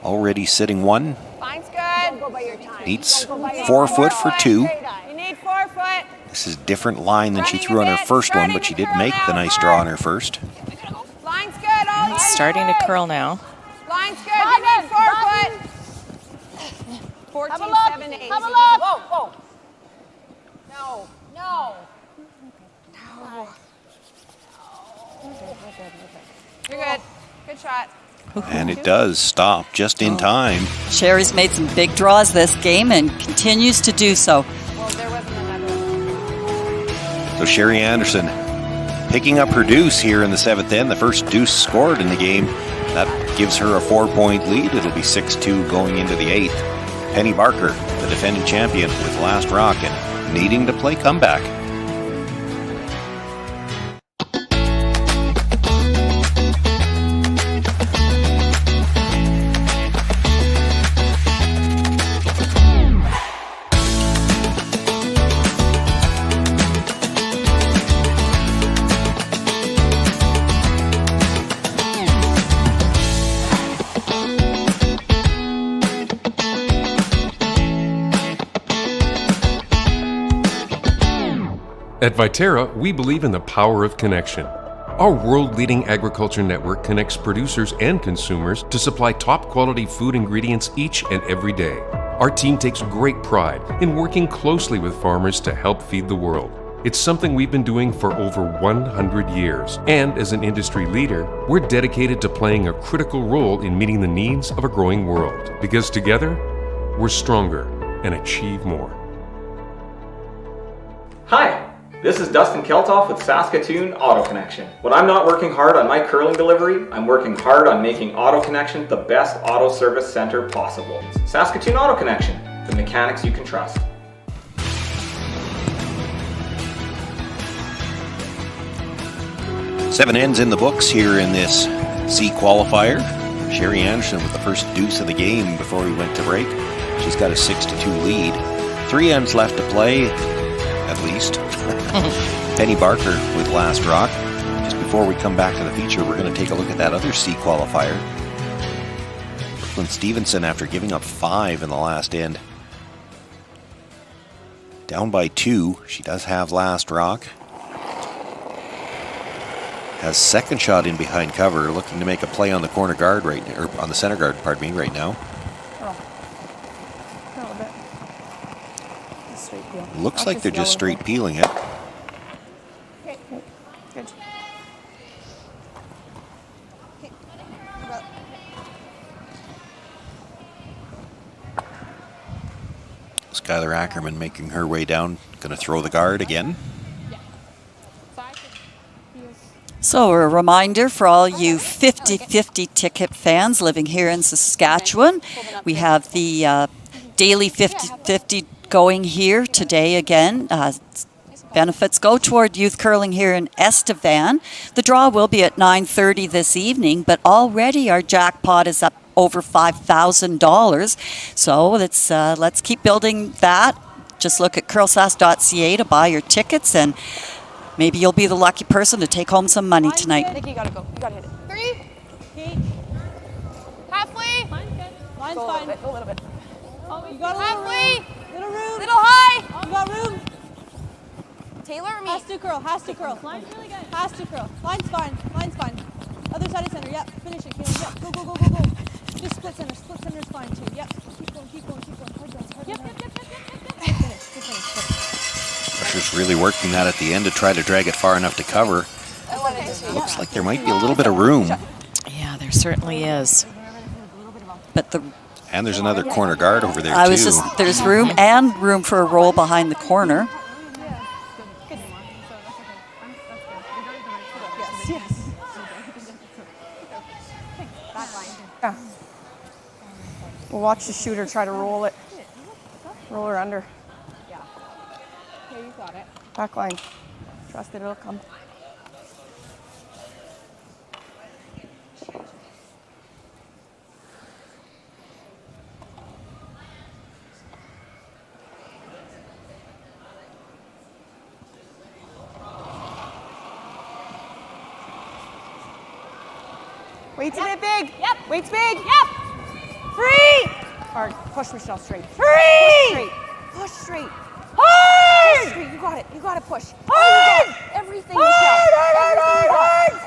Already sitting one. Line's good. Go by your time. Needs 4 foot for 2. You need 4 foot. This is a different line than she threw on her first one, but she did make the nice draw on her first. Line's good. All It's starting to curl now. Line's good. You need 4 foot. 14, 7, 8. Have a look. Whoa. No. You're good. Good shot. And it does stop just in time. Sherry's made some big draws this game and continues to do so. So Sherry Anderson picking up her deuce here in the 7th end. The first deuce scored in the game. That gives her a 4-point lead. It'll be 6-2 going into the 8th. Penny Barker, the defending champion, with last rock and needing to play comeback. At Viterra, we believe in the power of connection. Our world-leading agriculture network connects producers and consumers to supply top-quality food ingredients each and every day. Our team takes great pride in working closely with farmers to help feed the world. It's something we've been doing for over 100 years. And as an industry leader, we're dedicated to playing a critical role in meeting the needs of a growing world. Because together, we're stronger and achieve more. Hi, this is Dustin Keltoff with Saskatoon Auto Connection. When I'm not working hard on my curling delivery, I'm working hard on making Auto Connection the best auto service center possible. Saskatoon Auto Connection, the mechanics you can trust. Seven ends in the books here in this C qualifier. Sherry Anderson with the first deuce of the game before we went to break. She's got a 6-2 lead. 3 ends left to play, at least. Penny Barker with last rock. Just before we come back to the feature, we're going to take a look at that other C qualifier. Brooklyn Stevenson, after giving up 5 in the last end. Down by 2. She does have last rock. Has second shot in behind cover, looking to make a play on the corner guard or on the center guard, pardon me, right now. Looks like they're just straight peeling it. Okay, good. Skylar Ackerman making her way down, going to throw the guard again. So a reminder for all you 50/50 ticket fans living here in Saskatchewan, we have the daily 50/50 going here today again. Benefits go toward youth curling here in Estevan. The draw will be at 9:30 this evening, but already our jackpot is up over $5,000. So let's keep building that. Just look at curlsask.ca to buy your tickets, and maybe you'll be the lucky person to take home some money tonight. Nikki, you gotta go. You gotta hit it. 3. Halfway. Line's fine. Go a little bit. You got halfway. Little room. Little high. You got room. Taylor or me? Has to curl. Has to curl. Line's really good. Has to curl. Line's fine. Line's fine. Other side of center. Yep. Finish it, Kayla. Yep. Go, go, go, go, go. Just split center. Split center is fine too. Yep. Keep going, keep going, keep going. Hard guys, hard guys. Yep. Good finish, good finish. Pressure's really working that at the end to try to drag it far enough to cover. Looks like there might be a little bit of room. Yeah, there certainly is. But and there's another corner guard over there too. There's room and room for a roll behind the corner. Yeah. We'll watch the shooter try to roll it. Roll her under. Yeah. Okay, you got it. Back line. Trust that it'll come. Weight's a bit big. Yep. Weight's big. Yep. 3. Hard. Push Michelle straight. 3. Push straight. Push straight. Hard. Push straight. You got it. You got to push. Hard. Oh, everything, Michelle.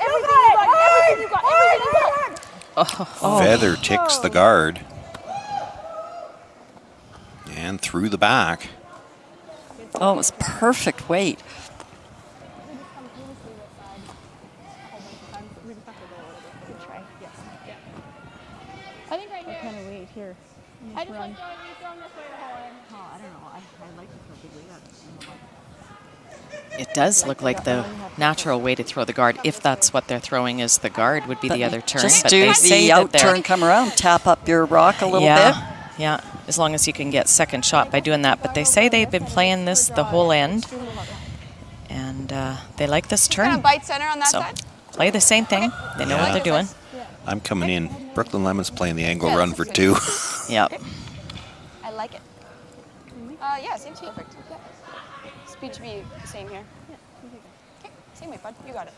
Everything you got. Everything you got. Everything you got. Oh. Feather ticks the guard. And through the back. Oh, it was perfect weight. I think right here. What kind of weight here? I just like you throwing this way the whole way. Oh, I don't know. I like to throw big weight at It does look like the natural way to throw the guard, if that's what they're throwing, is the guard would be the other turn. Just but do they say the that out turn, come around, tap up your rock a little bit. Yeah, as long as you can get second shot by doing that. But they say they've been playing this the whole end, and they like this turn. Kind of bite center on that so side? play the same thing. They know what they're doing. I'm coming in. Brooklyn Lemon's playing the angle run for 2. Yep. I like it. Yeah, same to you. Perfect. Yeah. Speed should be the same here. Yeah. Okay, same way, bud. You got it.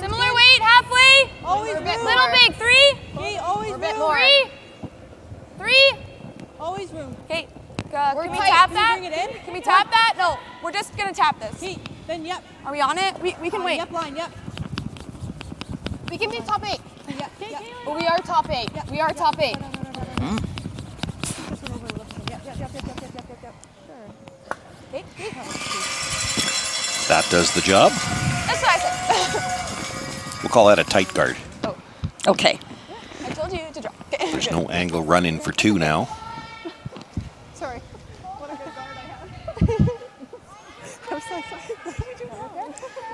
Similar weight, halfway. Always Little room. big, 3. Okay, always A bit room. more. 3. Always room. Okay. We're Can we tight. tap Can that? you bring it in? Can we tap that? No, we're just gonna tap this. Okay, then yep. Are we on it? We can wait. Yep, line, yep. We can be top 8. Yep, yep. But we are top 8. Yep. We are top 8. Just run over a little bit. Yep, yep, yep, yep, yep, yep, yep, yep. Sure. Okay, That does the job. That's what I said. We'll call that a tight guard. Okay. I told you to drop. There's no angle run in for 2 now. Sorry. What a good guard I have. I was like,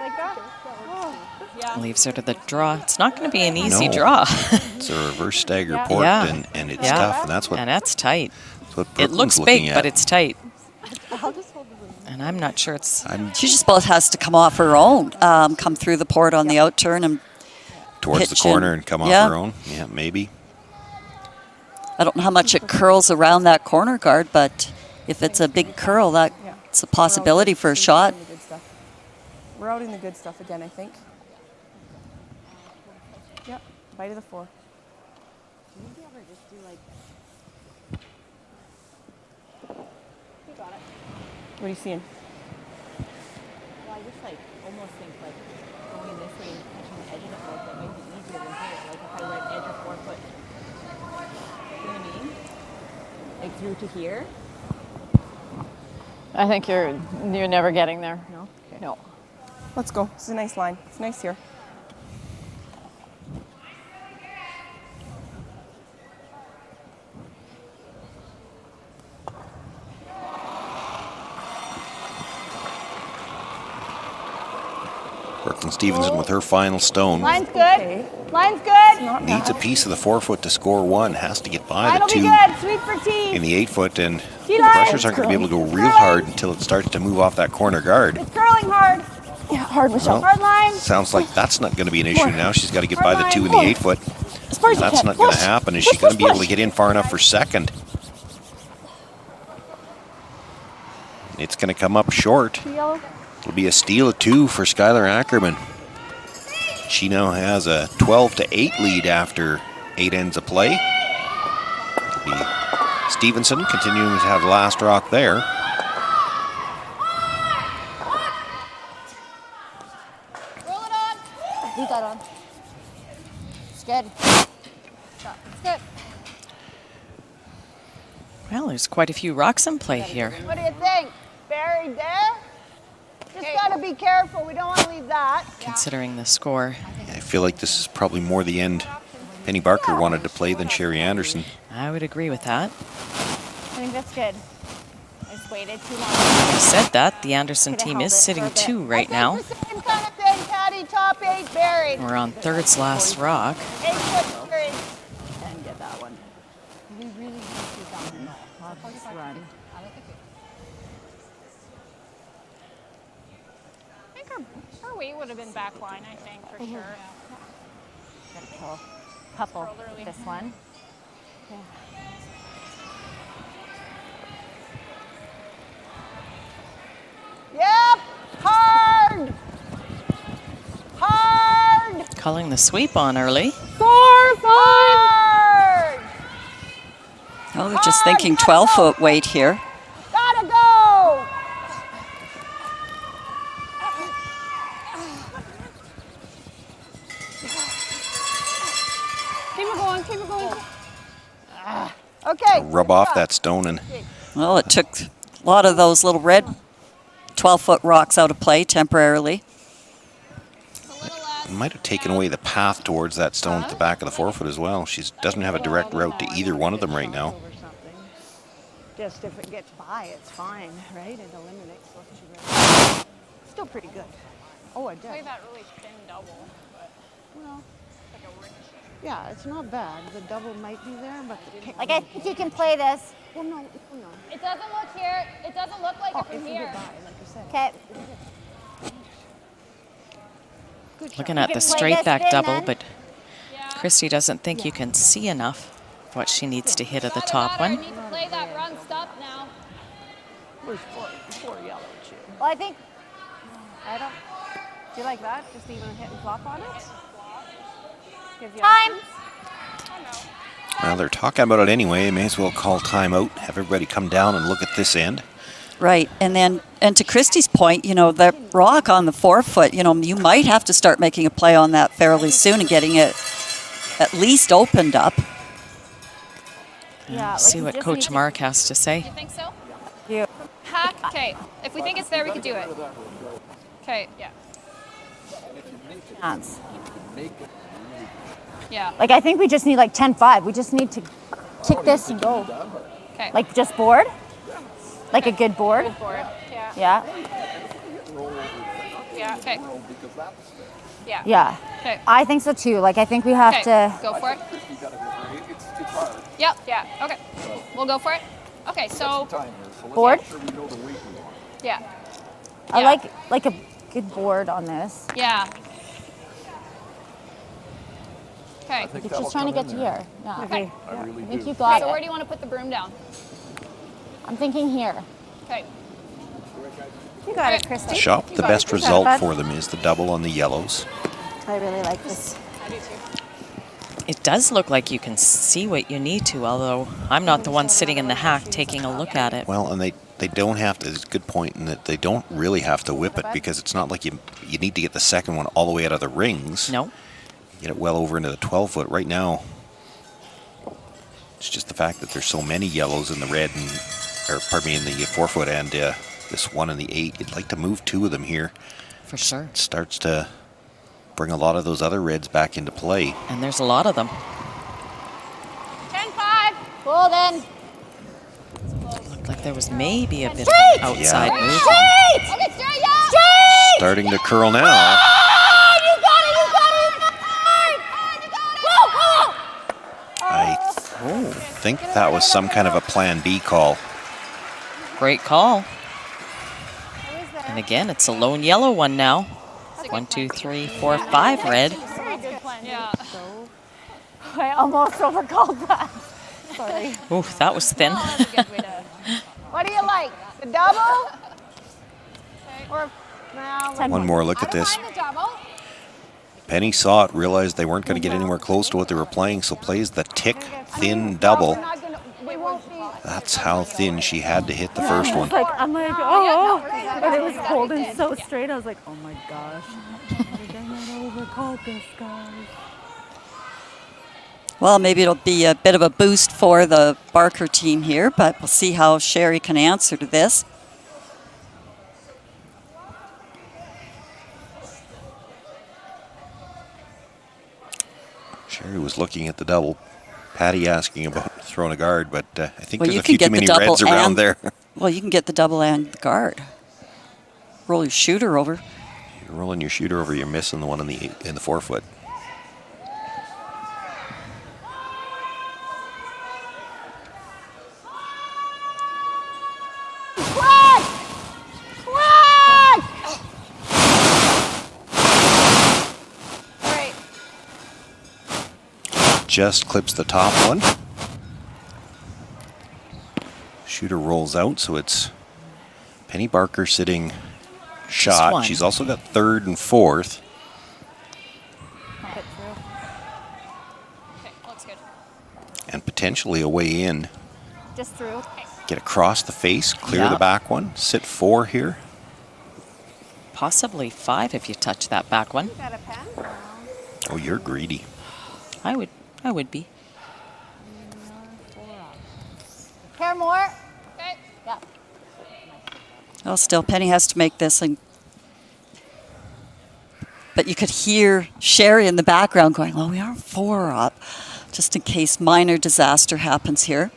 like that? Oh, yeah. Leaves her to the draw. It's not going to be an easy No. draw. It's a reverse stagger port, Yeah. and it's Yeah. tough, and that's what. And that's tight. That's what It Brooklyn's looks looking big, at. but it's tight. I'll just hold the room. And I'm not sure it's... She just both has to come off her own, come through the port on the out turn and towards the pitch corner in. and come off Yeah. her own. Yeah, maybe. I don't know how much it curls around that corner guard, but if it's a big curl, that's a possibility for a shot. We're out in the good stuff again, I think. Yep, bite of the 4. Maybe ever just do like... You got it. What are you seeing? Well, I just like almost think like going this way and touching the edge of the board that might be easier than here. Like if I went edge of 4 foot, you know what I mean? Like through to here. I think you're never getting there. No. Let's go. This is a nice line. It's nice here. Brooklyn Stevenson with her final stone. Line's good. Line's good. Needs a piece of the 4-foot to score 1. Has to get by Line'll the be 2 good. Sweet for T. in the 8-foot, and the T-line. rushers aren't going to be able to go real hard until it starts to move off that corner guard. It's curling hard. Yeah, hard, Michelle. Well, Hard line. sounds like that's not going to be an issue More. now. She's got to get Hard by the 2 in the line. 8-foot. As far as you That's can. not going to Push. happen. Is Push, she going to push, be able to push. get in far enough for second? It's going to come up short. Yellow. It'll be a steal of 2 for Skylar Ackerman. She now has a 12-8 lead after 8 ends of play. It'll be Stevenson continuing to have the last rock there. Roll it on. Leave that on. It's good. It's good. Well, there's quite a few rocks in play here. What do you think? Buried there? Just got to be careful. We don't want to leave that. Considering the score. I feel like this is probably more the end Penny Barker wanted to play than Sherry Anderson. I would agree with that. I think that's good. I just waited too long. Having said that, the Anderson team is sitting 2 right now. Same kind of thing, Patty. Top 8 buried. We're on third's last rock. 8-foot buried. And get that one. We really need to run. Let's run. I think our weight would have been back line, I think, for sure. Gotta kill a couple. This one. Yep. Hard. Hard. Calling the sweep on early. Hard. Oh, they're just thinking 12-foot weight here. Gotta go. Keep it going. Keep it going. Okay. Rub off that stone, and Well, it took a lot of those little red 12-foot rocks out of play temporarily. it might have taken away the path towards that stone at the back of the 4-foot as well. She doesn't have a direct route to either one of them right now. Just if it gets by, it's fine, right? It eliminates what you read. Still pretty good. Oh, I did. Play that really thin double, but Well, like a ricochet. yeah, it's not bad. The double might be there, but the kick. Like I think you can play this. Well, no. It doesn't look here. It doesn't look like it from if you here. get by, like you said. Okay. Looking You at can the play straight this back thin double, then. but Christy doesn't think you can see enough of what she needs to hit at the top You one. need to play that run stop now. Where's four yellow, too? Well, I think I don't. Do you like that? Just even hit and flop on it? Gives you time. options? Well, they're talking about it anyway. May as well call timeout, have everybody come down and look at this end. Right, and to Christy's point, you know, that rock on the 4-foot, you know, you might have to start making a play on that fairly soon and getting it at least opened up. Yeah. See what Coach Mark has to say. You think so? Yeah. Hack. Okay. If we think it's there, we could do it. Okay. Yeah. Chance. Yeah. Like I think we just need like 10-5. We just need to kick this and go. Okay. Like just board. Like a good board. Good board. Yeah. Yeah. Yeah. Okay. Yeah. Yeah. Okay. I think so too. Like I think we have Okay. to. Go for it. Yep. Yeah. Okay. We'll go for it. Okay. So. Board. Yeah. I Yeah. like a good board on this. Yeah. Okay. You're just trying to get to here. Yeah. Okay. I think you got So it. where do you want to put the broom down? I'm thinking here. Okay. You got it, Christy. Shop, You the got best it. You got it, result bud. for them is the double on the yellows. I really like this. I do too. It does look like you can see what you need to, although I'm not the one sitting in the hack taking a look at it. Well, and they don't have to, it's a good point in that they don't really have to whip it, because it's not like you need to get the second one all the way out of the rings. No. Get it well over into the 12-foot. Right now, it's just the fact that there's so many yellows in the red, and, or pardon me, in the 4-foot, and this 1 and the 8. You'd like to move 2 of them here. For sure. Starts to bring a lot of those other reds back into play. And there's a lot of them. 10-5. Pull then. Looked like there was maybe a bit of an outside move. Straight! Okay, straight, yeah! Straight! Starting to curl now. Oh, you got it, you got it, you got it! Whoa, whoa! I think that was some kind of a plan B call. Great call. And again, it's a lone yellow one now. 1, 2, 3, 4, 5 red. Very good plan. Yeah. I almost overcalled that. Sorry. Oof, that was thin. What do you like? The double? Or no, One more look at this. Penny saw it, realized they weren't going to get anywhere close to what they were playing, so plays the tick thin double. That's how thin she had to hit the first one. I'm like, oh, but it was holding so straight. I was like, oh my gosh. I'm not overcalled this, guys. Well, maybe it'll be a bit of a boost for the Barker team here, but we'll see how Sherry can answer to this. Sherry was looking at the double. Patty asking about throwing a guard, but I think Well, there's you a can few get too the many double reds around and- there. Well, you can get the double and the guard. Roll your shooter over. You're rolling your shooter over, you're missing the one in the 4 foot. Just clips the top one. Shooter rolls out, so it's Penny Barker sitting shot. one. She's also got 3rd and 4th. Okay, looks good. And potentially a way in. Just through. Get across the face, clear Yeah. the back one, sit 4 here. Possibly 5 if you touch that back one. Oh, you're greedy. I would be. Pair more. Okay. Yeah. Well, still, Penny has to make this. But you could hear Sherry in the background going, well, we are 4 up, just in case minor disaster happens here.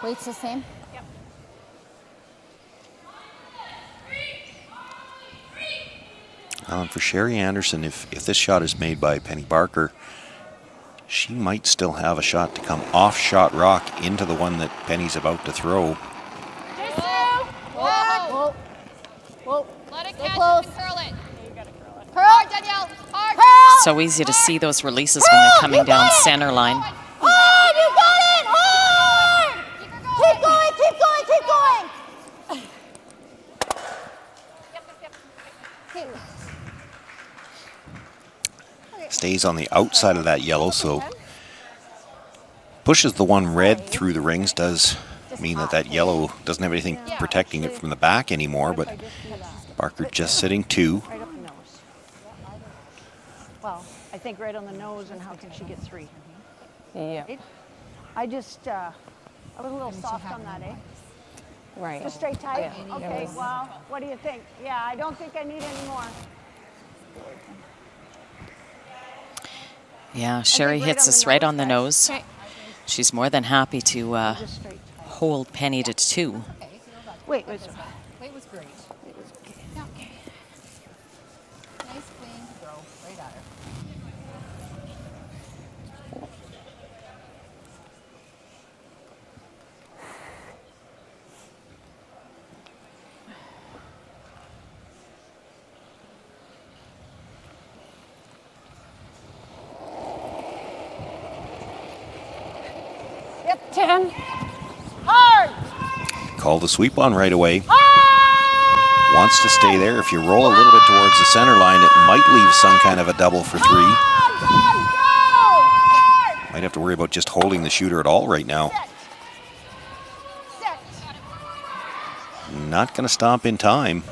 Weight's the same. And for Sherry Anderson, if this shot is made by Penny Barker, she might still have a shot to come off shot rock into the one that Penny's about to throw. Whoa. Whoa. Let it Stay catch close. and curl it. Curl. Hard, Danielle. Hard. So easy to see those releases when they're coming down center line. Hard, you got it! Hard! Keep going, keep going, keep going! Stays on the outside of that yellow, so pushes the one red through the rings. Does mean that yellow doesn't have anything protecting it from the back anymore, but Barker just sitting 2. right up the nose. Well, I think right on the nose, and how can she get 3? Yeah. I just, I was a little soft on that, eh? Right. Just straight tight? Yeah. Okay, well, what do you think? Yeah, I don't think I need any more. Yeah, Sherry hits us right on the nose. She's more than happy to hold Penny to 2. Wait, Weight was great. Okay. Nice clean throw right at her. Yep, 10. Hard! Call the sweep on right away. Wants to stay there. If you roll a little bit towards the center line, it might leave some kind of a double for 3. Might have to worry about just holding the shooter at all right now. Not going to stop in time.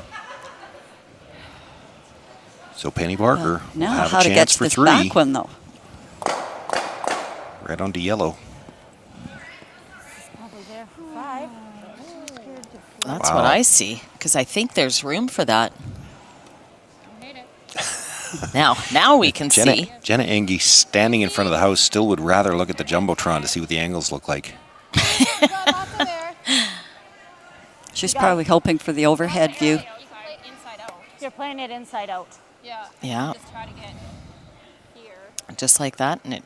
So Penny Barker will Now, have how a to get chance to for this 3. back one, though. Red onto yellow. That's what I see, because I think there's room for that. Now we can see. Jenna Engie, standing in front of the house, still would rather look at the Jumbotron to see what the angles look like. She's probably hoping for the overhead view. You're playing it inside out. Yeah. Just try to get here. Just like that, and it.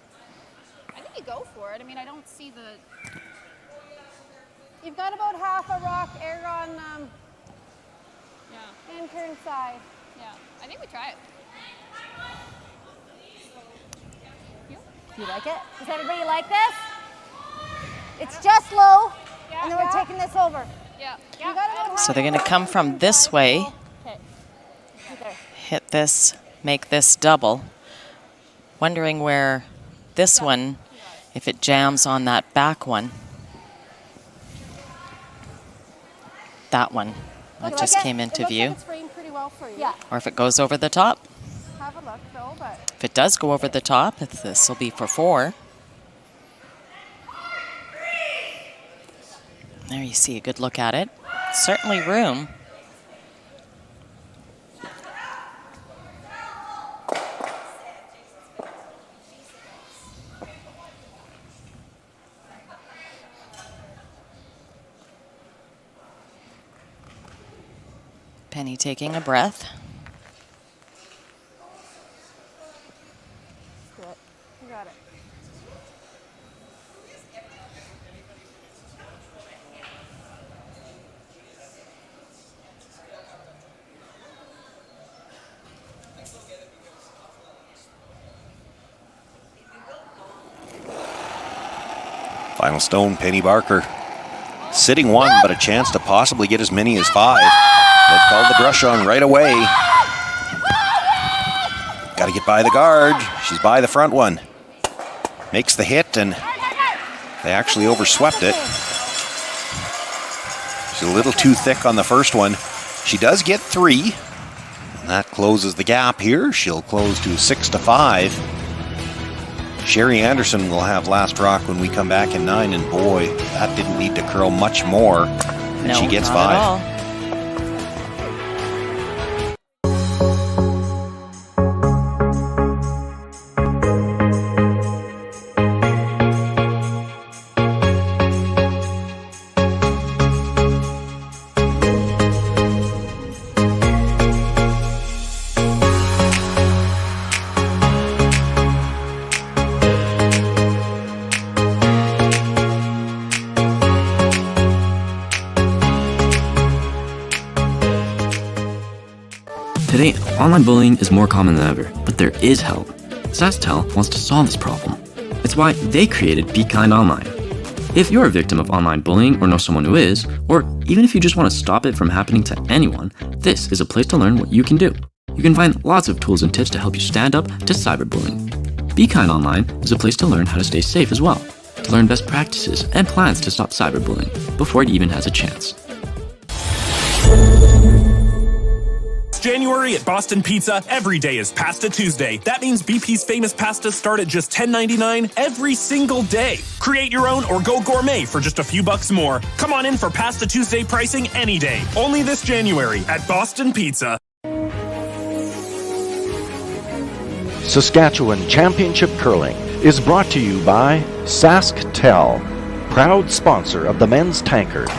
I think you go for it. I mean, I don't see the. You've got about half a rock air on intern side. Yeah, I think we try it. Do you like it? Does everybody like this? It's just low, and then we're taking this over. Yeah. You got about So they're going to come from this way, Okay. hit this, make this double. Wondering where this one, if it jams on that back one. That one that just came into view. It's framed pretty well for you. Yeah. Or if it goes over the top. Have a look though, but If it does go over the top, this will be for 4. There you see a good look at it. Certainly room. Penny taking a breath. do it. You got it. Final stone, Penny Barker. Sitting 1, but a chance to possibly get as many as 5. They called the brush on right away. Got to get by the guard. She's by the front one. Makes the hit, and they actually overswept it. She's a little too thick on the first one. She does get 3. And that closes the gap here. She'll close to 6-5. Sherry Anderson will have last rock when we come back in 9, and boy, that didn't need to curl much more. And No, she gets not 5. at all. Today, online bullying is more common than ever, but there is help. SaskTel wants to solve this problem. It's why they created Be Kind Online. If you're a victim of online bullying or know someone who is, or even if you just want to stop it from happening to anyone, this is a place to learn what you can do. You can find lots of tools and tips to help you stand up to cyberbullying. Be Kind Online is a place to learn how to stay safe as well, to learn best practices and plans to stop cyberbullying before it even has a chance. January at Boston Pizza, every day is Pasta Tuesday. That means BP's famous pastas start at just $10.99 every single day. Create your own or go gourmet for just a few bucks more. Come on in for Pasta Tuesday pricing any day. Only this January at Boston Pizza. Saskatchewan Championship Curling is brought to you by SaskTel, proud sponsor of the men's tankard.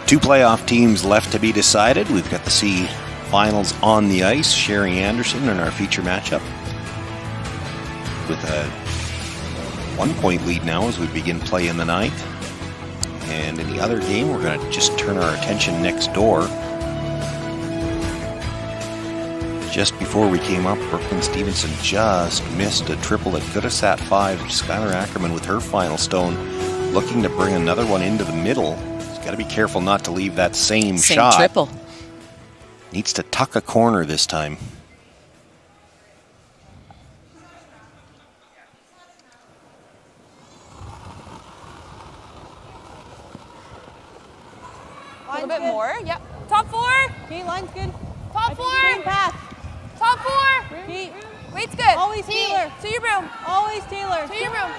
2 playoff teams left to be decided. We've got the C finals on the ice. Sherry Anderson in our feature matchup with a 1-point lead now as we begin play in the 9th. And in the other game, we're going to just turn our attention next door. Just before we came up, Brooklyn Stevenson just missed a triple that could have sat 5. Skylar Ackerman with her final stone, looking to bring another one into the middle. Got to be careful not to leave that same shot. Triple. Needs to tuck a corner this time. A little bit more. Yep. Top 4. Okay, line's good. Top 4. Pass. Top 4. Okay. Weight's good. Always Taylor. To your broom. Always Taylor. To your broom.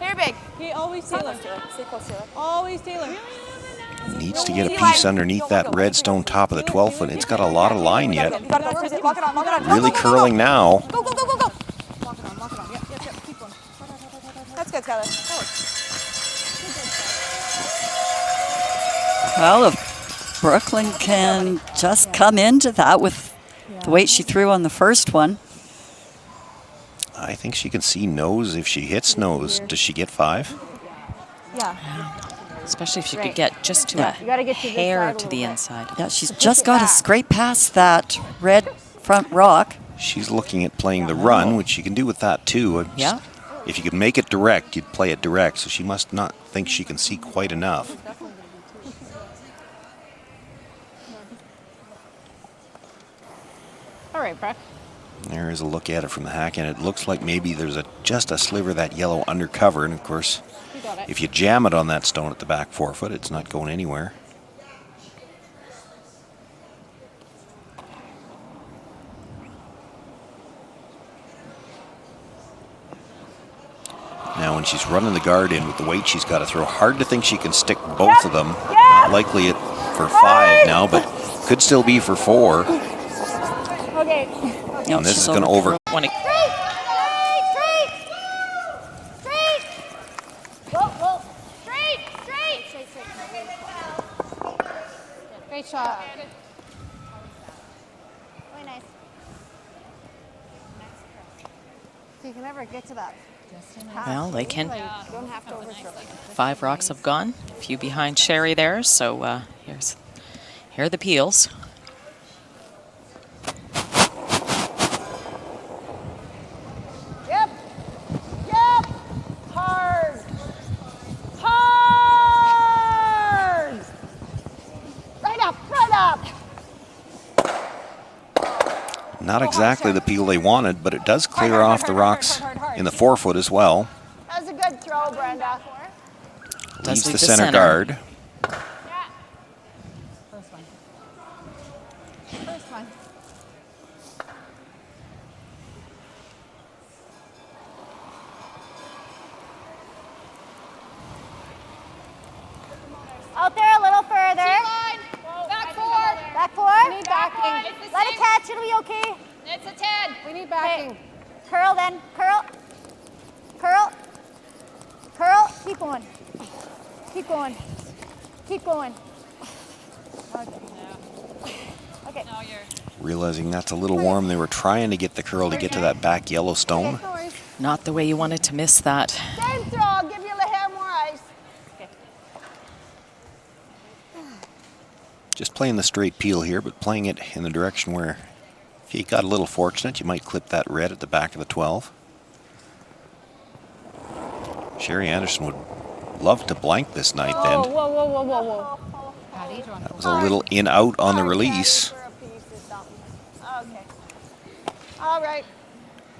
Here, big. Okay, always Taylor. Stay close, Taylor. Always Taylor. Needs to get a piece underneath that red stone top of the 12 foot. It's got a lot of line yet. You gotta go, Susie. Lock it on, lock it on. Really curling now. Go, go, go, go, go. Lock it on, lock it on. Yep, yep, yep. Keep going. That's good, Skylar. That works. Well, if Brooklyn can just come into that with the weight she threw on the first one. I think she can see nose. If she hits nose, does she get 5? Yeah. Especially if you could get just to Yeah. a You gotta get to this hair side a to little the bit. inside. Yeah, she's just got to scrape past that red front rock. She's looking at playing the run, which she can do with that too. Yeah. If you could make it direct, you'd play it direct. So she must not think she can see quite enough. All right, Brock. There is a look at it from the hack, and it looks like maybe there's just a sliver of that yellow undercover. And of course, You got it. if you jam it on that stone at the back 4 foot, it's not going anywhere. Now when she's running the guard in with the weight she's got to throw, hard to think she can stick both of them. Not likely for 5 now, but could still be for 4. Okay. And this is going to over. Straight! Whoa, whoa. Straight! Great shot. Very nice. So you can never get to that. Well, they can. You don't have to overthrow. 5 rocks have gone. A few behind Sherry there. So here are the peels. Yep. Yep. Hard. Hard. Right up. Right up. Not exactly the peel they wanted, but it does clear off the rocks in the 4 foot as well. That was a good throw, Brenda. Leaves leave the the center center. guard. First one. First one. Out there a little further. Back 4. Back 4. We need backing. Let it catch, it'll be okay. It's a 10. We need backing. Curl then. Curl. Curl. Curl. Keep going. Keep going. Keep going. Okay. Realizing that's a little warm, they were trying to get the curl to get to that back yellow stone. Not the way you wanted to miss that. Same throw. I'll give you a hair more ice. Just playing the straight peel here, but playing it in the direction where if you got a little fortunate, you might clip that red at the back of the 12. Sherry Anderson would love to blank this ninth Whoa, end. whoa, whoa, whoa, whoa, whoa. That was a little in-out on the release. Okay. All right.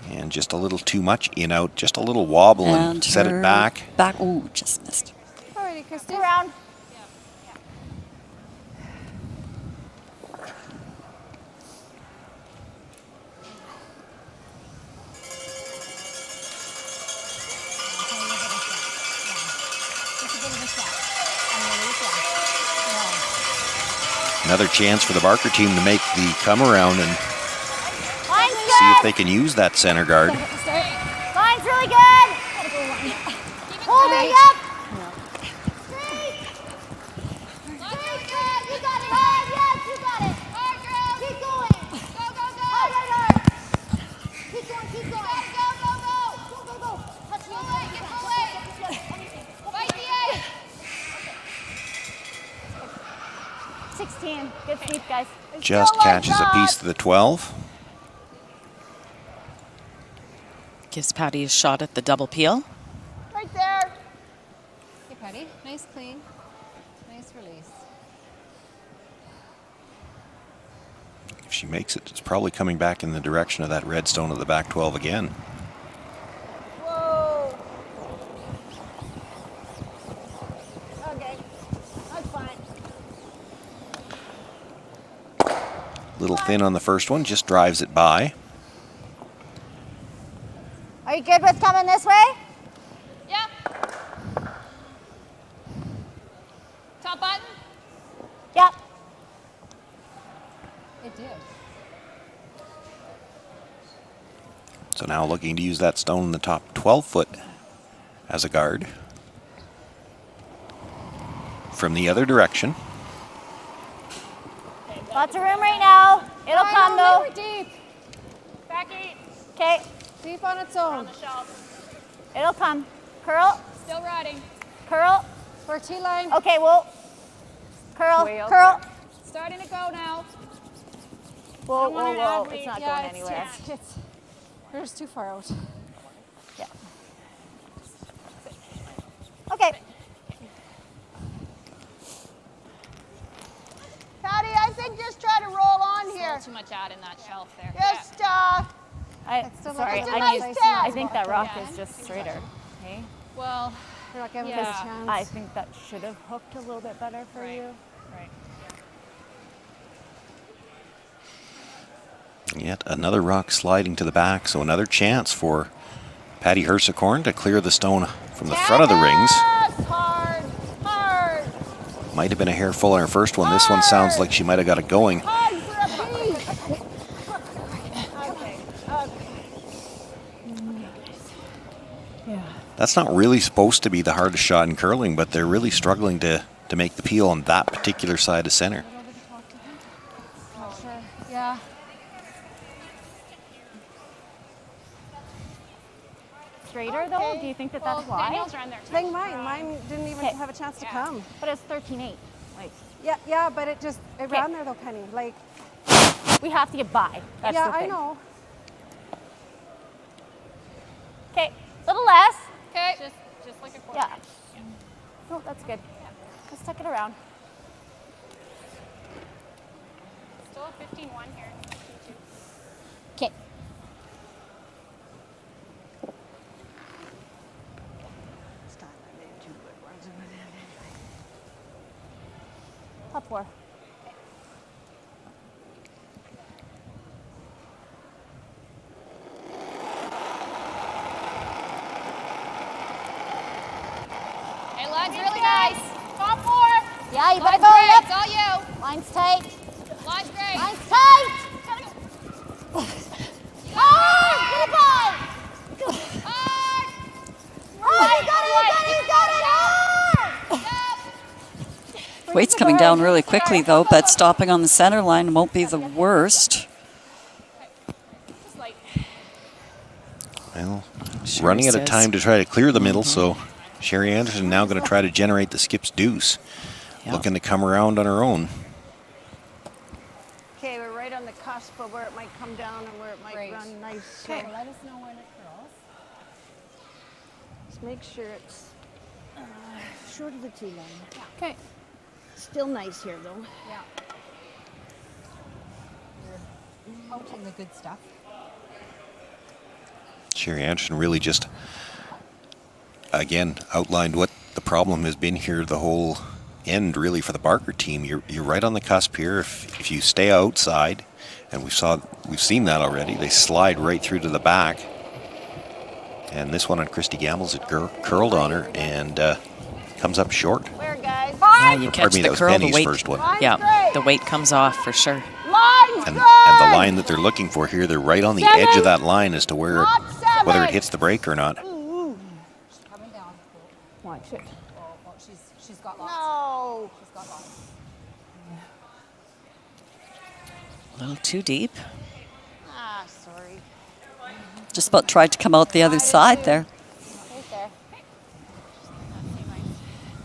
And just a little too much in-out, just a little wobble and set it her back. Back. Ooh, just missed. Alrighty, Christy. Around. Another chance for the Barker team to make the come around and see if they can use that center guard. Line's really good. Hold it, yep. Straight. Straight, good. You got it. Hard, yes, you got it. Hard, girl. Keep going. Go, go, go. Hard, hard, hard. Keep going, keep going. Go, go, go. Go, go, go. Touch the other. Get away. Fight the edge. 16. Good sweep, guys. Just catches a piece to the 12. Gives Patty a shot at the double peel. Right there. Okay, Patty. Nice clean. Nice release. If she makes it, it's probably coming back in the direction of that red stone of the back 12 again. Whoa. Okay. That's fine. Little thin on the first one, just drives it by. Are you good with coming this way? Yeah. So now looking to use that stone in the top 12 foot as a guard. From the other direction. Lots of room right now. It'll come though. Deep. Back 8. Okay. Deep on its own. On the shelf. It'll come. Curl. Still riding. Curl. For T-line. Okay, well. Curl. Way out Curl. there. Starting to go now. Whoa, Don't whoa, want to whoa. add It's weight. not Yeah, going anywhere. We're just too far out. Yeah. Okay. Patty, I think just try to roll on here. Too much out in that shelf there. Just, Sorry, it's a nice test. I think that rock is just straighter. Okay. Well, We're not giving yeah. us a chance. I think that should have hooked a little bit better for you. Right. Yet another rock sliding to the back, so another chance for Patty Hersicorn to clear the stone from the front of the rings. Hard, hard. Might have been a hair full on her first one. This one sounds like she might have got it going. Hard for a beat. That's not really supposed to be the hardest shot in curling, but they're really struggling to make the peel on that particular side of center. Not sure. Yeah. Straighter though? Do you think that that's why? Daniel's around there. I think mine didn't even have a chance to come. But it's 13.8. Like, Yeah, but it ran there though, Penny. Like, we have to get by. That's yeah, the thing. I know. Okay, a little less. Okay. Just like a quarter. Yeah. Oh, that's good. Let's tuck it around. Still a 15-1 here. 15-2. Okay. Top 4. Hey, line's really nice. Top 4. Yeah, you better Line's go. great. Yep. It's all you. Line's tight. Line's great. Line's tight. Hard. Get it by. Hard. Oh, you got it. Weight's coming down really quickly, though, but stopping on the center line won't be the worst. Well, Sure running out of says. time to try to clear the middle, so Sherry Anderson now going to try to generate the skip's deuce. Yep. Looking to come around on her own. Okay, we're right on the cusp of where it might come down and where it might run nice. Okay, So let us know when it curls. let's make sure it's short of the T line. Okay. Still nice here though. Yeah. You're out in the good stuff. Sherry Anderson really just, again, outlined what the problem has been here the whole end, really, for the Barker team. You're right on the cusp here. If you stay outside, and we've seen that already, they slide right through to the back. And this one on Christy Gambles, it curled on her and comes up short. Where, guys? Yeah, you catch Pardon me, the that was curl, the Penny's weight. first one. Yeah, the weight comes off for sure. Line's And good. the line that they're looking for here, they're right on the edge of that line as to where whether it hits the brake or not. She's coming down. Watch it. Oh, she's got lots. No. She's got lots. A little too deep. Ah, sorry. Just about tried to come out the other side there. Right there.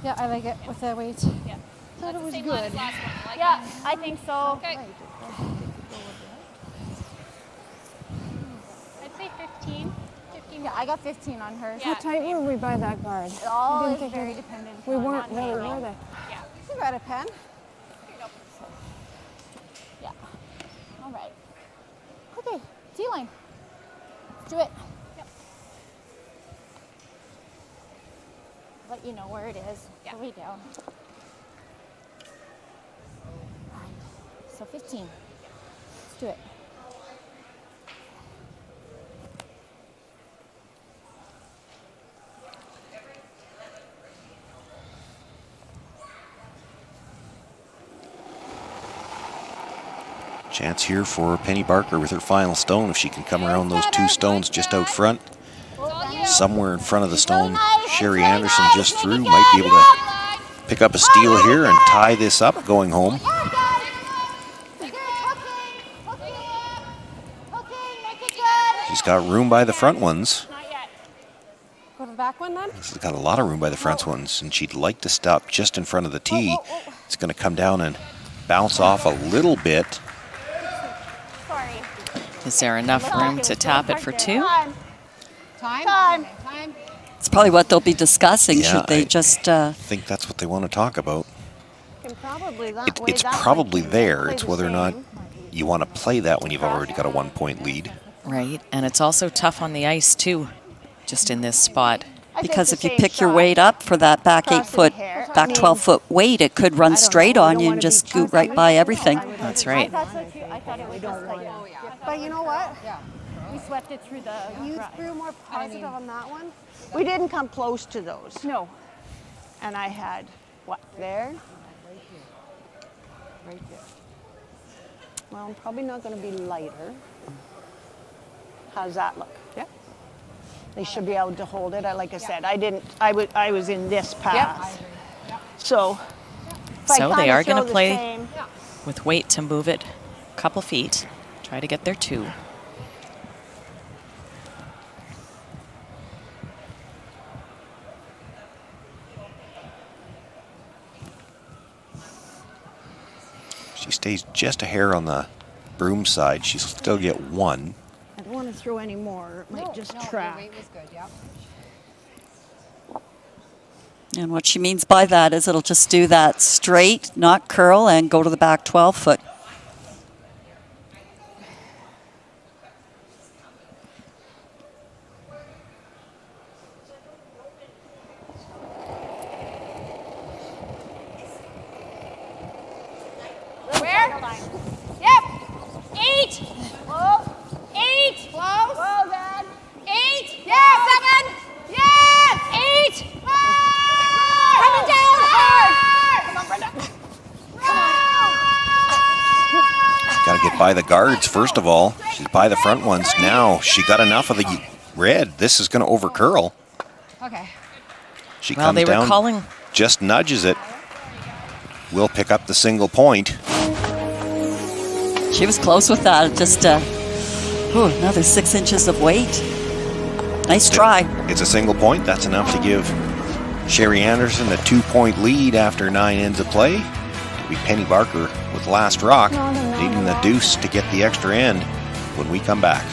Yeah, I like it with the weight. Yeah. Thought it was Same line good. as last one. I like Yeah, it. I think so. Okay. I'd say 15. 15. Yeah, I got 15 on her. Yeah, How tight were we by that guard? It all I is didn't think very dependent. we on weren't on really, me. were they? Yeah. You got a pen? Yeah. All right. Okay, T-line. Let's do it. Yep. Let you know where it is. Yeah. Way down. So 15. Let's do it. Chance here for Penny Barker with her final stone. If she can come around those two stones just out front. Somewhere in front of the stone, Sherry Anderson just through. Might be able to pick up a steal here and tie this up going home. She's got room by the front ones. Go to the back one then? She's got a lot of room by the front ones, and she'd like to stop just in front of the tee. It's going to come down and bounce off a little bit. Is there enough room to tap it for two? Time. It's probably what they'll be discussing. Yeah, Should they just... I think that's what they want to talk about. It's that probably way, there. play It's the whether or not same. you want to play that when you've already got a 1-point lead. Right, and it's also tough on the ice too, just in this spot. Because if you pick your weight up for that back 8-foot, back 12-foot weight, it could run straight on you and just scoot right by everything. That's right. I thought it was just like, but you know what? Yeah. We swept it through the... You threw more positive on that one? We didn't come close to those. No. And I had, what, there? Right there. Well, I'm probably not going to be lighter. How's that look? Yeah. They should be able to hold it. Like I said, I was in this path. So, So they are going to play with weight to move it a couple feet, try to get their two. She stays just a hair on the broom side. She'll still get one. I don't want to throw any more. It might just trap. Weight was good, yeah. And what she means by that is it'll just do that straight, not curl, and go to the back 12-foot. Where? Yep. 8. Whoa. 8. Close. Whoa, Dad. 8. Yeah. 7. Yeah. 8. Coming down hard. Come on, Brenda. Got to get by the guards first of all. She's by the front ones now. She got enough of the red. This is going to over curl. Okay. She Well, comes they were down, calling. just nudges it. Will pick up the single point. She was close with that. Just another 6 inches of weight. Nice try. It's a single point. That's enough to give Sherry Anderson a 2-point lead after 9 ends of play. It'll be Penny Barker with last rock, needing the deuce to get the extra end when we come back.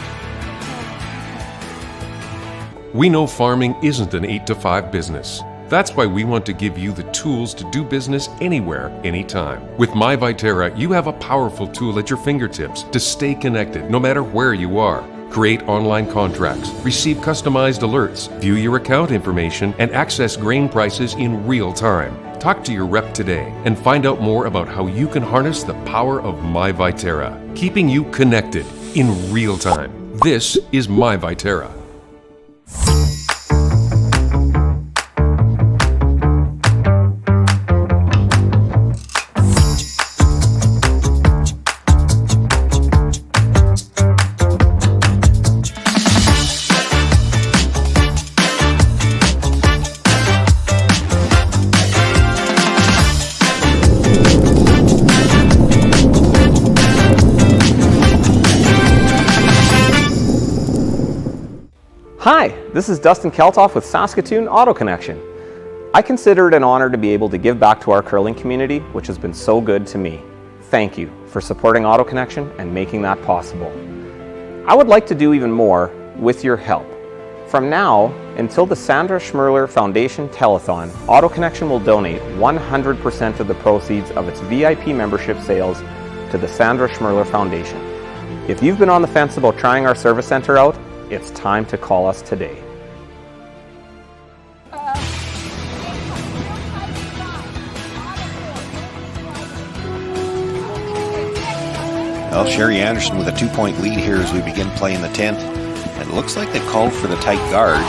We know farming isn't an 8-to-5 business. That's why we want to give you the tools to do business anywhere, anytime. With My Viterra, you have a powerful tool at your fingertips to stay connected no matter where you are. Create online contracts, receive customized alerts, view your account information, and access grain prices in real time. Talk to your rep today and find out more about how you can harness the power of My Viterra, keeping you connected in real time. This is My Viterra. Hi, this is Dustin Keltoff with Saskatoon Auto Connection. I consider it an honor to be able to give back to our curling community, which has been so good to me. Thank you for supporting Auto Connection and making that possible. I would like to do even more with your help. From now until the Sandra Schmerler Foundation Telethon, Auto Connection will donate 100% of the proceeds of its VIP membership sales to the Sandra Schmerler Foundation. If you've been on the fence about trying our service center out, it's time to call us today. Well, Sherry Anderson with a 2-point lead here as we begin playing the 10th. And it looks like they called for the tight guard.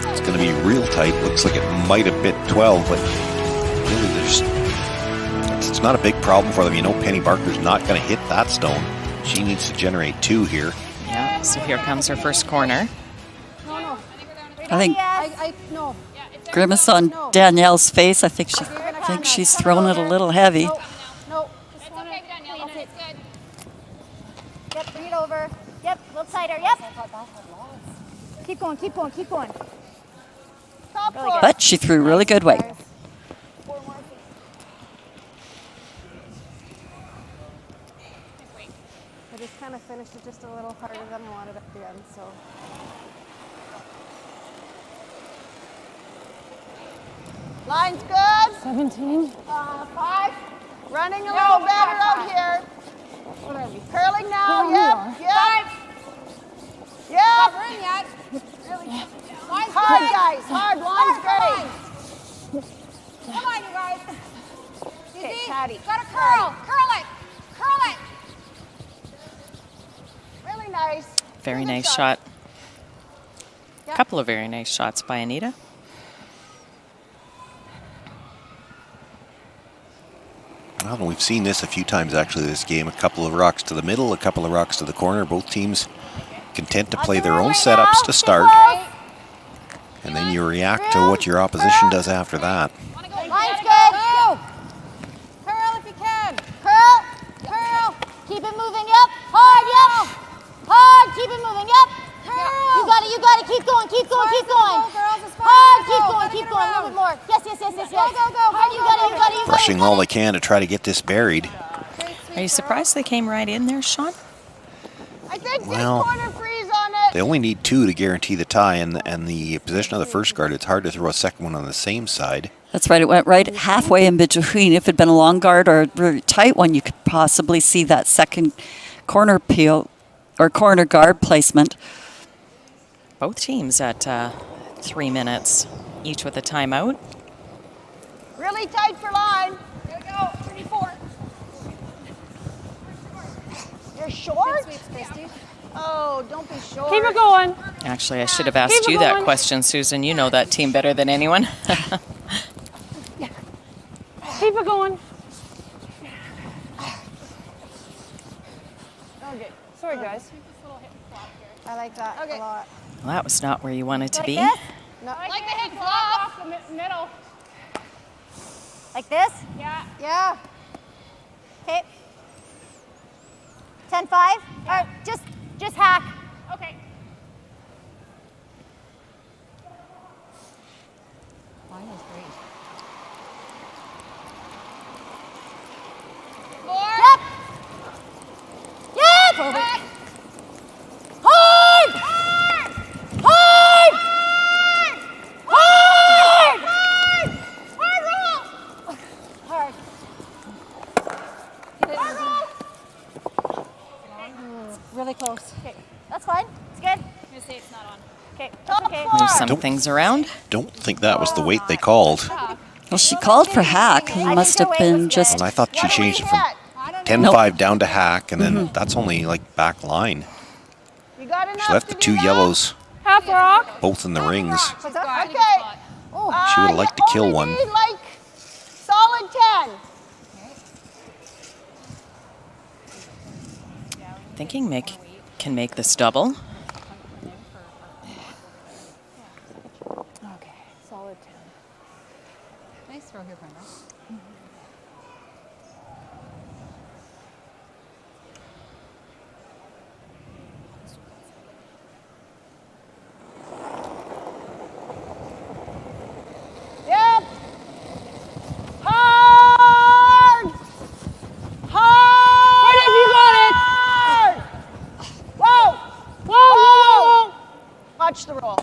It's going to be real tight. Looks like it might have bit 12, but really it's it's not a big problem for them. You know, Penny Barker's not going to hit that stone. She needs to generate 2 here. Yeah, so here comes her first corner. I think no. grimace on Danielle's face. I think she's thrown it a little heavy. No. It's okay, Danielle. Okay. It's good. Yep, bring it over. Yep, a little tighter. Yep. Keep going. But she threw really good weight. I just kind of finished it just a little harder than I wanted at the end, so. Line's good. 17. 5. Running a little better out here. What are we? Curling now. Yeah, Yep. Yep. Not in yet. Really. Line's Hard, good. guys. Hard. Line's great. Come on, you guys. Okay, Easy. Patty. Gotta curl. Curl it. Really nice. Very nice shot. A couple of very nice shots by Anita. Well, we've seen this a few times actually this game. A couple of rocks to the middle, a couple of rocks to the corner. Both teams content to play their own setups to start. And then you react to what your opposition does after that. Line's good. Go. Curl if you can. Curl. Keep it moving. Yep. Hard. Yep. Hard. Keep it moving. Yep. Curl. You got it. Keep going. Keep going. Girls, as far Hard. as you go. Keep going. A little bit more. Yes. Go. Hard. You got it. Pushing all they can to try to get this buried. Are you surprised they came right in there, Sean? I think Well, corner freeze on it. they only need 2 to guarantee the tie, and the position of the first guard, it's hard to throw a second one on the same side. That's right. It went right halfway in between. If it had been a long guard or a really tight one, you could possibly see that second corner peel or corner guard placement. Both teams at 3 minutes, each with a timeout. Really tight for line. There we go. 34. You're short? Christy. Oh, don't be short. Keep it going. Actually, I should have asked you that question, Susan. You know that team better than anyone. Keep it going. Okay. Sorry, guys. I like that a lot. Well, that was not where you wanted to be. No. Like the hip flop. Off the middle. Like this? Yeah. Okay. 10-5. Or just hack. Okay. Line was great. Yep. Hard. Really close. Okay, that's fine. It's good. I'm gonna say it's not on. Okay, that's okay. Move some things around. Don't think that was the weight they called. Well, she called for hack. It must have been just. Well, I thought she changed it from 10-5 down to hack, and then that's only like back line. You got enough She left the 2 yellows Half rock. both in the rings. Okay. She would have liked to kill one. Need like solid 10. Thinking Mick can make this double. Okay. Solid 10. Nice throw here, Brenda. Yep. Hard. Hard. Right if you got it. Whoa. Watch the roll.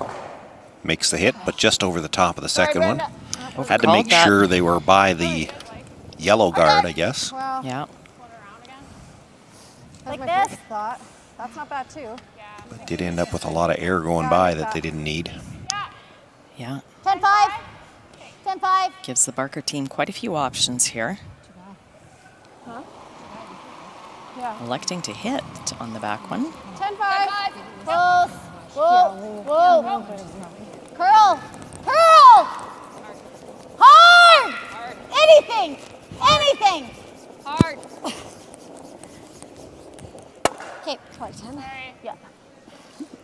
Makes the hit, but just over the top of the second one. Oh, Had to called make that. sure they were by the yellow guard, I guess. Well, Yeah. like this? Thought. That's not bad too. But did end up with a lot of air going by that they didn't need. Yeah. 10-5. 10-5. Gives the Barker team quite a few options here. Huh? Yeah. Electing to hit on the back one. 10-5. Close. Whoa. Whoa. Curl. Hard. Anything. Hard. Okay, twice. Yeah.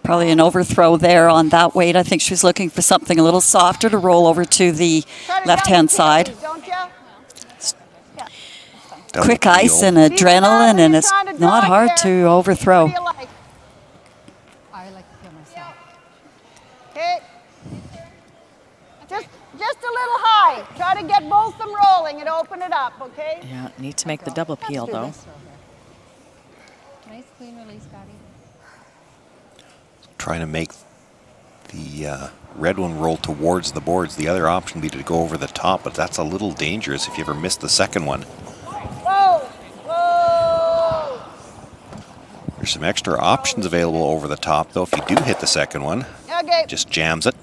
Probably an overthrow there on that weight. I think she's looking for something a little softer to roll over to the left-hand side. Don't you? Quick ice and adrenaline, and it's not hard to overthrow. I like to feel myself. Okay. Just a little high. Try to get both of them rolling and open it up, okay? Yeah, need to make the double peel though. Nice clean release, Scotty. Trying to make the red one roll towards the boards. The other option would be to go over the top, but that's a little dangerous if you ever miss the second one. Whoa! Whoa! There's some extra options available over the top, though, if you do hit the second one. Okay. Just jams it.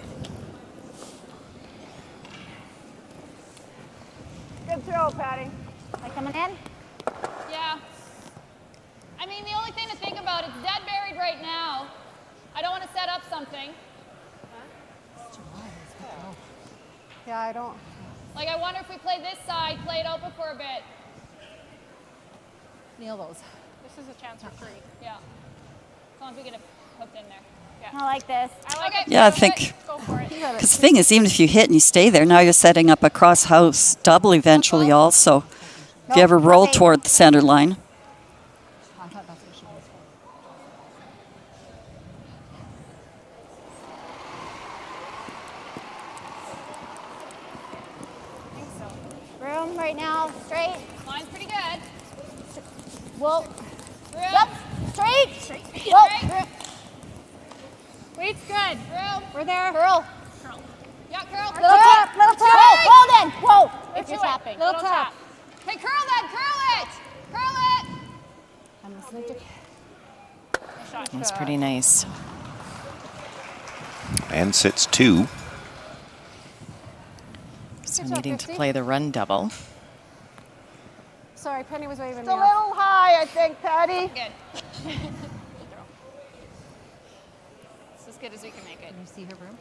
Good throw, Patty. Am I coming in? Yeah. I mean, the only thing to think about, it's dead buried right now. I don't want to set up something. Yeah, I don't. Like, I wonder if we play this side, play it open for a bit. Nail those. This is a chance for free. Yeah. As long as we get it hooked in there. Yeah. I like this. Okay. Yeah, I think, Go for it. because the thing is, even if you hit and you stay there, now you're setting up a cross-house double eventually also. If you ever roll toward the center line. I thought that's what she was. Room right now, straight. Line's pretty good. Whoa. Room. Yep. Straight. Straight. Whoa. Straight. Weight's good. Room. We're there. Curl. Curl. Yeah, curl. Little tap. Little tap. Whoa, then. Whoa. If you're tapping. Little tap. Hey, curl that. Curl it. Curl it. I'm listening to. Nice shot. That's pretty nice. And sits 2. So needing to play the run double. Sorry, Penny was waving It's me a little high, I think, Patty. Good. It's as good as we can make it. Can you see her broom?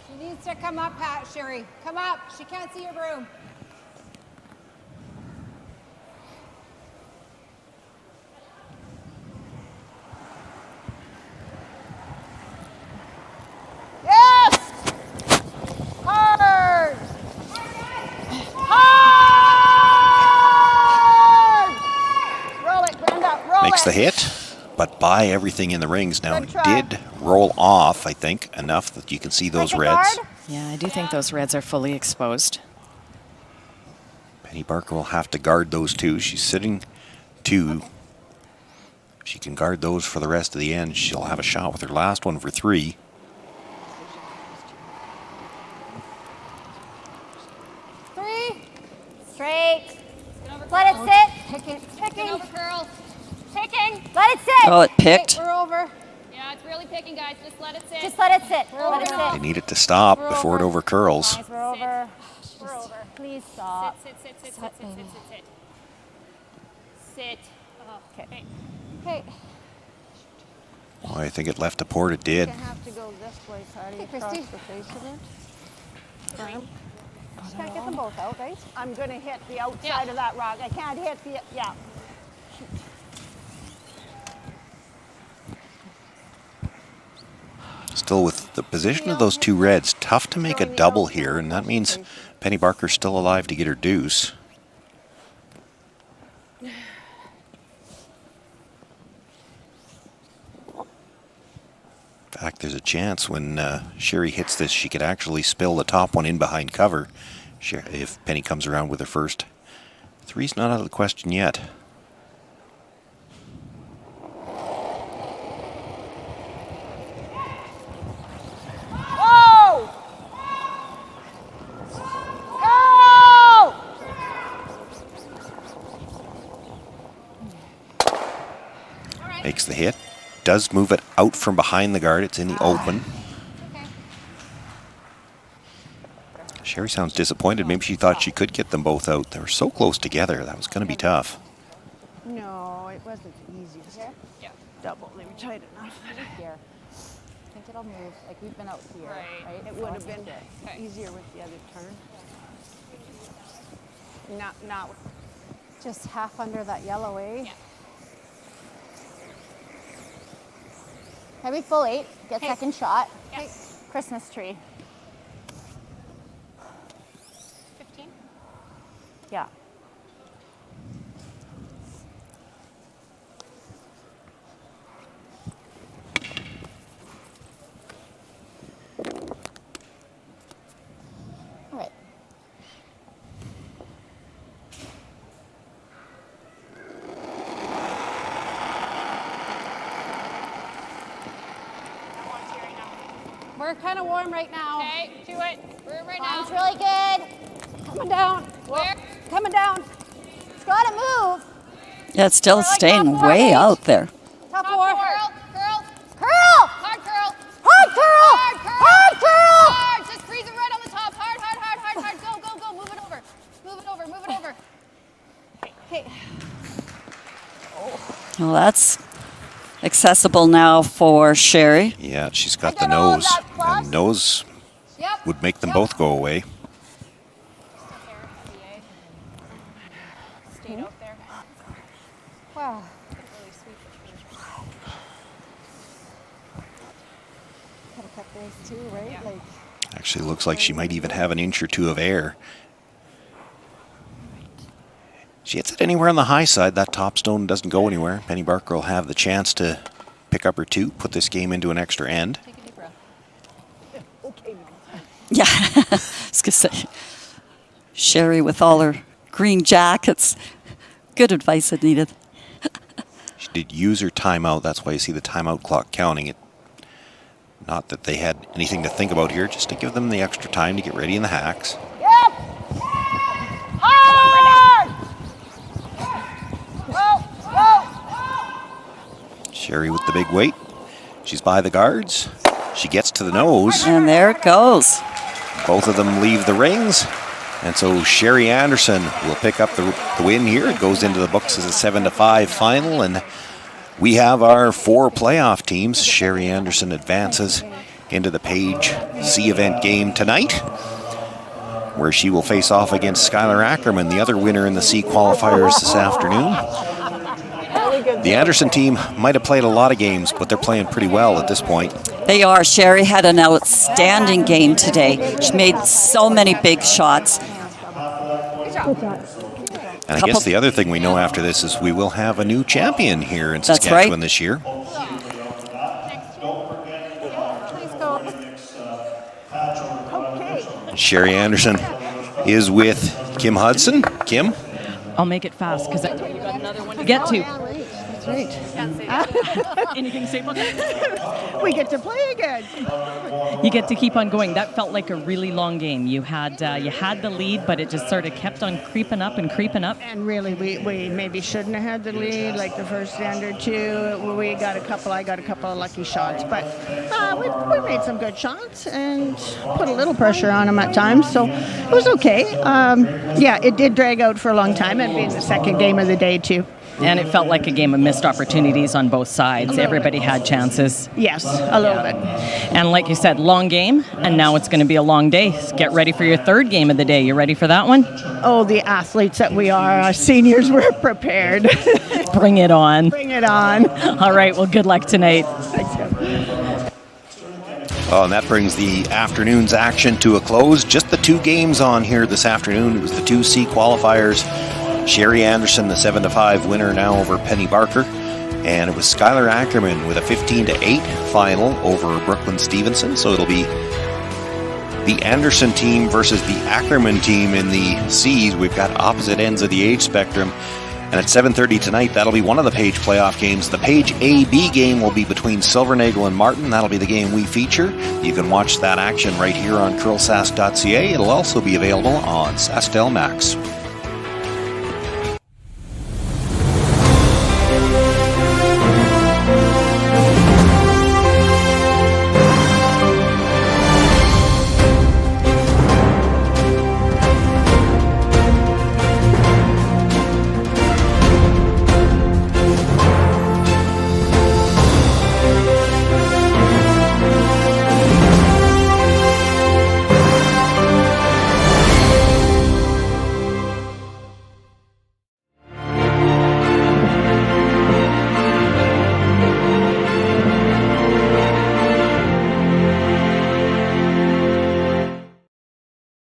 She needs to come up, Pat, Sherry. Come up. She can't see your broom. Yes! Hard! Hard! Roll it, Brenda. Roll Makes it. the hit, but by everything in the rings. Now, Good it try. did roll off, I think, enough that you can see those reds. Yeah, I do think those reds are fully exposed. Penny Barker will have to guard those two. She's sitting 2. She can guard those for the rest of the end. She'll have a shot with her last one for 3. Straight. Let it sit. Picking. Picking. Over curl. Picking. Let it sit. Oh, it picked. We're over. Yeah, it's really picking, guys. Just let it sit. Just let it sit. Let it They sit. need it to stop before it overcurls. Guys, we're over. We're over. Please stop. Sit. Sit, Sit. baby. Sit. Oh, okay. Okay. Well, I think it left a port. It did. You have to go this way, Patty, Hey, across Christy. the face of it. Can't get them both out, right? I'm going to hit the outside of that rock. I can't hit the, yeah. Still, with the position of those 2 reds, tough to make a double here, and that means Penny Barker's still alive to get her deuce. In fact, there's a chance when Sherry hits this, she could actually spill the top one in behind cover if Penny comes around with her first. 3's not out of the question yet. Whoa! Go! Makes the hit. Does move it out from behind the guard. It's in the open. Sherry sounds disappointed. Maybe she thought she could get them both out. They were so close together. That was going to be tough. No, it wasn't easy. Yeah. Double, they were tight enough. Here. I think it'll move. Like we've been out here, right? It would have been easier with the other turn. Not Just half under that yellow, eh? Yeah. Heavy full 8. Get Hey. second shot. Yes. Christmas tree. 15. Yeah. All right. We're kind of warm right now. Okay, do it. We're right now. It's really good. Coming down. Where? Coming down. It's got to move. Yeah, it's still staying way out there. Top Top four. curl, curl, Curl. hard curl. Hard curl. Hard curl. Hard curl. Hard. Just freeze it right on the top. Hard, hard, hard, hard, hard. Go, go, go. Move it over. Move it over. Move it over. Okay. Well, that's accessible now for Sherry. Yeah, she's got the nose, and nose Yep. would make them both go away. Stayed out there. Wow. Really sweet. Gotta cut those too, right? Yeah. Like, Actually looks like she might even have an inch or two of air. She hits it anywhere on the high side. That top stone doesn't go anywhere. Penny Barker will have the chance to pick up her 2, put this game into an extra end. Take a deep breath. okay, Yeah, I was gonna say, Sherry with all her green jackets. Good advice, Anita. She did use her timeout. That's why you see the timeout clock counting it. Not that they had anything to think about here, just to give them the extra time to get ready in the hacks. Yep. Hard. Go, go. Sherry with the big weight. She's by the guards. She gets to the nose. And there it goes. Both of them leave the rings. And so Sherry Anderson will pick up the win here. It goes into the books as a 7-5 final. And we have our 4 playoff teams. Sherry Anderson advances into the Page C event game tonight, where she will face off against Skylar Ackerman, the other winner in the C qualifiers this afternoon. The Anderson team might have played a lot of games, but they're playing pretty well at this point. They are. Sherry had an outstanding game today. She made so many big shots. And I guess the other thing we know after this is we will have a new champion here in That's Saskatchewan right. this year. Sherry Anderson is with Kim Hudson. Kim? I'll make it fast because you got another one to get to. that's right. Anything to say about that? We get to play again. You get to keep on going. That felt like a really long game. You had the lead, but it just sort of kept on creeping up and creeping up. And really, we maybe shouldn't have had the lead, like the first end or two. I got a couple of lucky shots, but we made some good shots and put a little pressure on them at times, so it was okay. Yeah, it did drag out for a long time, and being the second game of the day too. And it felt like a game of missed opportunities on both sides. Everybody had chances. Yes, a little bit. And like you said, long game, and now it's going to be a long day. Get ready for your third game of the day. You ready for that one? Oh, the athletes that we are, our seniors, we're prepared. Bring it on. Bring it on. All right, well, good luck tonight. Oh, and that brings the afternoon's action to a close. Just the 2 games on here this afternoon. It was the 2 C qualifiers. Sherry Anderson, the 7-5 winner now over Penny Barker. And it was Skylar Ackerman with a 15-8 final over Brooklyn Stevenson. So it'll be the Anderson team versus the Ackerman team in the C's. We've got opposite ends of the age spectrum. And at 7:30 tonight, that'll be one of the Page playoff games. The Page A-B game will be between Silvernagle and Martin. That'll be the game we feature. You can watch that action right here on curlsask.ca. It'll also be available on SaskTel Max.